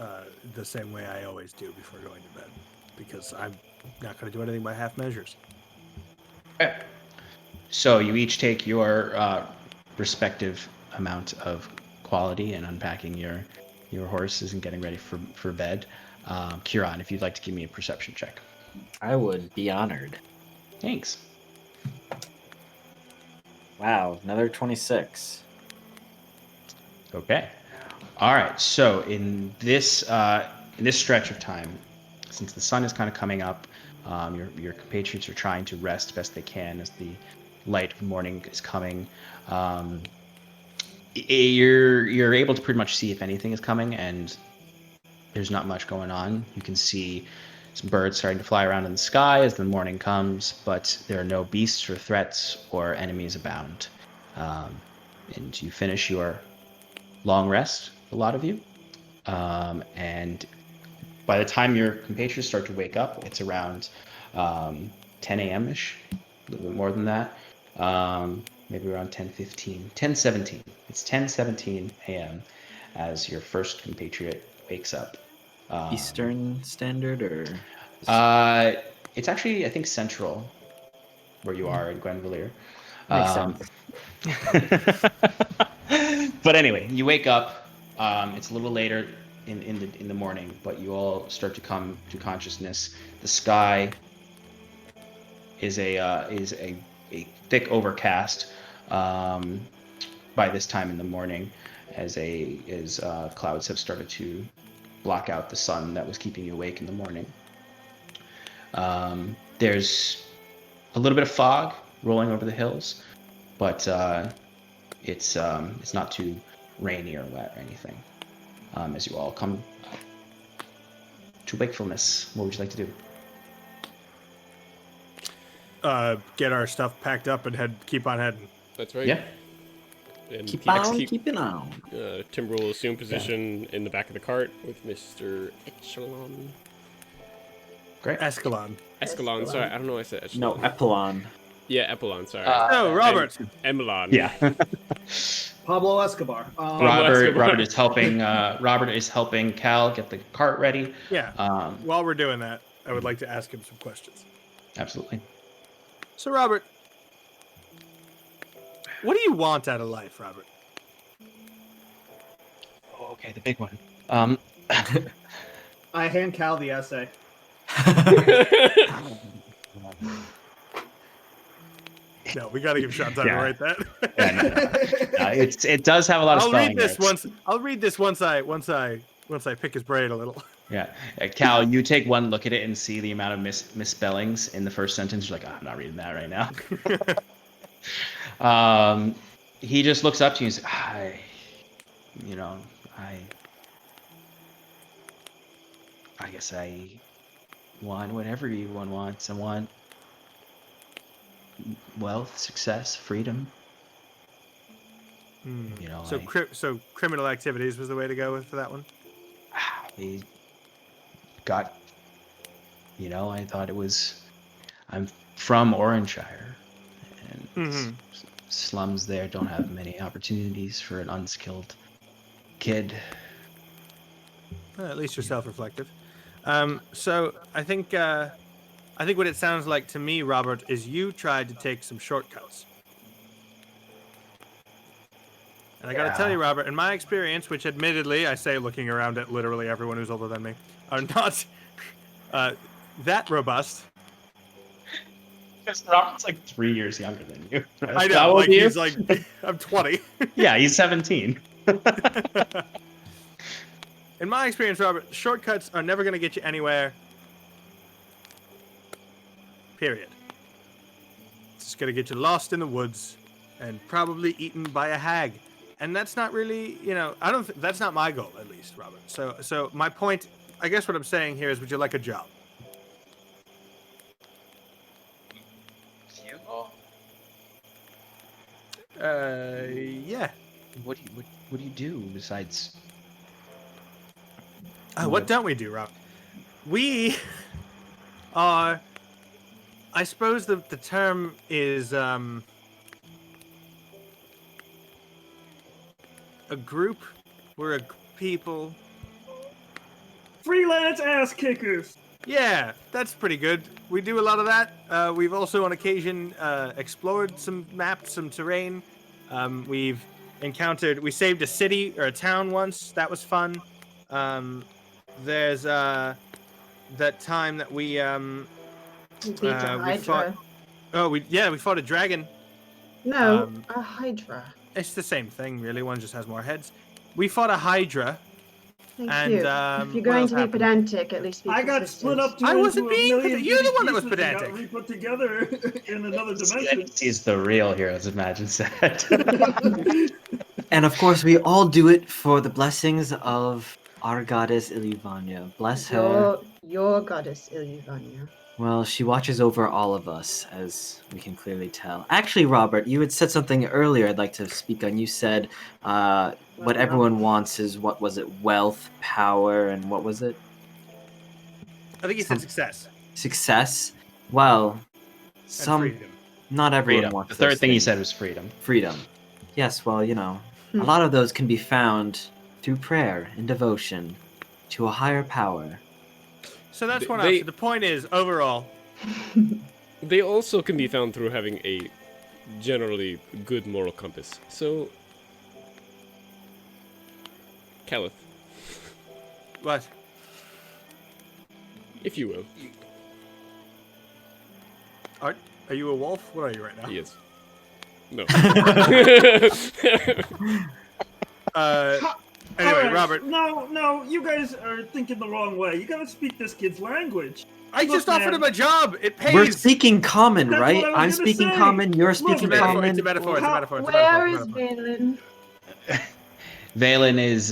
S1: the same way I always do before going to bed, because I'm not going to do anything by half measures.
S4: Okay. So you each take your respective amount of quality and unpacking your horses and getting ready for bed. Kieran, if you'd like to give me a perception check.
S6: I would be honored.
S4: Thanks.
S6: Wow, another 26.
S4: Okay. All right. So in this stretch of time, since the sun is kind of coming up, your compatriots are trying to rest best they can as the light of morning is coming. You're able to pretty much see if anything is coming, and there's not much going on. You can see some birds starting to fly around in the sky as the morning comes, but there are no beasts or threats or enemies abound. And you finish your long rest, a lot of you. And by the time your compatriots start to wake up, it's around 10 a.m.-ish, a little bit more than that. Maybe around 10:15, 10:17. It's 10:17 a.m. as your first compatriot wakes up.
S6: Eastern Standard or?
S4: It's actually, I think, central where you are in Gwenvalier.
S6: Makes sense.
S4: But anyway, you wake up. It's a little later in the morning, but you all start to come to consciousness. The sky is a thick overcast by this time in the morning, as clouds have started to block out the sun that was keeping you awake in the morning. There's a little bit of fog rolling over the hills, but it's not too rainy or wet or anything. As you all come to wakefulness. What would you like to do?
S1: Get our stuff packed up and keep on heading.
S2: That's right.
S4: Yeah.
S2: And
S6: Keep on, keeping on.
S2: Timber will assume position in the back of the cart with Mr. Echelon.
S4: Great.
S1: Escalon.
S2: Escalon, sorry, I don't know why I said
S6: No,
S2: Echelon.
S6: Epilon.
S2: Yeah, Epilon, sorry.
S1: Oh, Robert.
S2: Emelon.
S4: Yeah.
S7: Pablo Escobar.
S4: Robert is helping. Robert is helping Cal get the cart ready.
S1: Yeah.
S4: Um,
S1: While we're doing that, I would like to ask him some questions.
S4: absolutely.
S1: So, Robert, what do you want out of life, Robert?
S4: Oh, okay, the big one.
S7: I hand Cal the essay.
S1: No, we got to give Sean time to
S4: Yeah.
S1: write that.
S4: Yeah, it does have a lot of
S1: I'll
S4: spelling
S1: read this
S4: errors.
S1: I'll read this once I pick his brain a little.
S4: Yeah, Cal, you take one look at it and see the amount of misspellings in the first sentence. You're like, I'm not reading that right now. He just looks up to you and says, I guess I want what everyone wants. I want wealth, success, freedom. You know,
S1: So, so criminal activities was the way to go for that one.
S4: I got, I thought it was. I'm from Oranshire, and slums there don't have many opportunities for an unskilled kid.
S1: Well, at least you're self-reflective. So I think what it sounds like to me, Robert, is you tried to take some shortcuts. And I got to tell you, Robert, in my experience, which admittedly I say looking around at literally everyone who's older than me, are not that robust.
S4: Because Robert's like 3 years younger than you.
S1: I know,
S4: How old
S1: like
S4: are you?
S1: he's like, I'm 20.
S4: Yeah, he's 17.
S1: In my experience, Robert, shortcuts are never going to get you anywhere. Period. It's just going to get you lost in the woods and probably eaten by a hag. And that's not really, that's not my goal, at least, Robert. So my point, I guess what I'm saying here is, would you like a job? Yeah.
S4: What do you do besides?
S1: What don't we do, Rob? We are, I suppose the term is a group. We're a people.
S5: Freelance ass kickers.
S1: Yeah, that's pretty good. We do a lot of that. We've also on occasion explored some maps, some terrain. We saved a city or a town once. That was fun. There's that time that we
S3: Beat a Hydra.
S1: we fought a dragon.
S3: No, a Hydra.
S1: It's the same thing, really. One just has more heads. We fought a Hydra.
S3: Thank
S1: And,
S3: you. If
S1: what
S3: you're going
S1: else
S3: to be
S1: happened?
S3: pedantic, at least be
S5: I got
S3: consistent.
S5: split up to
S1: I wasn't
S5: into a
S1: being
S5: million
S1: you're the
S5: bitty
S1: one that was
S5: pieces and
S1: pedantic.
S5: got re-put together in another dimension.
S4: He's the real Heroes of Magic set.
S6: And of course, we all do it for the blessings of our goddess Iluvania. Bless her.
S3: Your goddess Iluvania.
S6: Well, she watches over all of us, as we can clearly tell. Actually, Robert, you had said something earlier I'd like to speak on. You said what everyone wants is, what was it, wealth, power, and what was it?
S1: I think he said success.
S6: Success? Well,
S1: And freedom.
S6: not everyone
S4: Freedom.
S6: wants
S4: The third
S6: those
S4: thing he
S6: things.
S4: said was freedom.
S6: Freedom. Yes, well, a lot of those can be found through prayer and devotion to a higher power.
S1: So that's one option. The point is, overall,
S2: They also can be found through having a generally good moral compass. So, Caliph,
S1: what?
S2: if you will.
S1: Are you a wolf? What are you right now?
S2: He is. No.
S1: Anyway,
S5: Alright,
S1: Robert.
S5: No, you guys are thinking the wrong way. You gotta speak this kid's language.
S1: I just
S5: Look,
S1: offered
S5: man.
S1: him a job. It pays.
S6: We're speaking common,
S5: That's
S6: right?
S5: what I was
S6: I'm
S5: gonna
S6: speaking
S5: say.
S6: common, you're
S5: Look,
S6: speaking
S1: It's a
S6: common.
S1: It's a metaphor. It's a metaphor. It's a
S3: Where
S1: metaphor.
S3: is Valen?
S4: Valen is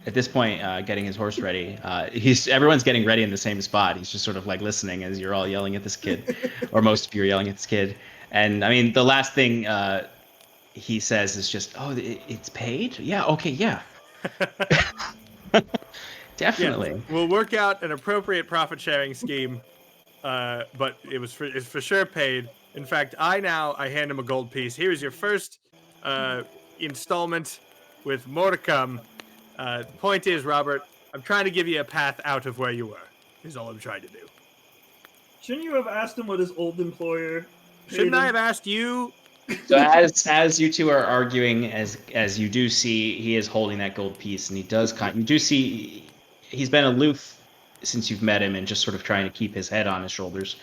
S4: at this point, getting his horse ready. Everyone's getting ready in the same spot. He's just sort of like listening as you're all yelling at this kid, or most of you are yelling at this kid. And I mean, the last thing he says is just, "Oh, it's paid? Yeah, okay, yeah, definitely."
S1: Yeah, we'll work out an appropriate profit sharing scheme, but it's for sure paid. In fact, I hand him a gold piece. Here's your first installment, with more to come. The point is, Robert, I'm trying to give you a path out of where you were. Is all I'm trying to do.
S5: Shouldn't you have asked him what his old employer?
S1: Shouldn't I have asked you?
S4: So as you two are arguing, as you do see, he is holding that gold piece, and he does you do see he's been aloof since you've met him, and just sort of trying to keep his head on his shoulders,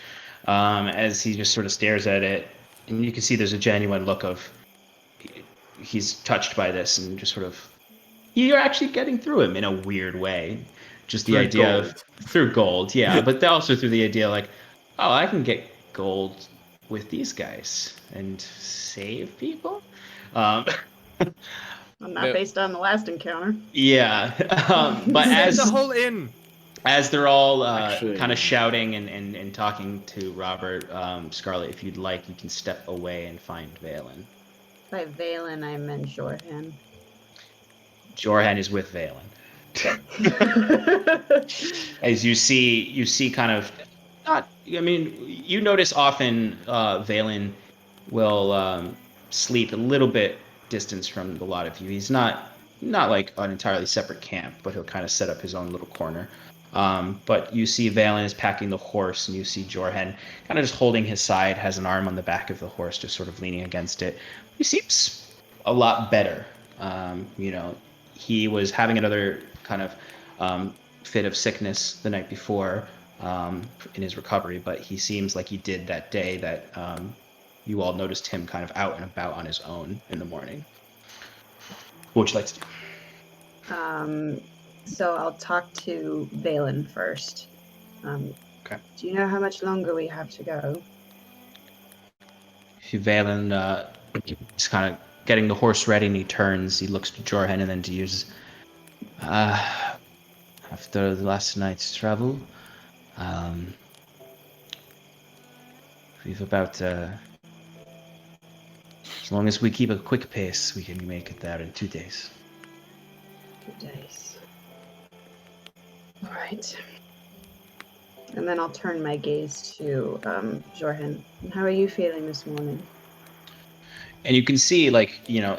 S4: as he just sort of stares at it, and you can see there's a genuine look of he's touched by this, and just sort of you're actually getting through him in a weird way, just the
S1: Through
S4: idea
S1: gold.
S4: of through gold, yeah, but also through the idea like, oh, I can get gold with these guys and save people.
S3: Well, not
S2: No.
S3: based on the last encounter.
S4: Yeah, but
S1: Save the whole inn.
S4: as they're all
S6: Actually-
S4: kind of shouting and talking to Robert, Scarlet, if you'd like, you can step away and find Valen.
S3: By Valen, I meant Jorhan.
S4: Jorhan is with Valen. As you see kind of not. I mean, you notice often Valen will sleep a little bit distance from the lot of you. He's not like an entirely separate camp, but he'll kind of set up his own little corner. But you see Valen is packing the horse, and you see Jorhan kind of just holding his side, has an arm on the back of the horse, just sort of leaning against it. He seems a lot better. You know, he was having another kind of fit of sickness the night before in his recovery, but he seems like he did that day that you all noticed him kind of out and about on his own in the morning. What would you like to do?
S3: So I'll talk to Valen first.
S4: Okay.
S3: Do you know how much longer we have to go?
S4: Valen is kind of getting the horse ready, and he turns. He looks to Jorhan and then to you. After the last night's travel, we've about as long as we keep a quick pace, we can make it there in 2 days.
S3: 2 days. All right. And then I'll turn my gaze to Jorhan. How are you feeling this morning?
S4: And you can see, like, you know,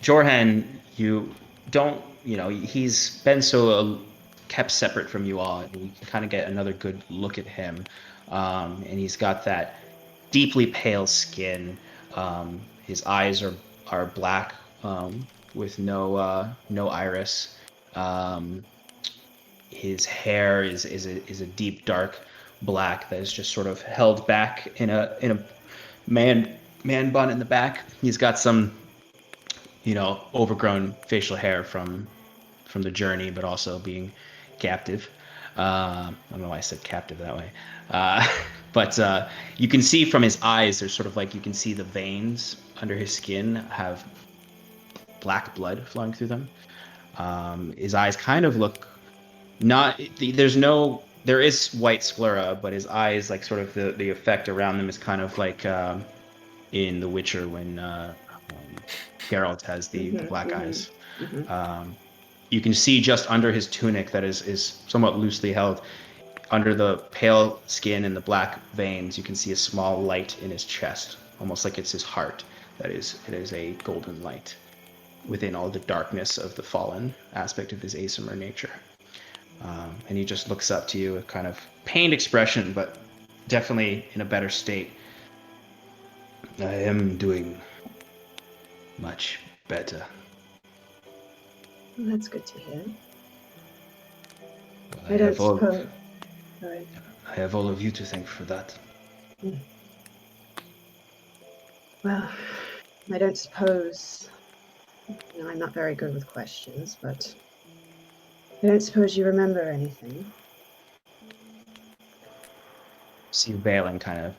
S4: Jorhan, you don't, you know, he's been so kept separate from you all, and you can kind of get another good look at him. And he's got that deeply pale skin. His eyes are black with no iris. His hair is a deep dark black that is just sort of held back in a man bun in the back. He's got some, you know, overgrown facial hair from the journey, but also being captive. I don't know why I said captive that way. But you can see from his eyes, there's sort of like, you can see the veins under his skin have black blood flowing through them. His eyes kind of look there is white sclera, but his eyes, like, sort of the effect around them is kind of like in The Witcher when Geralt has the black eyes. You can see just under his tunic that is somewhat loosely held, under the pale skin and the black veins, you can see a small light in his chest, almost like it's his heart. It is a golden light within all the darkness of the fallen aspect of his Asimar nature. And he just looks up to you, a kind of pained expression, but definitely in a better state. I am doing much better.
S3: Well, that's good to hear.
S4: Well,
S3: I don't suppose. Sorry.
S4: I have all of you to thank for that.
S3: Well, I don't suppose. You know, I'm not very good with questions, but I don't suppose you remember anything.
S4: See Valen kind of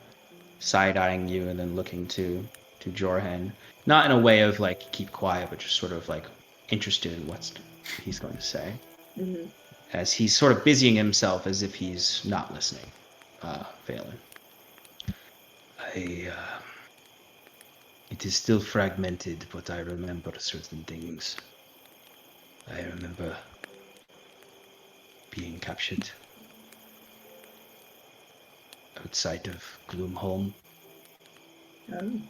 S4: side-eyeing you and then looking to Jorhan. Not in a way of, like, keep quiet, but just sort of, like, interested in what's he's going to say,
S3: Mhm.
S4: as he's sort of busying himself as if he's not listening. Valen. It is still fragmented, but I remember certain things. I remember being captured outside of Gloomholm.
S3: Oh.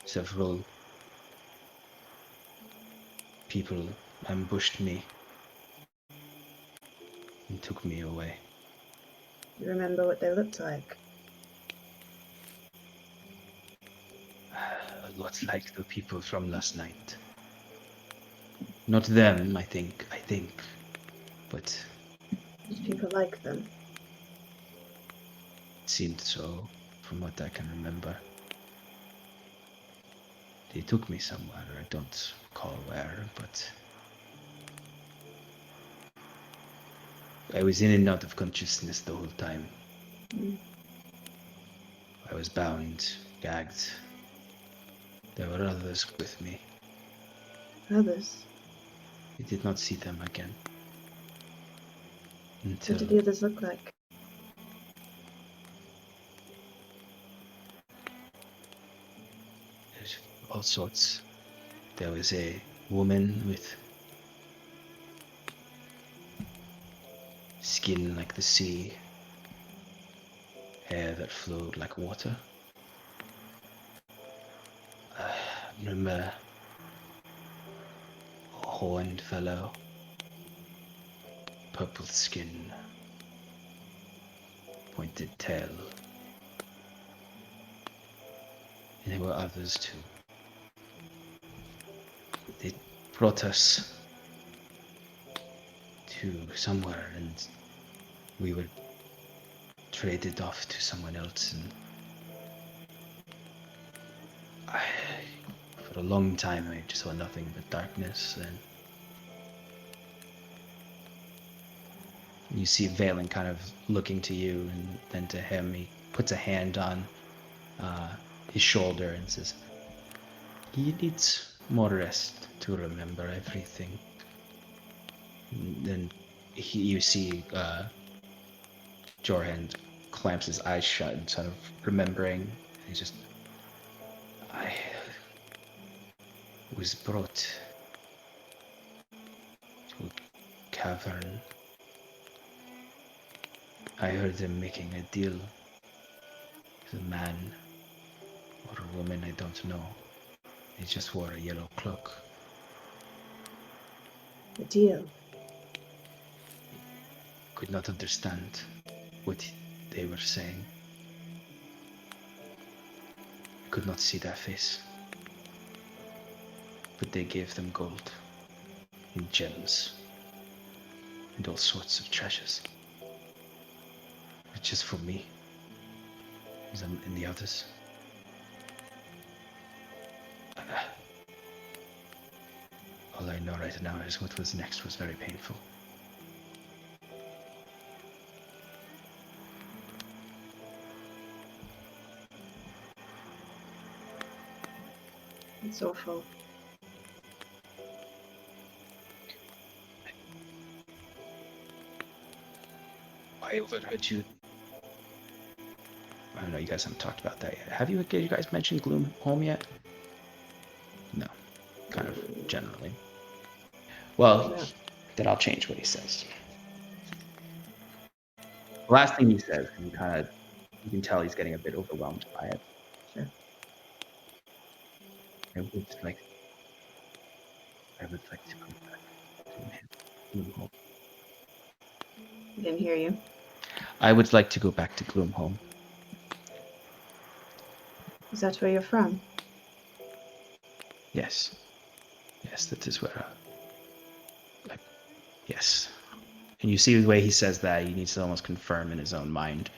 S4: Several people ambushed me and took me away.
S3: You remember what they looked like?
S4: A lot like the people from last night. Not them, I think, but
S3: Did people like them?
S4: it seemed so, from what I can remember. They took me somewhere, I don't recall where, but I was in and out of consciousness the whole time.
S3: Mm.
S4: I was bound, gagged. There were others with me.
S3: Others?
S4: I did not see them again. Until
S3: What did the others look like?
S4: there's all sorts. There was a woman with skin like the sea, hair that flowed like water. I remember a horned fellow, purple skin, pointed tail. And there were others too. They brought us to somewhere and we were traded off to someone else, and for a long time I just saw nothing but darkness. And you see Valen kind of looking to you and then to him. He puts a hand on his shoulder and says, "He needs more rest to remember everything." And then you see Jorhan clamps his eyes shut and sort of remembering. He's just, I was brought to a cavern. I heard them making a deal with a man or a woman, I don't know. They just wore a yellow cloak.
S3: The deal.
S4: Could not understand what they were saying. I could not see their face. But they gave them gold and gems and all sorts of treasures. But just for me and the others. All I know right now is what was next was very painful.
S3: It's awful.
S4: I overheard you. I don't know, you guys haven't talked about that yet. Have you guys mentioned Gloomholm yet? No. Kind of generally. Well,
S3: No.
S4: then I'll change what he says. The last thing he says, you can tell he's getting a bit overwhelmed by it.
S3: Sure.
S4: I would like to go back to Gloomholm.
S3: I didn't hear you.
S4: I would like to go back to Gloomholm.
S3: Is that where you're from?
S4: Yes. Yes, that is where yes. And you see the way he says that, he needs to almost confirm in his own mind.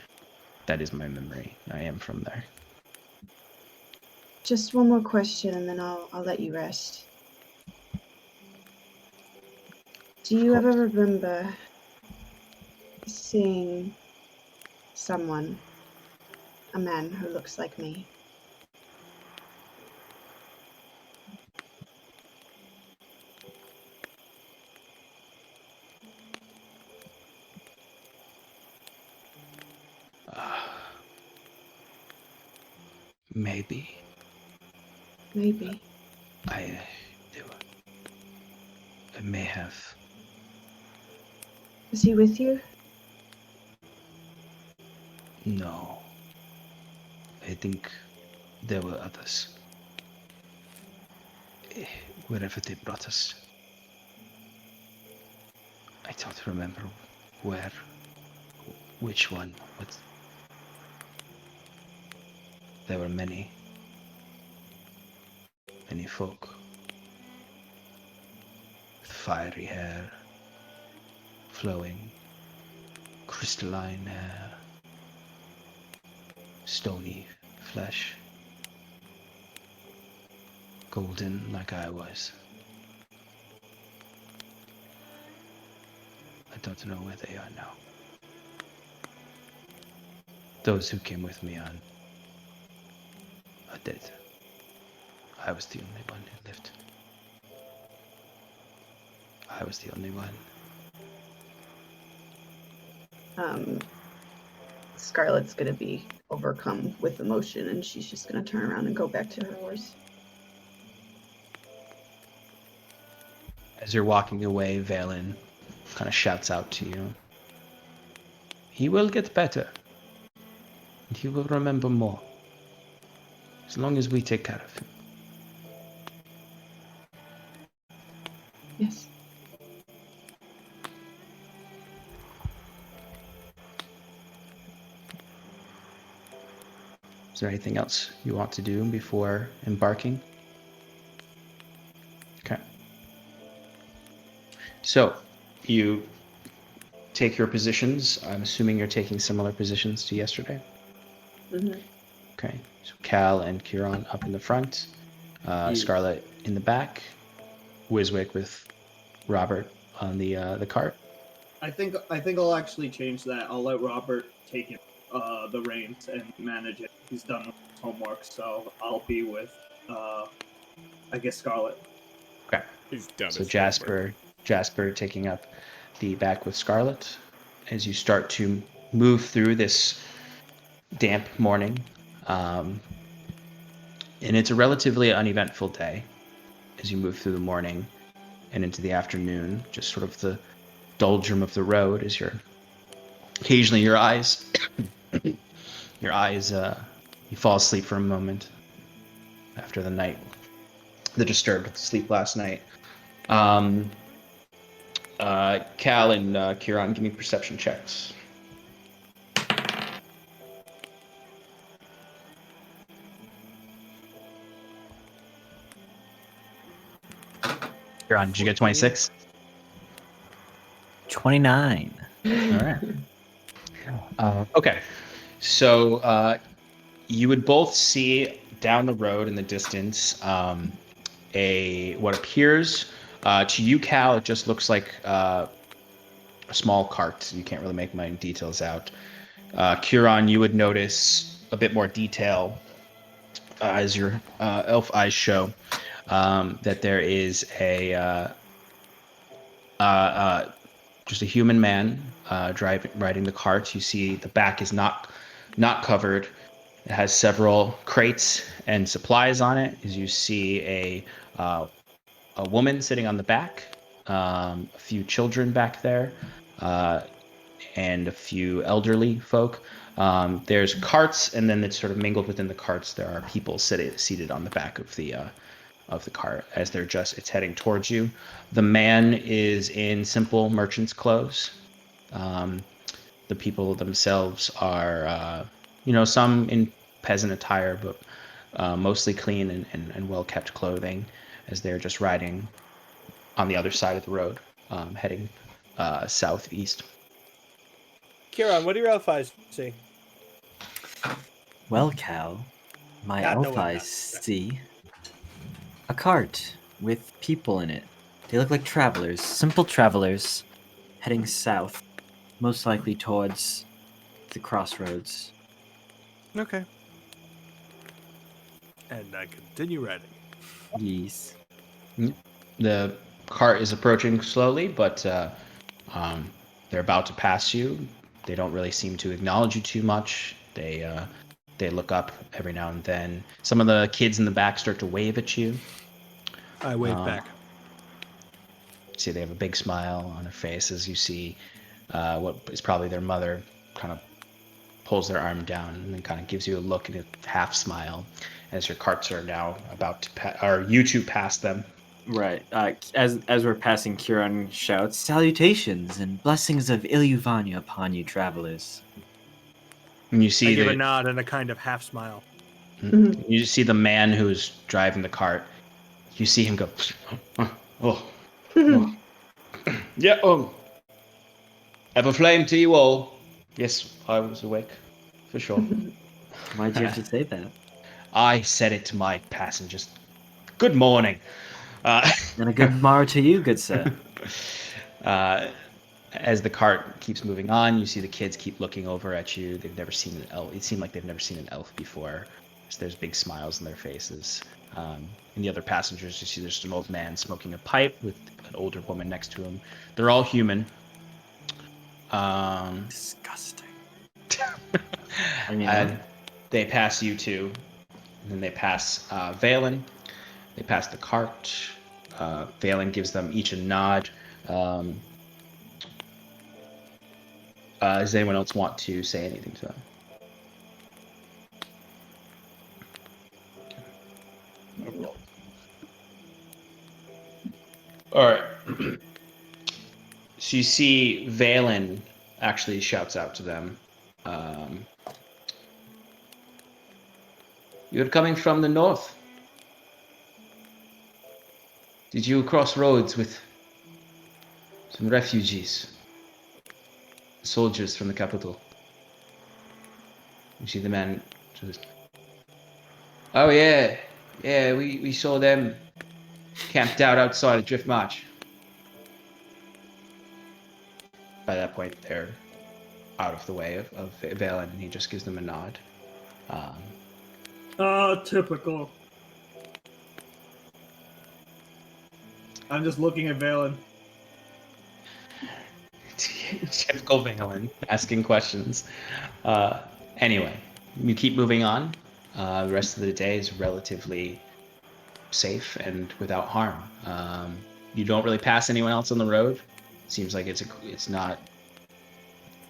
S4: That is my memory. I am from there.
S3: Just one more question and then I'll let you rest. Do you ever remember seeing someone, a man who looks like me?
S4: Maybe.
S3: Maybe.
S4: I may have.
S3: Is he with you?
S4: No. I think there were others. Wherever they brought us. I don't remember where, which one, but there were many folk with fiery hair, flowing, crystalline hair, stony flesh, golden like I was. I don't know where they are now. Those who came with me are dead. I was the only one who lived. I was the only one.
S3: Scarlett's gonna be overcome with emotion, and she's just gonna turn around and go back to her horse.
S4: As you're walking away, Valen kind of shouts out to you. He will get better. And he will remember more. As long as we take care of him.
S3: Yes.
S4: Is there anything else you want to do before embarking? Okay. So, you take your positions. I'm assuming you're taking similar positions to yesterday.
S3: Mm-hmm.
S4: Okay. So Cal and Kieran up in the front, Scarlett in the back, Wiswick with Robert on the cart.
S7: I think I'll actually change that. I'll let Robert take it, the reins and manage it. He's done with his homework, so I'll be with, I guess, Scarlett.
S4: Okay.
S2: He's done.
S4: So Jasper taking up the back with Scarlett as you start to move through this damp morning. And it's a relatively uneventful day as you move through the morning and into the afternoon, just sort of the doldrum of the road as occasionally your eyes you fall asleep for a moment after the disturbed sleep last night. Cal and Kieran, give me perception checks. Kieran, did you get 26?
S9: 29.
S4: All right. Okay. So you would both see down the road in the distance what appears to you, Cal, it just looks like a small cart. You can't really make many details out. Kieran, you would notice a bit more detail as your elf eyes show that there is just a human man riding the cart. You see the back is not covered. It has several crates and supplies on it. As you see a woman sitting on the back, a few children back there, and a few elderly folk. There's carts, and then it's sort of mingled within the carts. There are people seated on the back of the cart as it's heading towards you. The man is in simple merchant's clothes. The people themselves are, some in peasant attire, but mostly clean and well-kept clothing as they're just riding on the other side of the road, heading southeast.
S1: Kieran, what do your elf eyes see?
S9: Well, Cal, my
S1: God, no
S9: elf
S1: one
S9: eyes
S1: does.
S9: see a cart with people in it. They look like travelers, simple travelers, heading south, most likely towards the crossroads.
S1: Okay. And I continue riding.
S9: Yes.
S4: The cart is approaching slowly, but they're about to pass you. They don't really seem to acknowledge you too much. They They look up every now and then. Some of the kids in the back start to wave at you.
S1: I wave back.
S4: See, they have a big smile on their face as you see what is probably their mother kind of pulls their arm down and then kind of gives you a look and a half smile as your carts are now about to or you two pass them.
S6: Right. As we're passing, Kieran shouts, "Salutations and blessings of Ilyuvania upon you, travelers."
S4: And you
S1: I
S4: see
S1: give a nod and a kind of half smile.
S4: you see the man who's driving the cart. You see him go, oh. Yeah, have a flame to you all. Yes, I was awake, for sure.
S6: Why'd you have to say that?
S4: I said it to my passengers. Good morning.
S6: And a good morrow to you, good sir.
S4: As the cart keeps moving on, you see the kids keep looking over at you. They've never seen an elf. It seemed like they've never seen an elf before. So there's big smiles on their faces. And the other passengers, you see there's an old man smoking a pipe with an older woman next to him. They're all human.
S6: Disgusting.
S4: And they pass you two. And then they pass Valen. They pass the cart. Valen gives them each a nod. Does anyone else want to say anything to them? All right. So you see Valen actually shouts out to them. You're coming from the north. Did you cross roads with some refugees? Soldiers from the capital. You see the man just... Oh yeah, we saw them camped out outside of Drift March. By that point, they're out of the way of Valen, and he just gives them a nod.
S5: Typical.
S7: I'm just looking at Valen.
S4: Typical Valen, asking questions. Anyway, you keep moving on. The rest of the day is relatively safe and without harm. You don't really pass anyone else on the road. Seems like it's not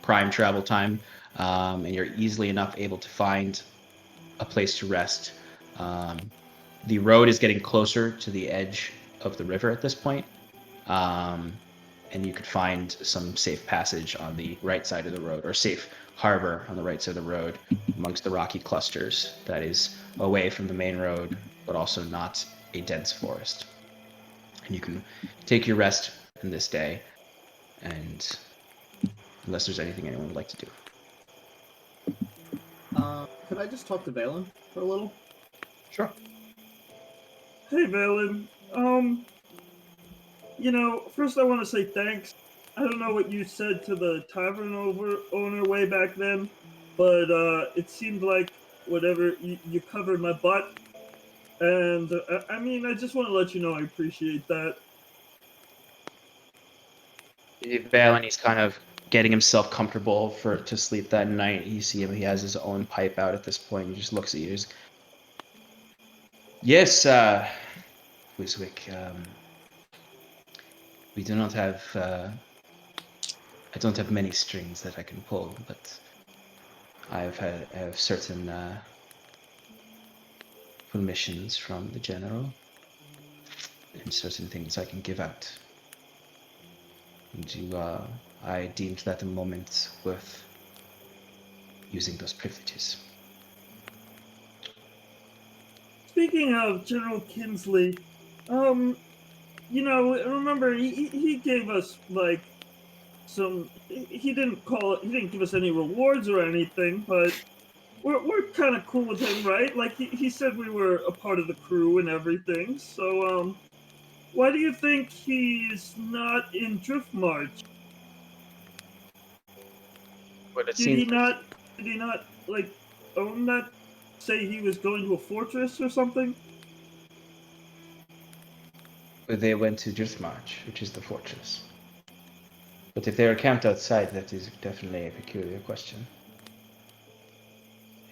S4: prime travel time, and you're easily enough able to find a place to rest. The road is getting closer to the edge of the river at this point, and you could find some safe passage on the right side of the road, or safe harbor on the right side of the road amongst the rocky clusters that is away from the main road, but also not a dense forest. And you can take your rest in this day, and unless there's anything anyone would like to do.
S7: Could I just talk to Valen for a little?
S4: Sure.
S5: Hey, Valen. First I want to say thanks. I don't know what you said to the tavern owner way back then, but it seemed like whatever you covered my butt, and I just want to let you know I appreciate that.
S4: Valen, he's kind of getting himself comfortable to sleep that night. You see him; he has his own pipe out at this point. He just looks at you. Yes, Wiswick. We do not have. I don't have many strings that I can pull, but I have certain permissions from the general, and certain things I can give out. And I deemed that a moment worth using those privileges.
S5: Speaking of General Kinsley, remember he gave us like some. He didn't give us any rewards or anything, but we're kind of cool with him, right? Like he said we were a part of the crew and everything. So why do you think he's not in Drift March? Did he not like own that? Say he was going to a fortress or something?
S4: They went to Driftmarch, which is the fortress. But if they are camped outside, that is definitely a peculiar question.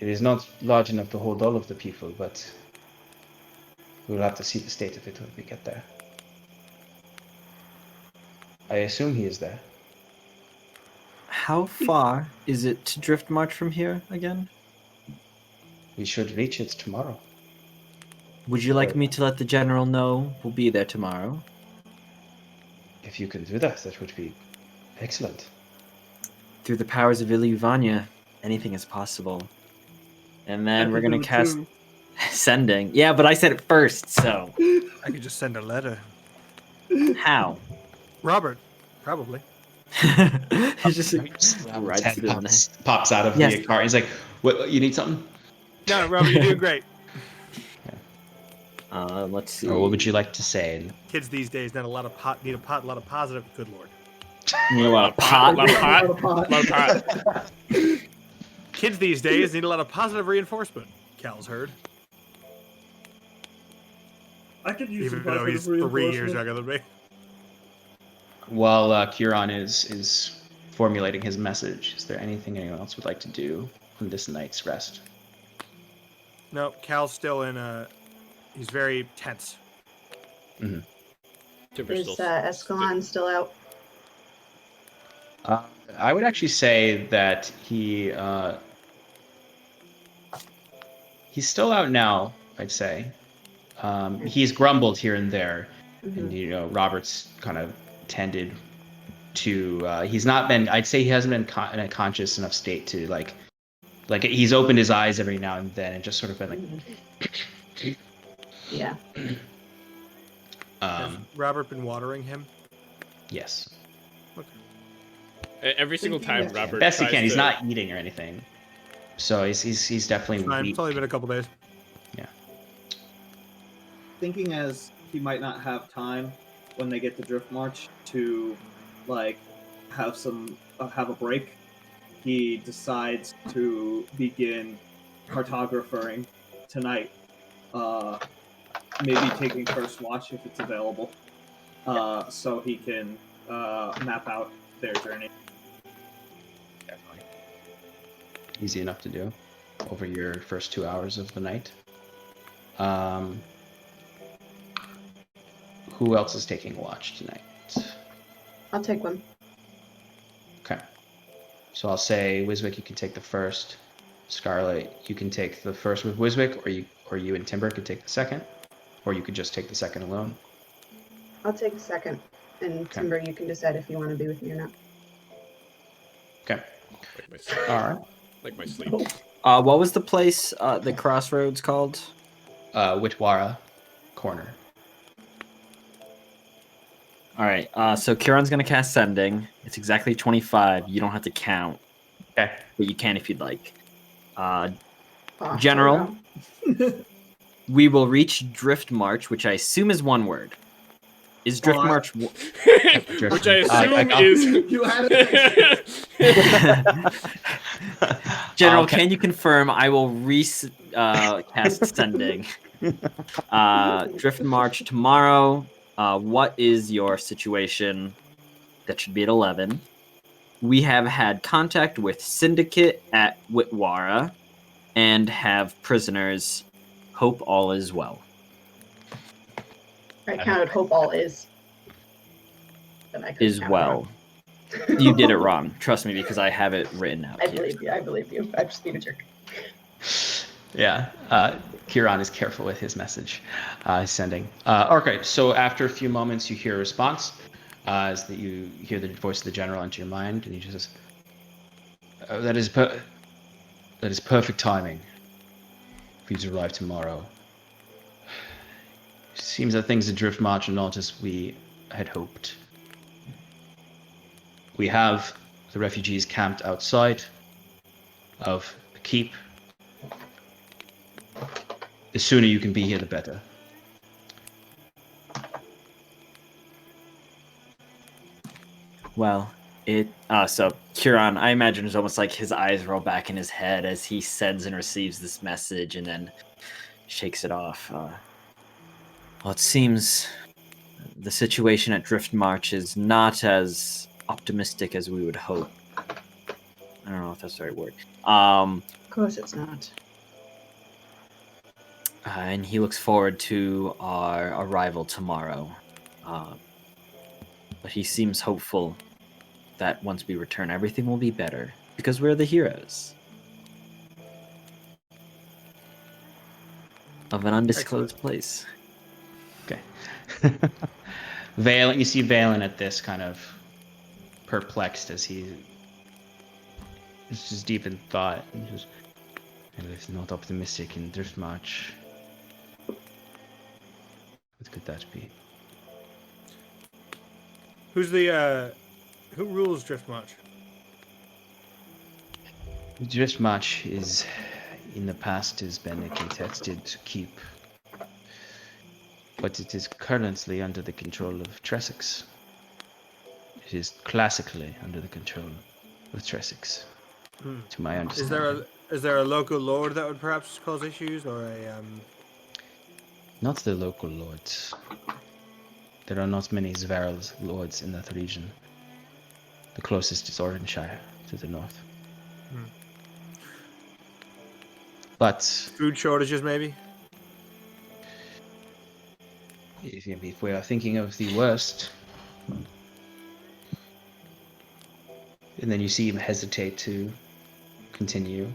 S4: It is not large enough to hold all of the people, but we'll have to see the state of it when we get there. I assume he is there.
S9: How far is it to Drift March from here again?
S4: We should reach it tomorrow.
S9: Would you like me to let the general know we'll be there tomorrow?
S4: If you can do that, that would be excellent.
S9: Through the powers of Ilyuvania, anything is possible. And then
S5: I
S9: we're
S5: could
S9: gonna
S5: do it
S9: cast
S5: too.
S9: sending. Yeah, but I said it first, so
S1: I could just send a letter.
S9: how?
S1: Robert, probably.
S9: It's just
S4: Robert's
S9: right
S4: head
S9: through the
S4: pops out of
S9: Yes.
S4: the car. He's like, "What? You need something?
S1: No, Robert, you're doing great.
S9: Let's see.
S4: Or what would you like to say?"
S1: Kids these days need a lot of a lot of positive. Good lord.
S9: Need a lot of
S2: pot,
S9: pot.
S2: lot of pot,
S7: Lot of pot.
S2: lot of pot.
S1: Kids these days need a lot of positive reinforcement. Cal's heard,
S5: I could use
S1: even
S5: some
S1: though he's
S5: positive
S1: 3 years
S5: reinforcement.
S1: younger than me.
S4: While Kieran is formulating his message, is there anything anyone else would like to do on this night's rest?
S1: No, Cal's still in a. He's very tense.
S2: Timber's
S3: Is
S2: still-
S3: Escalon still out?
S4: I would actually say that he's still out now. I'd say he's grumbled here and there, and Robert's kind of tended to. He's not been. I'd say he hasn't been in a conscious enough state to like he's opened his eyes every now and then and just sort of been like.
S3: Yeah.
S1: Has Robert been watering him?
S4: Yes.
S2: Every single time Robert
S4: Best he
S2: tries
S4: can. He's
S2: to-
S4: not eating or anything. So he's definitely
S1: Fine.
S4: weak.
S1: It's only been a couple days.
S7: Thinking as he might not have time when they get to Drift March to like have a break, he decides to begin cartographing tonight. Maybe taking first watch if it's available, so he can map out their journey.
S4: Definitely. Easy enough to do over your first 2 hours of the night. Who else is taking watch tonight?
S3: I'll take one.
S4: Okay. So I'll say Wiswick, you can take the first. Scarlet, you can take the first with Wiswick, or you and Timber could take the second, or you could just take the second alone.
S3: I'll take the second. And Timber, you can decide if you want to be with me or not.
S4: Okay.
S2: Like my sleep.
S4: All right.
S2: Like my sleep.
S9: What was the place, the crossroads called?
S4: Witwara Corner.
S9: All right. So Kieran's gonna cast sending. It's exactly 25. You don't have to count,
S4: Okay.
S9: but you can if you'd like.
S3: Oh,
S9: General,
S3: wow.
S9: we will reach Drift March, which I assume is one word. Is Drift
S7: Well,
S2: Which
S9: March?
S2: I assume is.
S7: You had it.
S9: General,
S4: Okay.
S9: can you confirm? I will cast sending. Drift March tomorrow. What is your situation? That should be at 11. We have had contact with Syndicate at Witwara and have prisoners. Hope all is well.
S3: I counted hope all is. Then I couldn't
S9: Is
S3: count
S9: well. You did it wrong. Trust me, because I have it written out
S3: I
S9: here.
S3: believe you. I believe you. I'm just being a jerk.
S4: Yeah. Kieran is careful with his message sending. Okay, so after a few moments, you hear a response. As that you hear the voice of the general enter your mind, and he just says, that is perfect timing for you to arrive tomorrow. Seems that things at Drift March are not as we had hoped. We have the refugees camped outside of the keep. The sooner you can be here, the better.
S9: Well, so Kieran, I imagine it's almost like his eyes roll back in his head as he sends and receives this message and then shakes it off. Well, it seems the situation at Drift March is not as optimistic as we would hope.
S6: I don't know if that's the right word.
S3: Of course it's not.
S6: And he looks forward to our arrival tomorrow. But he seems hopeful that once we return, everything will be better because we're the heroes of an undisclosed place.
S4: Okay. Valen, you see Valen at this kind of perplexed as he is just deep in thought and just is not optimistic in Drift March. What could that be?
S1: Who rules Driftmarch?
S4: Drift March is, in the past, has been a contested keep, but it is currently under the control of Tresix. It is classically under the control of Tresix, to my understanding.
S1: Is there a local lord that would perhaps cause issues, or
S4: Not the local lords. There are not many Zvarl's lords in that region. The closest is Orenshire, to the north. But
S1: food shortages, maybe?
S4: if we are thinking of the worst, and then you see him hesitate to continue.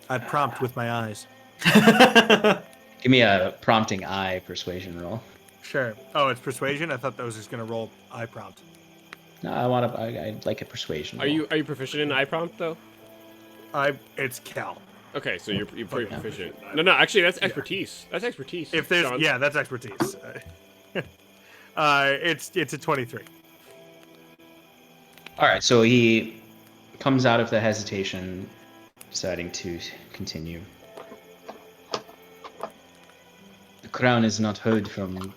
S1: I prompt with my eyes.
S4: Give me a prompting eye persuasion roll.
S1: Sure. Oh, it's persuasion? I thought that was just going to roll eye prompt.
S4: No, I'd like a persuasion roll.
S2: Are you proficient in iPrompt though?
S1: It's Cal.
S2: Okay, so you're pretty proficient. No, actually that's expertise. That's expertise.
S1: If there's
S2: Sean.
S1: that's expertise. It's a 23.
S4: All right, so he comes out of the hesitation, deciding to continue. The crown has not heard from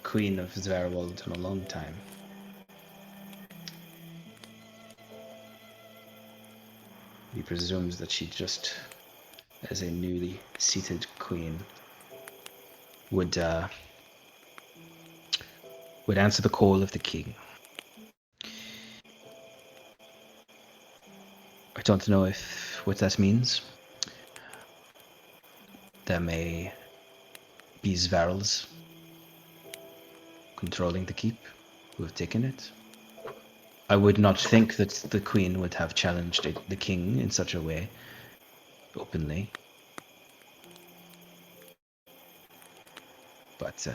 S4: Queen of Zvarwald in a long time. He presumes that she just, as a newly seated queen, would answer the call of the king. I don't know what that means. There may be Zvarls controlling the keep who have taken it. I would not think that the queen would have challenged the king in such a way, openly. But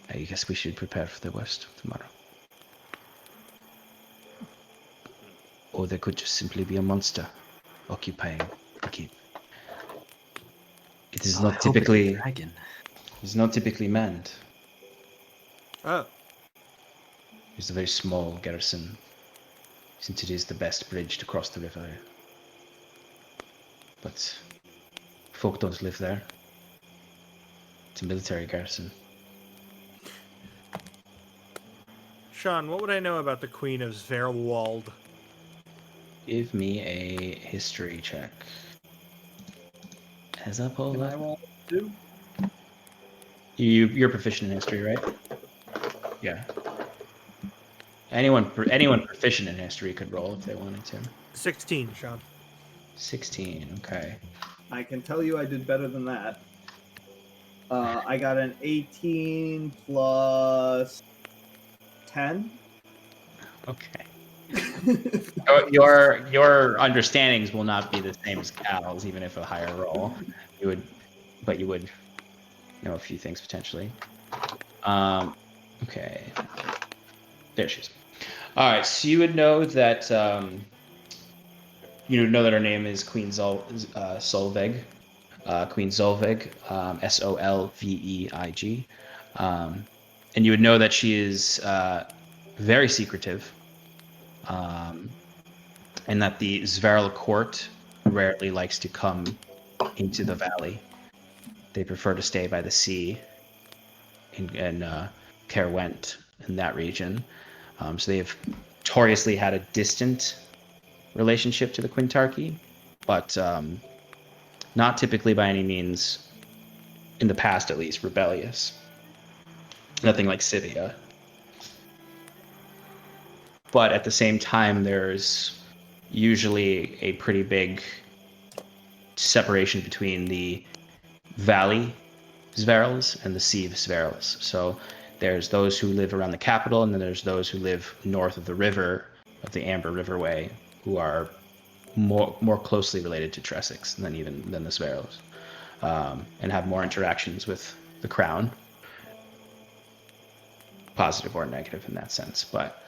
S4: I guess we should prepare for the worst tomorrow. Or there could just simply be a monster occupying the keep. It is not typically. It's not typically manned.
S1: Oh.
S4: It's a very small garrison, since it is the best bridge to cross the river. But folk don't live there. It's a military garrison.
S1: Sean, what would I know about the Queen of Zvarwald?
S4: Give me a history check. Has that pulled
S7: Can I
S4: up?
S7: roll two?
S4: You're proficient in history, right? Yeah. Anyone proficient in history could roll if they wanted to.
S1: 16, Sean.
S4: 16, okay.
S7: I can tell you I did better than that. I got an 18 plus 10.
S4: Okay. Your understandings will not be the same as Cal's, even if a higher roll. You would know a few things potentially. Okay. There she is. All right, so you would know that her name is Queen Solveig. Queen Solveig, Solveig, and you would know that she is very secretive, and that the Zvarl court rarely likes to come into the valley. They prefer to stay by the sea in Caerwent, in that region. So they have notoriously had a distant relationship to the Quintarchy, but not typically by any means, in the past at least, rebellious. Nothing like Scythia. But at the same time, there's, usually a pretty big separation between the valley Sverals and the sea of Sverals. So there's those who live around the capital, and then there's those who live north of the river, of the Amber Riverway, who are more closely related to Tresix than the Sverals, and have more interactions with the crown, positive or negative in that sense. But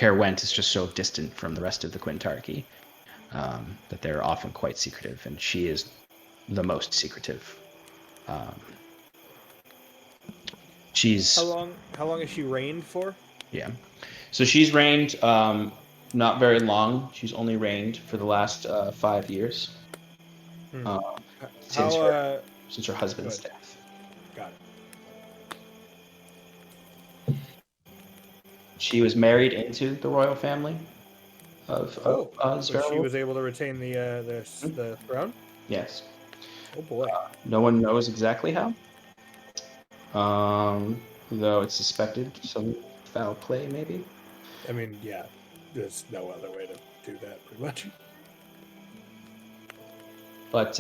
S4: Went is just so distant from the rest of the Quintarchy that they're often quite secretive, and she is the most secretive. She's
S10: How long has she reigned for?
S4: yeah. So she's reigned not very long. She's only reigned for the last 5 years.
S10: Hmm.
S4: Since
S10: How
S4: her husband's
S10: good.
S4: death.
S10: Got it.
S4: She was married into the royal family of
S10: So she
S4: Sveril.
S10: was able to retain the throne.
S4: Yes.
S10: Oh boy.
S4: No one knows exactly how. Though it's suspected some foul play, maybe.
S10: I mean, yeah. There's no other way to do that, pretty much.
S4: But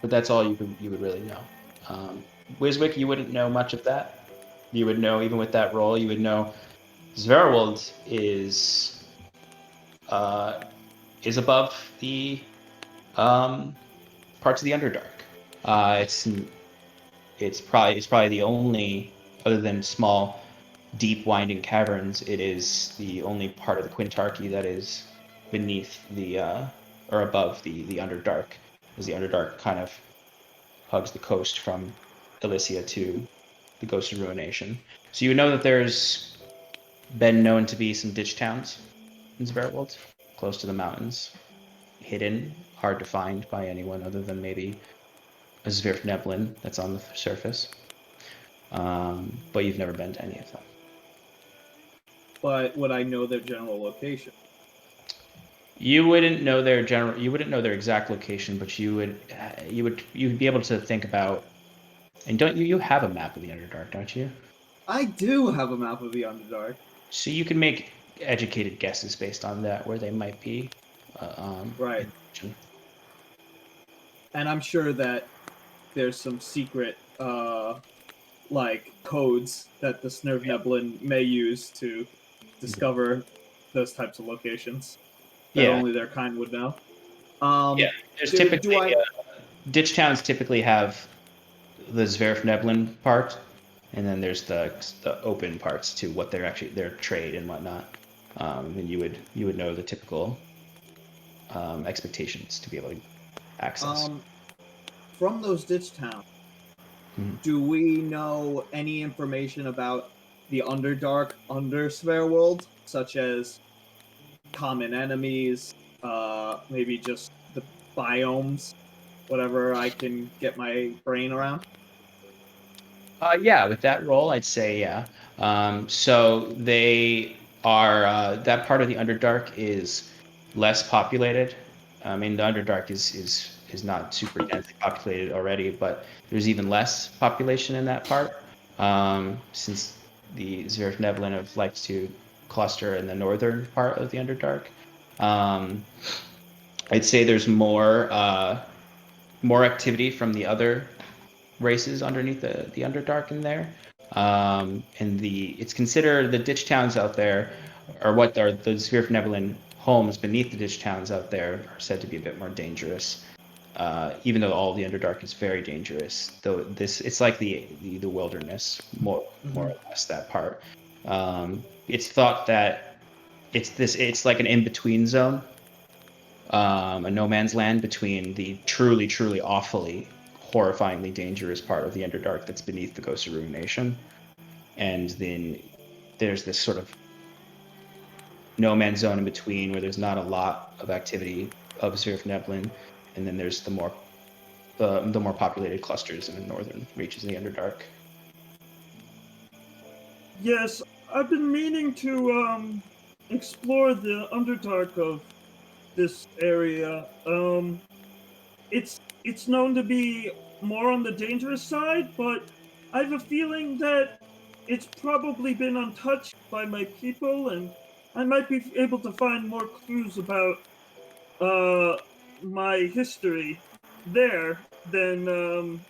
S4: that's all you would really know. Wiswick, you wouldn't know much of that. You would know, even with that role, you would know Zverwold is above the parts of the Underdark. It's probably the only, other than small, deep winding caverns, it is the only part of the Quintarchy that is beneath the or above the Underdark, as the Underdark kind of hugs the coast from Elysia to the Ghost of Ruination. So you know that there's been known to be some ditch towns in Zverwold, close to the mountains, hidden, hard to find by anyone other than maybe a Zvirfneblin that's on the surface. But you've never been to any of them.
S7: But would I know their general location?
S4: You wouldn't know their exact location, but you'd be able to think about. And don't you have a map of the Underdark, don't you?
S7: I do have a map of the Underdark.
S4: So you can make educated guesses based on that, where they might be.
S7: Right. And I'm sure that there's some secret, like, codes that the Snurvneblin may use to discover those types of locations that only their kind would know.
S4: There's typically ditch towns typically have the Zverfneblin part, and then there's the open parts to what they're actually their trade and whatnot. And you would know the typical expectations to be able to access.
S7: From those ditch towns, do we know any information about the Underdark under Sverworld, such as common enemies, maybe just the biomes, whatever I can get my brain around?
S4: Yeah, with that role, I'd say yeah. So they are that part of the Underdark is less populated. I mean, the Underdark is not super densely populated already, but there's even less population in that part, since the Zverfneblin have liked to cluster in the northern part of the Underdark. I'd say there's more activity from the other races underneath the Underdark in there. And it's considered the ditch towns out there, or what are the Zvirfneblin homes beneath the ditch towns out there, are said to be a bit more dangerous. Even though all the Underdark is very dangerous, though it's like the wilderness, more or less, that part. It's thought that it's like an in-between zone, a no man's land between the truly awfully horrifyingly dangerous part of the Underdark that's beneath the Ghost of Ruination, and then there's this sort of no man's zone in between where there's not a lot of activity of Zvirfneblin, and then there's the more populated clusters in the northern reaches of the Underdark.
S5: Yes, I've been meaning to explore the Underdark of this area. It's known to be more on the dangerous side, but I have a feeling that it's probably been untouched by my people, and I might be able to find more clues about my history there than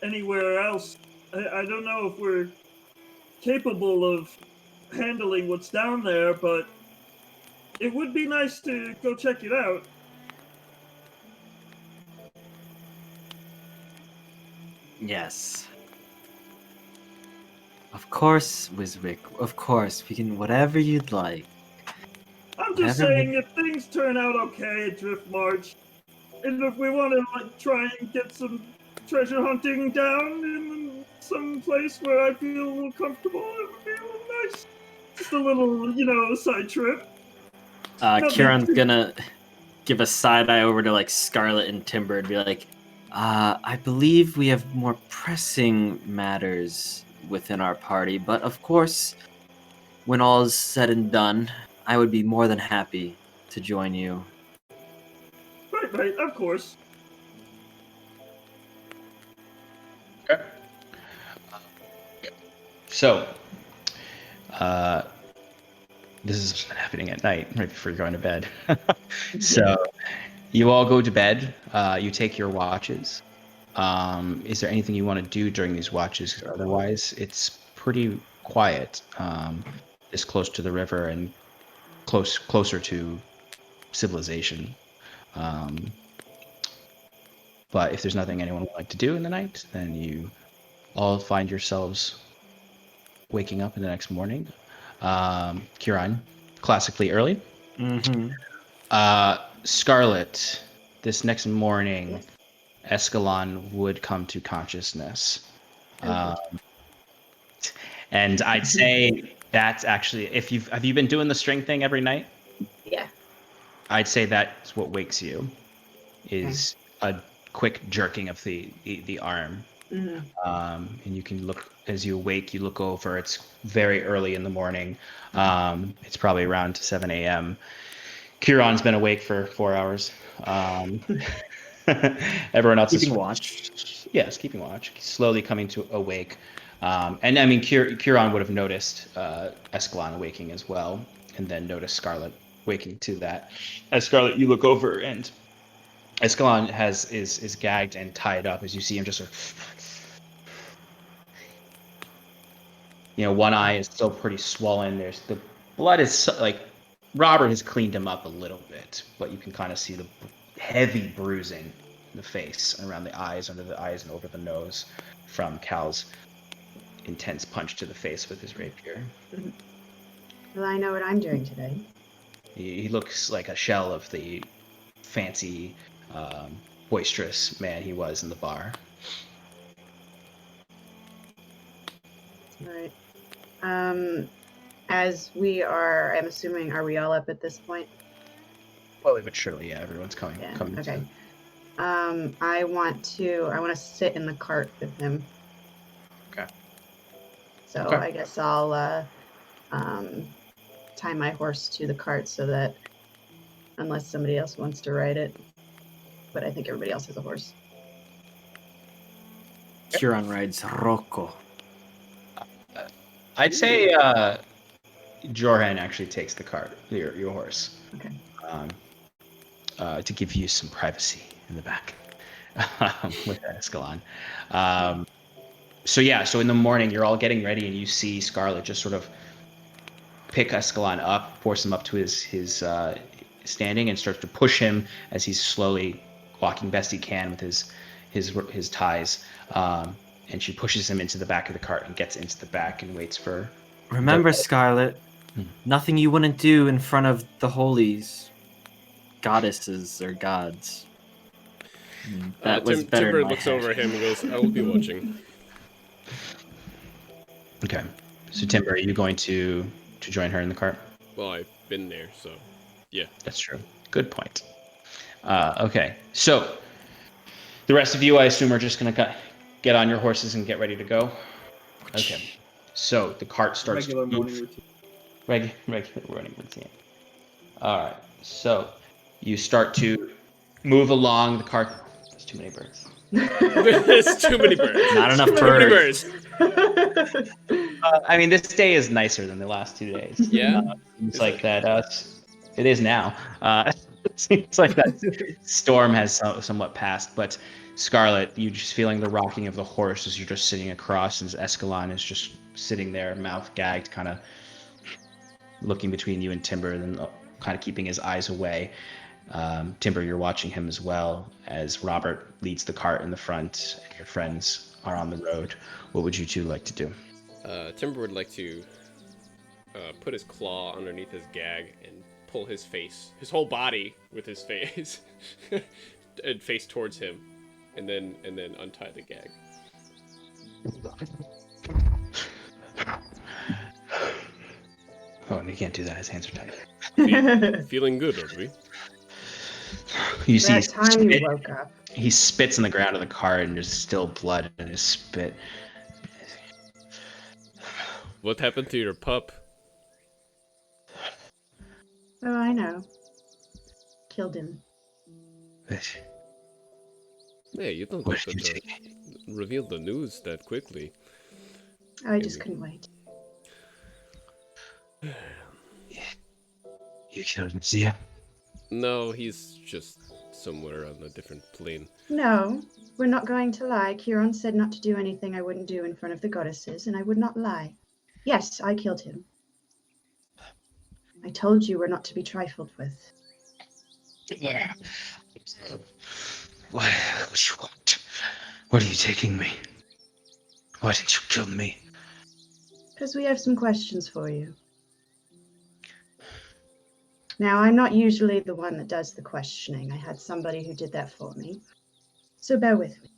S5: anywhere else. I don't know if we're capable of handling what's down there, but it would be nice to go check it out.
S9: Yes. Of course, Wiswick. Of course, we can whatever you'd like.
S5: I'm just
S9: Whatever
S5: saying, if things turn out okay at Drift March, and if we want to try and get some treasure hunting down in some place where I feel a little comfortable, it would be a little nice. Just a little, side trip.
S6: Kieran's gonna give a side eye over to like Scarlet and Timber and be like, I believe we have more pressing matters within our party, but of course, when all is said and done, I would be more than happy to join you.
S5: Right, of course.
S4: Okay. So, this is happening at night, right before you're going to bed. So, you all go to bed. You take your watches. Is there anything you want to do during these watches? Otherwise, it's pretty quiet. This close to the river and closer to civilization. But if there's nothing anyone would like to do in the night, then you all find yourselves waking up in the next morning. Kieran, classically early.
S6: Mm-hmm.
S4: Scarlet, this next morning, Escalon would come to consciousness. And I'd say that's actually, have you been doing the string thing every night?
S3: Yeah.
S4: I'd say that's what wakes you, is a quick jerking of the arm.
S3: Mhm.
S4: And you can look, as you awake, you look over. It's very early in the morning. It's probably around 7 a.m. Kieran's been awake for 4 hours. Everyone else
S6: Keeping
S4: is
S6: watch.
S4: Yes, keeping watch, slowly coming to awake. And I mean, Kieran would have noticed Escalon waking as well, and then noticed Scarlet waking to that. As Scarlet, you look over, and Escalon is gagged and tied up. As you see him just sort of, one eye is still pretty swollen. There's the blood is like Robert has cleaned him up a little bit, but you can kind of see the heavy bruising in the face, around the eyes, under the eyes, and over the nose from Cal's intense punch to the face with his rapier.
S3: Well, I know what I'm doing today.
S4: He looks like a shell of the fancy, boisterous man he was in the bar.
S3: All right. As we are, I'm assuming, are we all up at this point?
S4: Slowly but surely, yeah, everyone's coming.
S3: Yeah.
S4: Coming
S3: Okay.
S4: To...
S3: I want to sit in the cart with him.
S4: Okay.
S3: So
S4: Okay.
S3: I guess I'll tie my horse to the cart so that, unless somebody else wants to ride it, but I think everybody else has a horse.
S6: Kieran rides Rocco.
S4: I'd say Jorhan actually takes the cart, your horse.
S3: Okay.
S4: To give you some privacy in the back with Escalon. So in the morning, you're all getting ready, and you see Scarlet just sort of pick Escalon up, force him up to his standing, and starts to push him as he's slowly walking best he can with his ties. And she pushes him into the back of the cart and gets into the back and waits for...
S9: Remember, Scarlet, nothing you wouldn't do in front of the holies, goddesses or gods. That was better.
S2: Timber looks over at him and goes, "I will be watching."
S4: Okay. So Timber, are you going to join her in the cart?
S2: Well, I've been there, so yeah.
S4: That's true. Good point. Okay. So the rest of you, I assume, are just going to get on your horses and get ready to go? Okay. So the cart starts
S7: Regular
S4: to move.
S7: morning routine.
S4: Regular running routine. All right. So you start to move along the cart. There's too many birds.
S2: There's too many birds.
S6: Not enough
S2: Too many
S6: birds.
S2: birds.
S4: I mean, this day is nicer than the last 2 days.
S2: Yeah.
S4: Seems
S2: Is
S4: like
S2: it?
S4: that. It is now. It seems like that storm has somewhat passed. But Scarlet, you just feeling the rocking of the horse as you're just sitting across, and Escalon is just sitting there, mouth gagged, kind of looking between you and Timber, and then kind of keeping his eyes away. Timber, you're watching him as well as Robert leads the cart in the front, and your friends are on the road. What would you two like to do?
S2: Timber would like to put his claw underneath his gag and pull his whole body with his face, and face towards him, and then untie the gag.
S4: Oh, and you can't do that. His hands are tight.
S2: Feeling good, are we?
S4: You see,
S3: That time you woke up.
S4: he spits in the ground of the cart, and there's still blood in his spit.
S2: What happened to your pup?
S3: Oh, I know. Killed him.
S2: Hey, you don't
S4: Where
S2: have
S4: did you
S2: to reveal the news that quickly.
S3: I just couldn't wait.
S4: You killed him, see ya?
S2: No, he's just somewhere on a different plane.
S3: No, we're not going to lie. Kieran said not to do anything I wouldn't do in front of the goddesses, and I would not lie. Yes, I killed him. I told you we're not to be trifled with.
S4: Yeah. What you want? Where are you taking me? Why didn't you kill me?
S3: Because we have some questions for you. Now, I'm not usually the one that does the questioning. I had somebody who did that for me. So bear with me.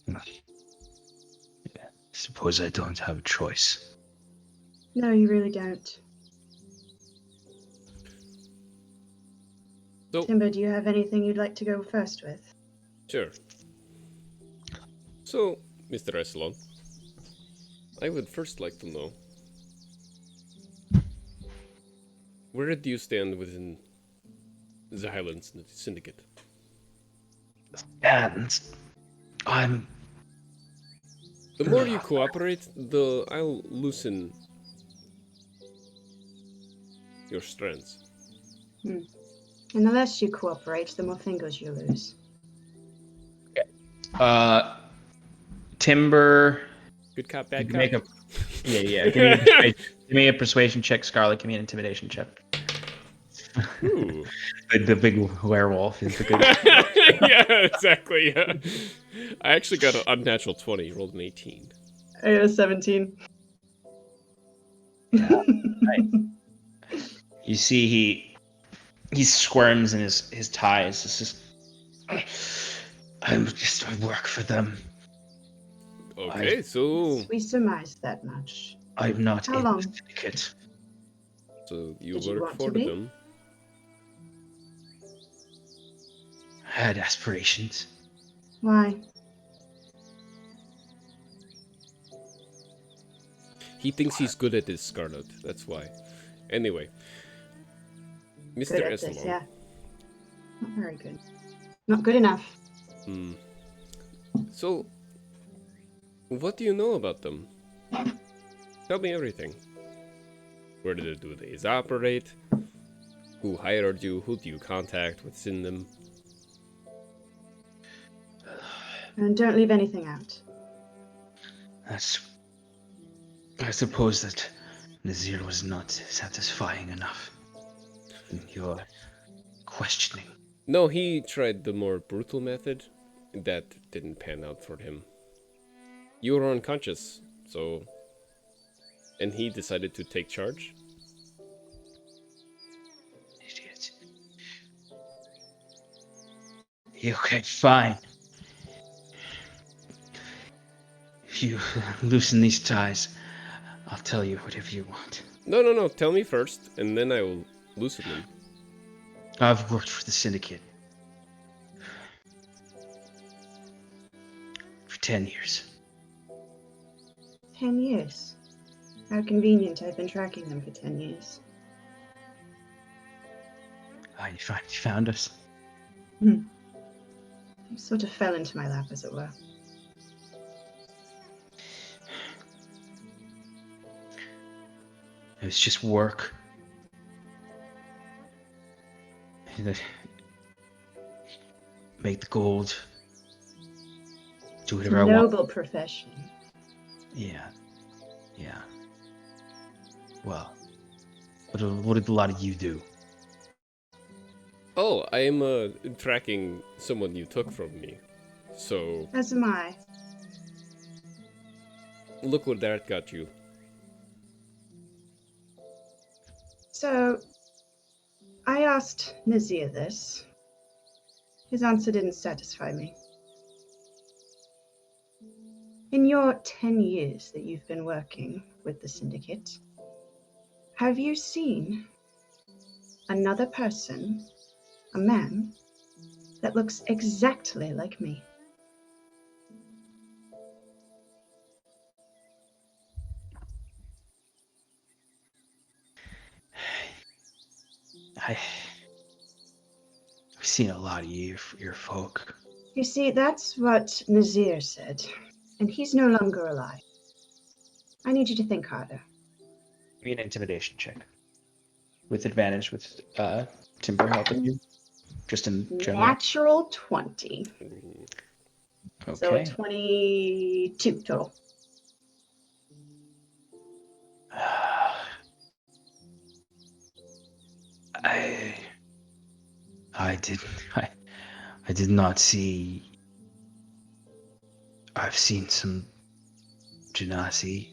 S4: Yeah. Suppose I don't have a choice.
S3: No, you really don't.
S2: So,
S3: Timber, do you have anything you'd like to go first with?
S2: sure. So, Mr. Esselon, I would first like to know, where do you stand within the Highlands Syndicate?
S4: And I'm...
S2: The more you cooperate, I'll loosen your strands.
S3: And the less you cooperate, the more fingers you lose.
S4: Timber...
S2: Good cop, bad
S4: Give me
S2: cop.
S4: Yeah. Give me a persuasion check, Scarlet. Give me an intimidation check.
S2: Ooh.
S4: The big werewolf is the good.
S2: Yeah, exactly. Yeah. I actually got an unnatural 20. You rolled an 18.
S3: I got a 17.
S4: Yeah, right. You see, he squirms in his ties. It's just, I work for them.
S2: Okay, so
S3: We surmised that much.
S4: I'm not
S3: How
S4: in
S3: long?
S4: the syndicate.
S2: you
S3: Did you
S2: work
S3: want to
S2: for
S3: be?
S2: them.
S4: I had aspirations.
S3: Why?
S2: He thinks he's good at this, Scarlet. That's why. Anyway, Mr.
S3: Good at this,
S2: Esselon.
S3: yeah. Not very good. Not good enough.
S2: So, what do you know about them? Tell me everything. Where do they operate? Who hired you? Who do you contact? What's in them?
S3: And don't leave anything out.
S4: I suppose that Nazir was not satisfying enough in your questioning.
S2: No, he tried the more brutal method. That didn't pan out for him. You were unconscious, so... And he decided to take charge?
S4: Idiot. Okay, fine. If you loosen these ties, I'll tell you whatever you want.
S2: No. Tell me first, and then I will loosen them.
S4: I've worked for the Syndicate for 10 years.
S3: 10 years. How convenient. I've been tracking them for 10 years.
S4: Ah, you finally found us.
S3: It sort of fell into my lap, as it were.
S4: It was just work. Make the gold. Do
S3: It's
S4: whatever
S3: a
S4: I want.
S3: noble profession.
S4: Yeah. Well, what did a lot of you do?
S2: Oh, I am tracking someone you took from me. So
S3: As am I.
S2: look what that got you.
S3: So, I asked Nazir this. His answer didn't satisfy me. In your 10 years that you've been working with the Syndicate, have you seen another person, a man, that looks exactly like me?
S4: I've seen a lot of your folk.
S3: You see, that's what Nazir said, and he's no longer alive. I need you to think harder.
S4: Give me an intimidation check. With advantage, with Timber helping you. Just in general.
S3: Natural 20.
S4: Okay.
S3: So 22 total.
S4: I did not see. I've seen some Genasi,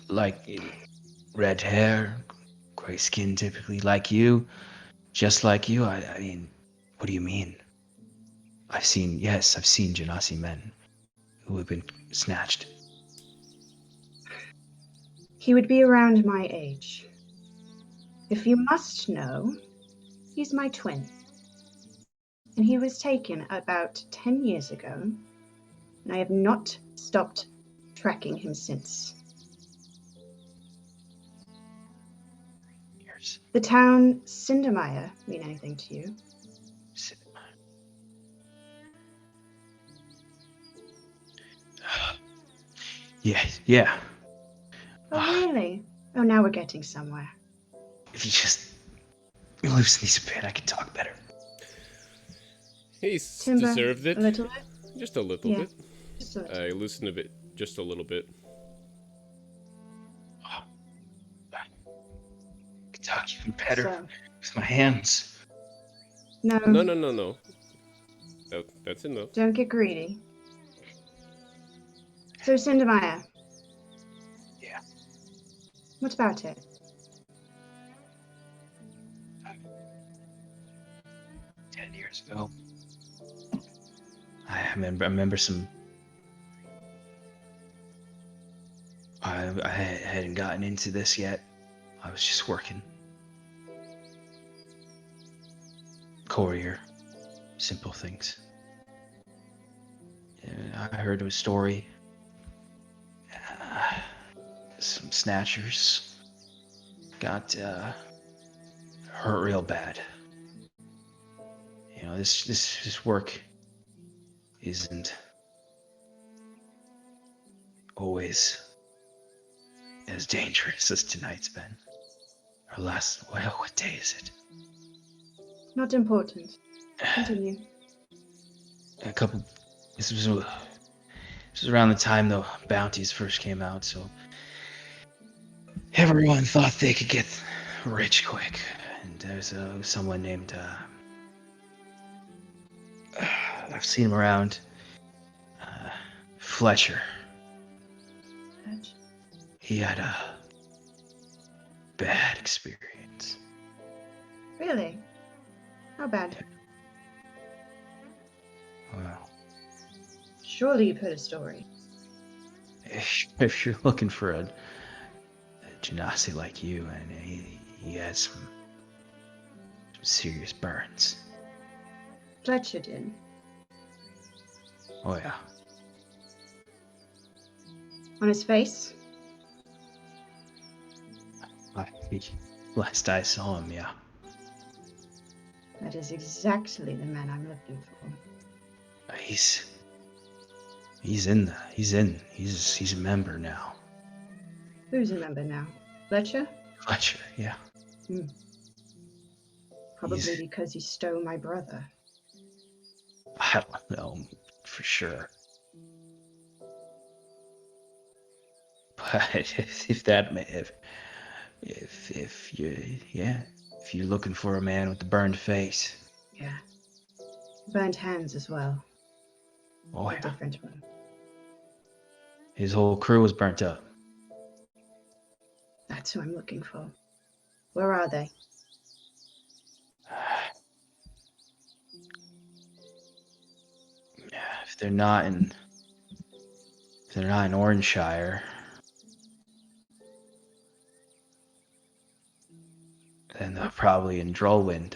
S4: like red hair, gray skin, typically like you, just like you. I mean, what do you mean? I've seen Genasi men who have been snatched.
S3: He would be around my age. If you must know, he's my twin. And he was taken about 10 years ago, and I have not stopped tracking him since.
S4: Years.
S3: The town Cindermire mean anything to you?
S4: Yeah.
S3: Oh, really? Oh, now we're getting somewhere.
S4: If you just loosen these a bit, I can talk better.
S2: He's
S3: Timber,
S2: deserved it.
S3: a little bit?
S2: Just a little
S3: Yeah,
S2: bit.
S3: just a little.
S2: I loosened a bit, just a little bit.
S4: I can talk even better
S3: So,
S4: with my hands.
S2: No. That's enough.
S3: Don't get greedy. So, Cindermire.
S4: Yeah.
S3: What about it?
S4: Years ago, I remember some. I hadn't gotten into this yet. I was just working. Courier, simple things. And I heard a story. Some snatchers got hurt real bad. You know, this work isn't always as dangerous as tonight's been. Or last, well, what day is it?
S3: Not important. Continue.
S4: This was around the time the bounties first came out, so everyone thought they could get rich quick. And there's someone named, I've seen him around, Fletcher. He had a bad experience.
S3: Really? How bad?
S4: Well,
S3: Surely you've heard a story.
S4: if you're looking for a Genasi like you, and he had some serious burns.
S3: Fletcher did.
S4: Oh yeah.
S3: On his face?
S4: Last I saw him, yeah.
S3: That is exactly the man I'm looking for.
S4: He's a member now.
S3: Who's a member now? Fletcher?
S4: Fletcher, yeah.
S3: Probably because he stole my brother.
S4: I don't know for sure. But if you're looking for a man with the burned face.
S3: Yeah. Burned hands as well.
S4: Oh
S3: A
S4: yeah.
S3: different one.
S4: His whole crew was burnt up.
S3: That's who I'm looking for. Where are they?
S4: If they're not in Oranshire, then they're probably in Drollwind.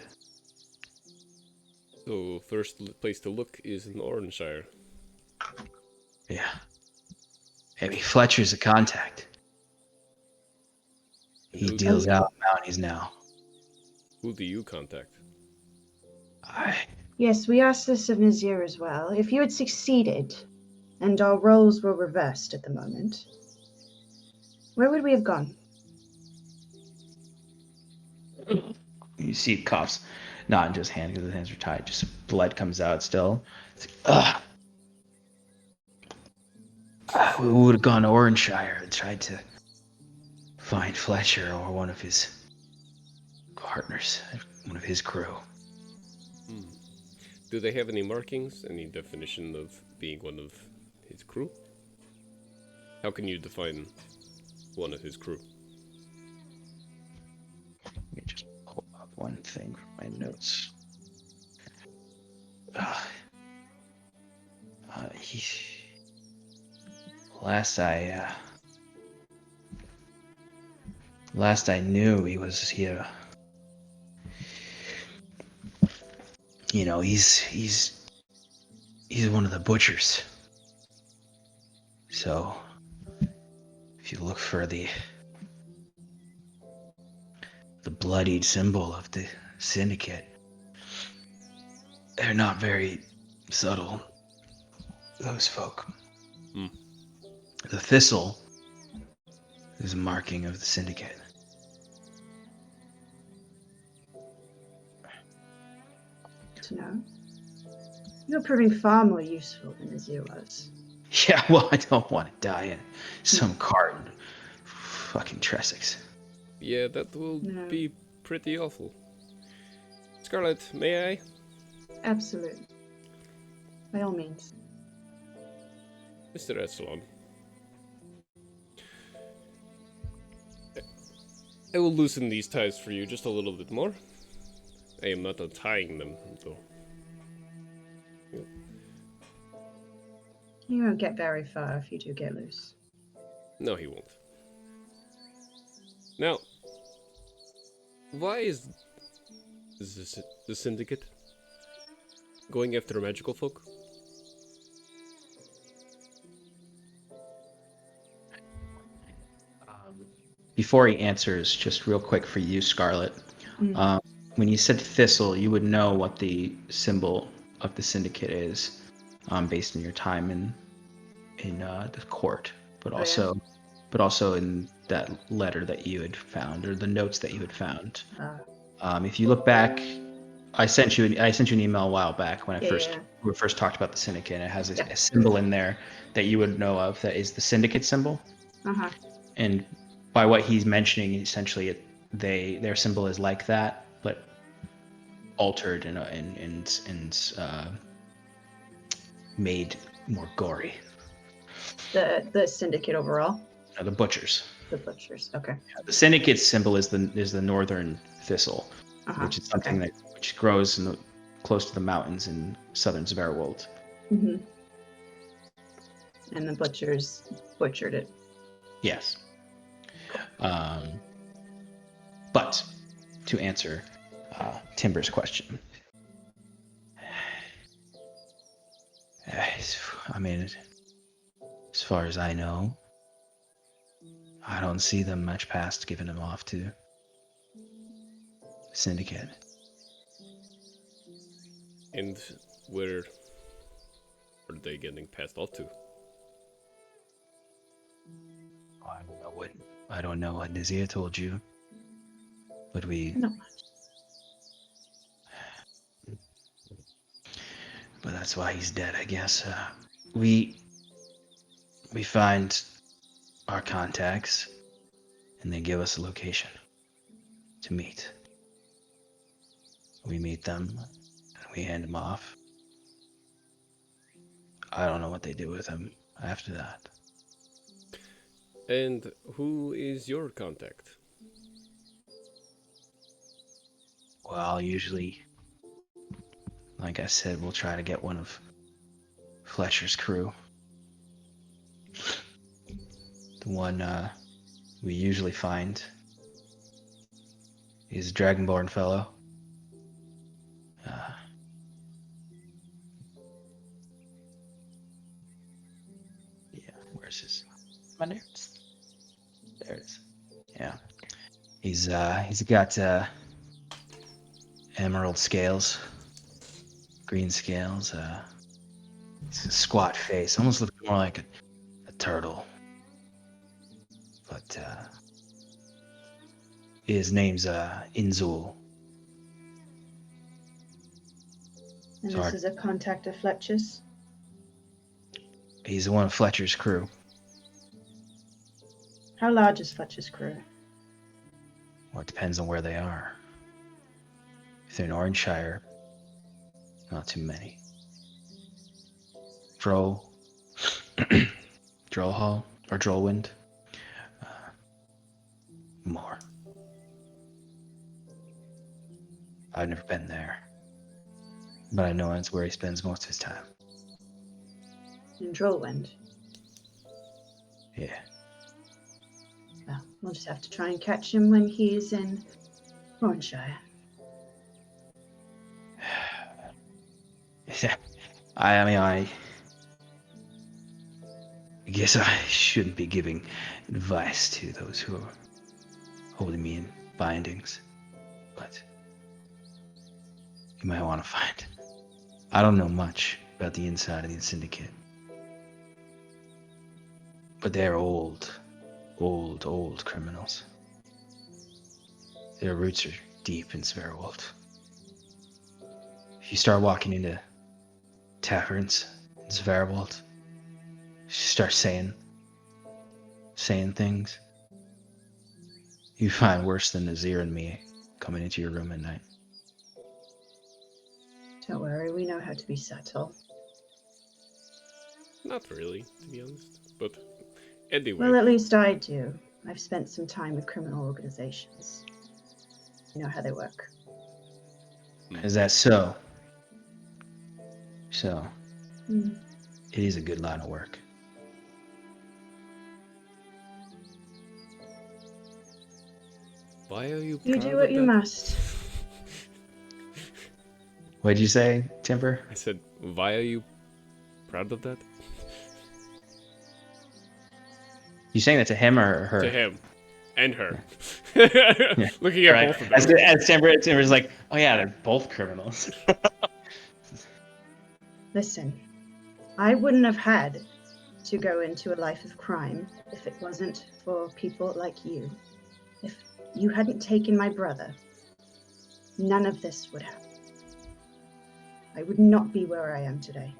S2: So first place to look is in Oranshire.
S4: Yeah. Maybe Fletcher's a contact. He
S2: Who-
S4: deals out bounties now.
S2: Who do you contact?
S3: Yes, we asked this of Nazir as well. If you had succeeded, and our roles were reversed at the moment, where would we have gone?
S4: You see coughs, not into his hand because his hands are tied. Just blood comes out still. It's like, we would have gone to Oranshire and tried to find Fletcher or one of his partners, one of his crew.
S2: Do they have any markings? Any definition of being one of his crew? How can you define one of his crew?
S4: Let me just pull up one thing from my notes. Last I knew, he was here. You know, he's one of the butchers. So, if you look for the bloodied symbol of the syndicate, they're not very subtle, those folk. The thistle is a marking of the syndicate.
S3: To know. You're proving far more useful than Azir was.
S4: Yeah, well, I don't want to die in some cart in fucking Tressex.
S2: Yeah, that will
S3: No.
S2: be pretty awful. Scarlet, may I?
S3: Absolutely. By all means.
S2: Mr. Epsilon. I will loosen these ties for you just a little bit more. I am not untying them, though.
S3: You won't get very far if you do get loose.
S2: No, he won't. Now, why is this the syndicate going after magical folk?
S4: Before he answers, just real quick for you, Scarlet. When you said thistle, you would know what the symbol of the syndicate is, based on your time in the court, but also in that letter that you had found, or the notes that you had found. If you look back, I sent you an email a while back when we first talked about the syndicate. And it has a symbol in there that you would know of that is the syndicate symbol. And by what he's mentioning, essentially, their symbol is like that, but altered and made more gory.
S3: The syndicate overall.
S4: No, the butchers.
S3: The butchers. Okay.
S4: Yeah, the syndicate's symbol is the northern thistle, which is something which grows close to the mountains in southern Zverwold.
S3: And the butchers butchered it.
S4: Yes. But to answer Timber's question, I mean, as far as I know, I don't see them much past giving him off to Syndicate.
S2: And where are they getting passed off to?
S4: I don't know what Nazir told you, but
S3: Not much.
S4: but that's why he's dead, I guess. We find our contacts, and they give us a location to meet. We meet them, and we hand them off. I don't know what they do with them after that.
S2: And who is your contact?
S4: Well, usually, like I said, we'll try to get one of Fletcher's crew. The one we usually find is a Dragonborn fellow. Yeah, where's his? My notes. There it is. Yeah, he's got emerald scales, green scales. He's a squat face, almost looks more like a turtle. But his name's Inzul.
S3: And
S4: Sorry.
S3: this is a contact of Fletcher's.
S4: He's one of Fletcher's crew.
S3: How large is Fletcher's crew?
S4: Well, it depends on where they are. If they're in Orangeshire, not too many. Droll Hall or Drollwind, more. I've never been there, but I know that's where he spends most of his time.
S3: In Drollwind.
S4: Yeah.
S3: Well, we'll just have to try and catch him when he's in Orangeshire.
S4: I guess I shouldn't be giving advice to those who are holding me in bindings, but you might want to find. I don't know much about the inside of the syndicate, but they're old criminals. Their roots are deep in Sverwold. If you start walking into taverns in Sverwold, you start saying things, you find worse than Nazir and me coming into your room at night.
S3: Don't worry, we know how to be subtle.
S2: Not really, to be honest. But anyway.
S3: Well, at least I do. I've spent some time with criminal organizations. You know how they work.
S4: Is that so? So,
S3: Hmm.
S4: it is a good line of work.
S2: Why are you
S3: You
S2: proud
S3: do
S2: of
S3: what you
S2: that?
S3: must.
S4: What'd you say, Timber?
S2: I said, why are you proud of that?
S4: You saying that to him or her?
S2: To him. And her.
S4: Yeah.
S2: Looking at
S4: Right.
S2: both of them.
S4: As Timber's like, oh yeah, they're both criminals.
S3: Listen, I wouldn't have had to go into a life of crime if it wasn't for people like you. If you hadn't taken my brother, none of this would happen. I would not be where I am today.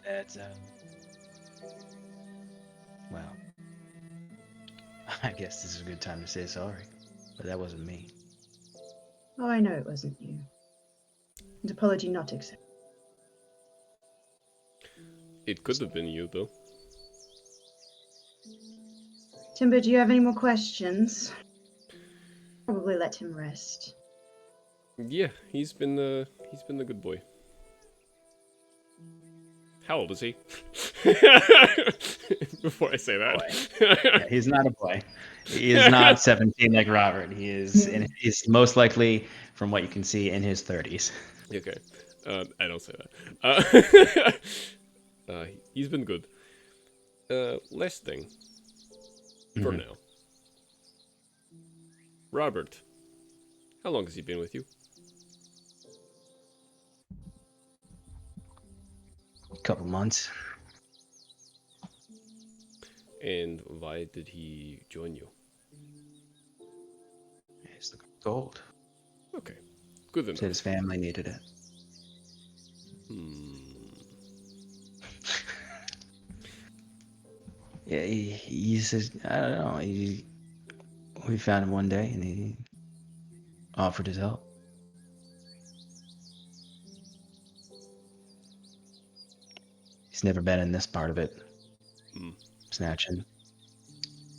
S4: That's well, I guess this is a good time to say sorry, but that wasn't me.
S3: Oh, I know it wasn't you. An apology not accepted.
S2: It could have been you, though.
S3: Timber, do you have any more questions? Probably let him rest.
S2: Yeah, he's been a good boy. How old is he? Before I say that.
S4: Yeah, he's not a boy. He is not 17 like Robert. He's most likely, from what you can see, in his 30s.
S2: Okay. I don't say that. He's been good. Last thing. For
S4: Mhm.
S2: now. Robert, how long has he been with you?
S4: Couple months.
S2: And why did he join you?
S4: He's looking for gold.
S2: Okay, good
S4: Said
S2: enough.
S4: his family needed it. Yeah, he says, I don't know. We found him one day and he offered his help. He's never been in this part of it.
S2: Hmm.
S4: Snatching.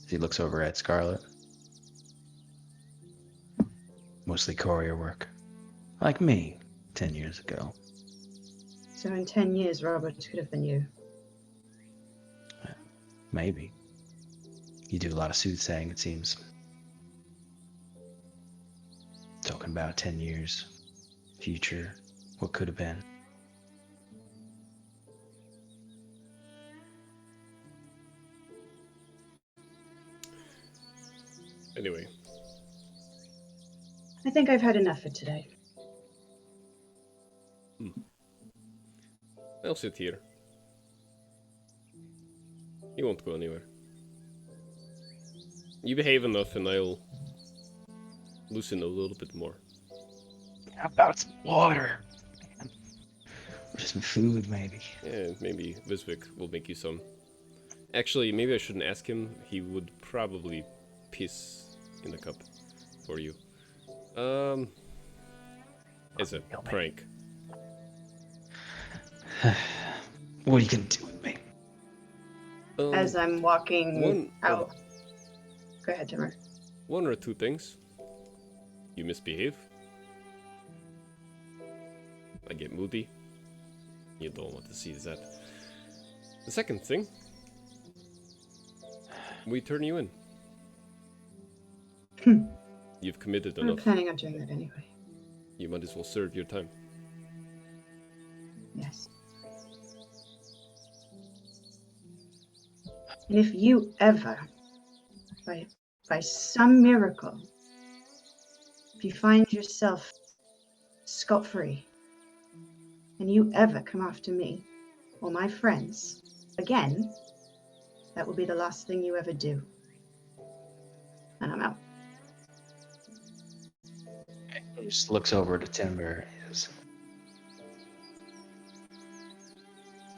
S4: He looks over at Scarlet. Mostly courier work. Like me, 10 years ago.
S3: So in 10 years, Robert could have been you.
S4: Maybe. You do a lot of soothsaying, it seems. Talking about 10 years. Future. What could have been.
S2: Anyway,
S3: I think I've had enough for today.
S2: I'll sit here. He won't go anywhere. You behave enough and I'll loosen a little bit more.
S4: How about some water? Or some food, maybe.
S2: Yeah, maybe Visvik will make you some. Actually, maybe I shouldn't ask him. He would probably piss in the cup for you. As a prank.
S4: What are you gonna do with me?
S3: As I'm walking
S2: one
S3: out. Go ahead, Timur.
S2: One or two things. You misbehave. I get moody. You don't want to see that. The second thing. We turn you in. You've committed
S3: I'm
S2: enough.
S3: planning on doing that anyway.
S2: You might as well serve your time.
S3: Yes. And if you ever, by some miracle, if you find yourself scot-free, and you ever come after me or my friends again, that will be the last thing you ever do. And I'm out.
S4: He just looks over to Timber. He goes,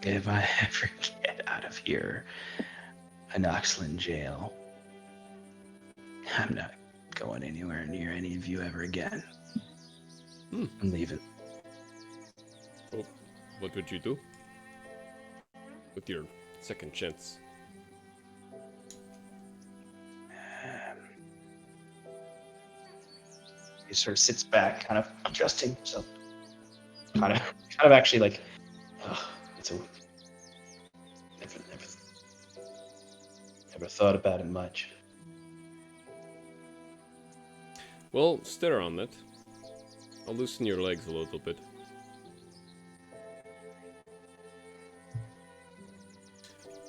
S4: if I ever get out of here, an Oxland jail, I'm not going anywhere near any of you ever again. I'm leaving.
S2: Oh, what would you do? With your second chance?
S4: He sort of sits back, kind of adjusting himself. Kind of actually like, it's a never thought about it much.
S2: Well, stare on that. I'll loosen your legs a little bit.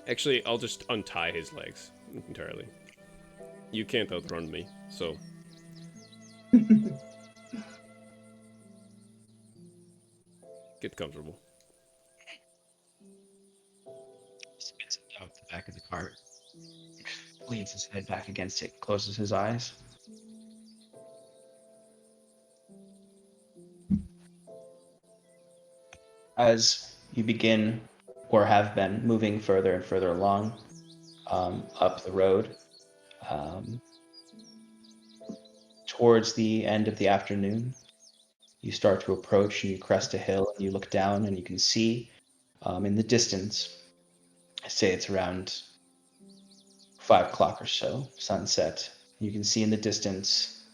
S2: Actually, I'll just untie his legs entirely. You can't outrun me, so... Get comfortable.
S4: Spits out the back of the cart. Leans his head back against it, closes his eyes. As you begin, or have been, moving further and further along, up the road, towards the end of the afternoon, you start to approach and you crest a hill and you look down and you can see in the distance, I say it's around 5 o'clock or so, sunset. You can see in the distance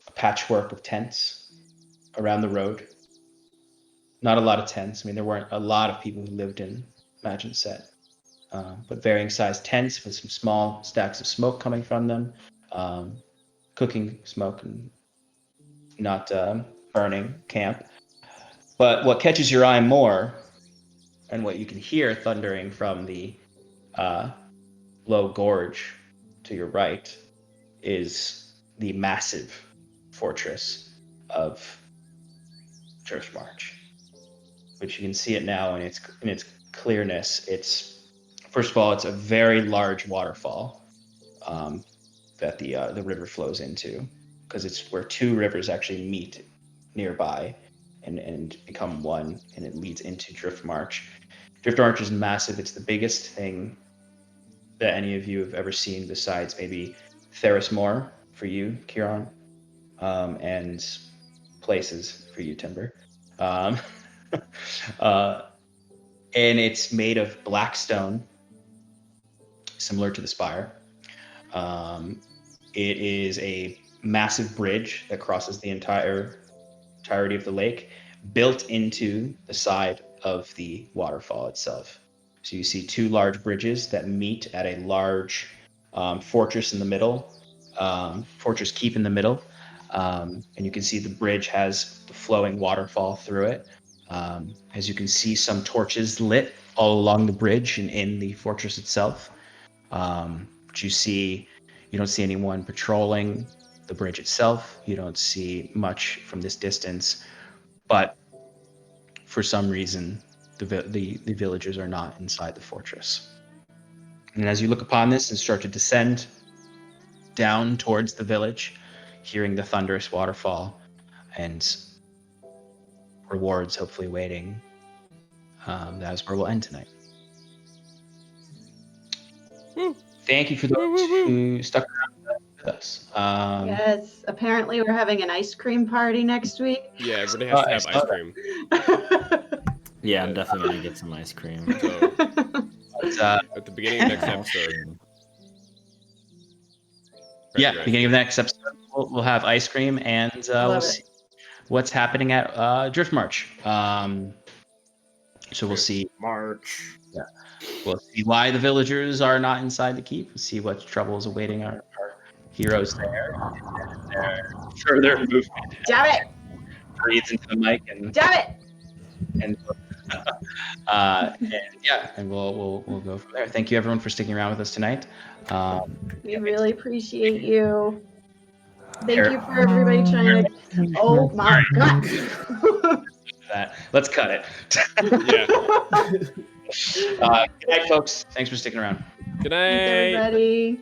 S4: a patchwork of tents around the road. Not a lot of tents. I mean, there weren't a lot of people who lived in Set, but varying sized tents with some small stacks of smoke coming from them, cooking smoke and not burning camp. But what catches your eye more, and what you can hear thundering from the low gorge to your right is the massive fortress of Driftmarch, which you can see it now in its clearness. It's first of all, it's a very large waterfall that the river flows into, because it's where two rivers actually meet nearby and become one, and it leads into Driftmarch. Driftmarch is massive. It's the biggest thing that any of you have ever seen, besides maybe Therismore for you, Kieran, and places for you, Timber. Um, and it's made of black stone, similar to the spire. It is a massive bridge that crosses the entirety of the lake, built into the side of the waterfall itself. So you see two large bridges that meet at a large fortress in the middle, fortress keep in the middle. And you can see the bridge has the flowing waterfall through it. As you can see, some torches lit all along the bridge and in the fortress itself. But you don't see anyone patrolling the bridge itself. You don't see much from this distance, but for some reason, the villagers are not inside the fortress. And as you look upon this and start to descend down towards the village, hearing the thunderous waterfall and rewards hopefully waiting, that is where we'll end tonight.
S2: Woo.
S4: Thank you for those who stuck around with us.
S3: Yes, apparently we're having an ice cream party next week.
S2: Yeah, everybody has to have ice cream.
S6: Yeah, I'm definitely gonna get some ice cream.
S2: So
S4: But,
S2: at the beginning of next episode.
S4: yeah, beginning of the next episode, we'll have ice cream, and we'll see what's happening at Driftmarch. So we'll see.
S6: March.
S4: Yeah, we'll see why the villagers are not inside the keep. We'll see what trouble is awaiting our heroes there. And their further movement.
S3: Damn it!
S4: Breathes into the mic and.
S3: Damn it!
S4: And yeah, and we'll go from there. Thank you everyone for sticking around with us tonight.
S3: We really appreciate you. Thank you for everybody trying to. Oh my god!
S4: Let's cut it.
S2: Yeah.
S4: Good night, folks. Thanks for sticking around.
S2: Good
S3: Thanks,
S2: night.
S3: everybody.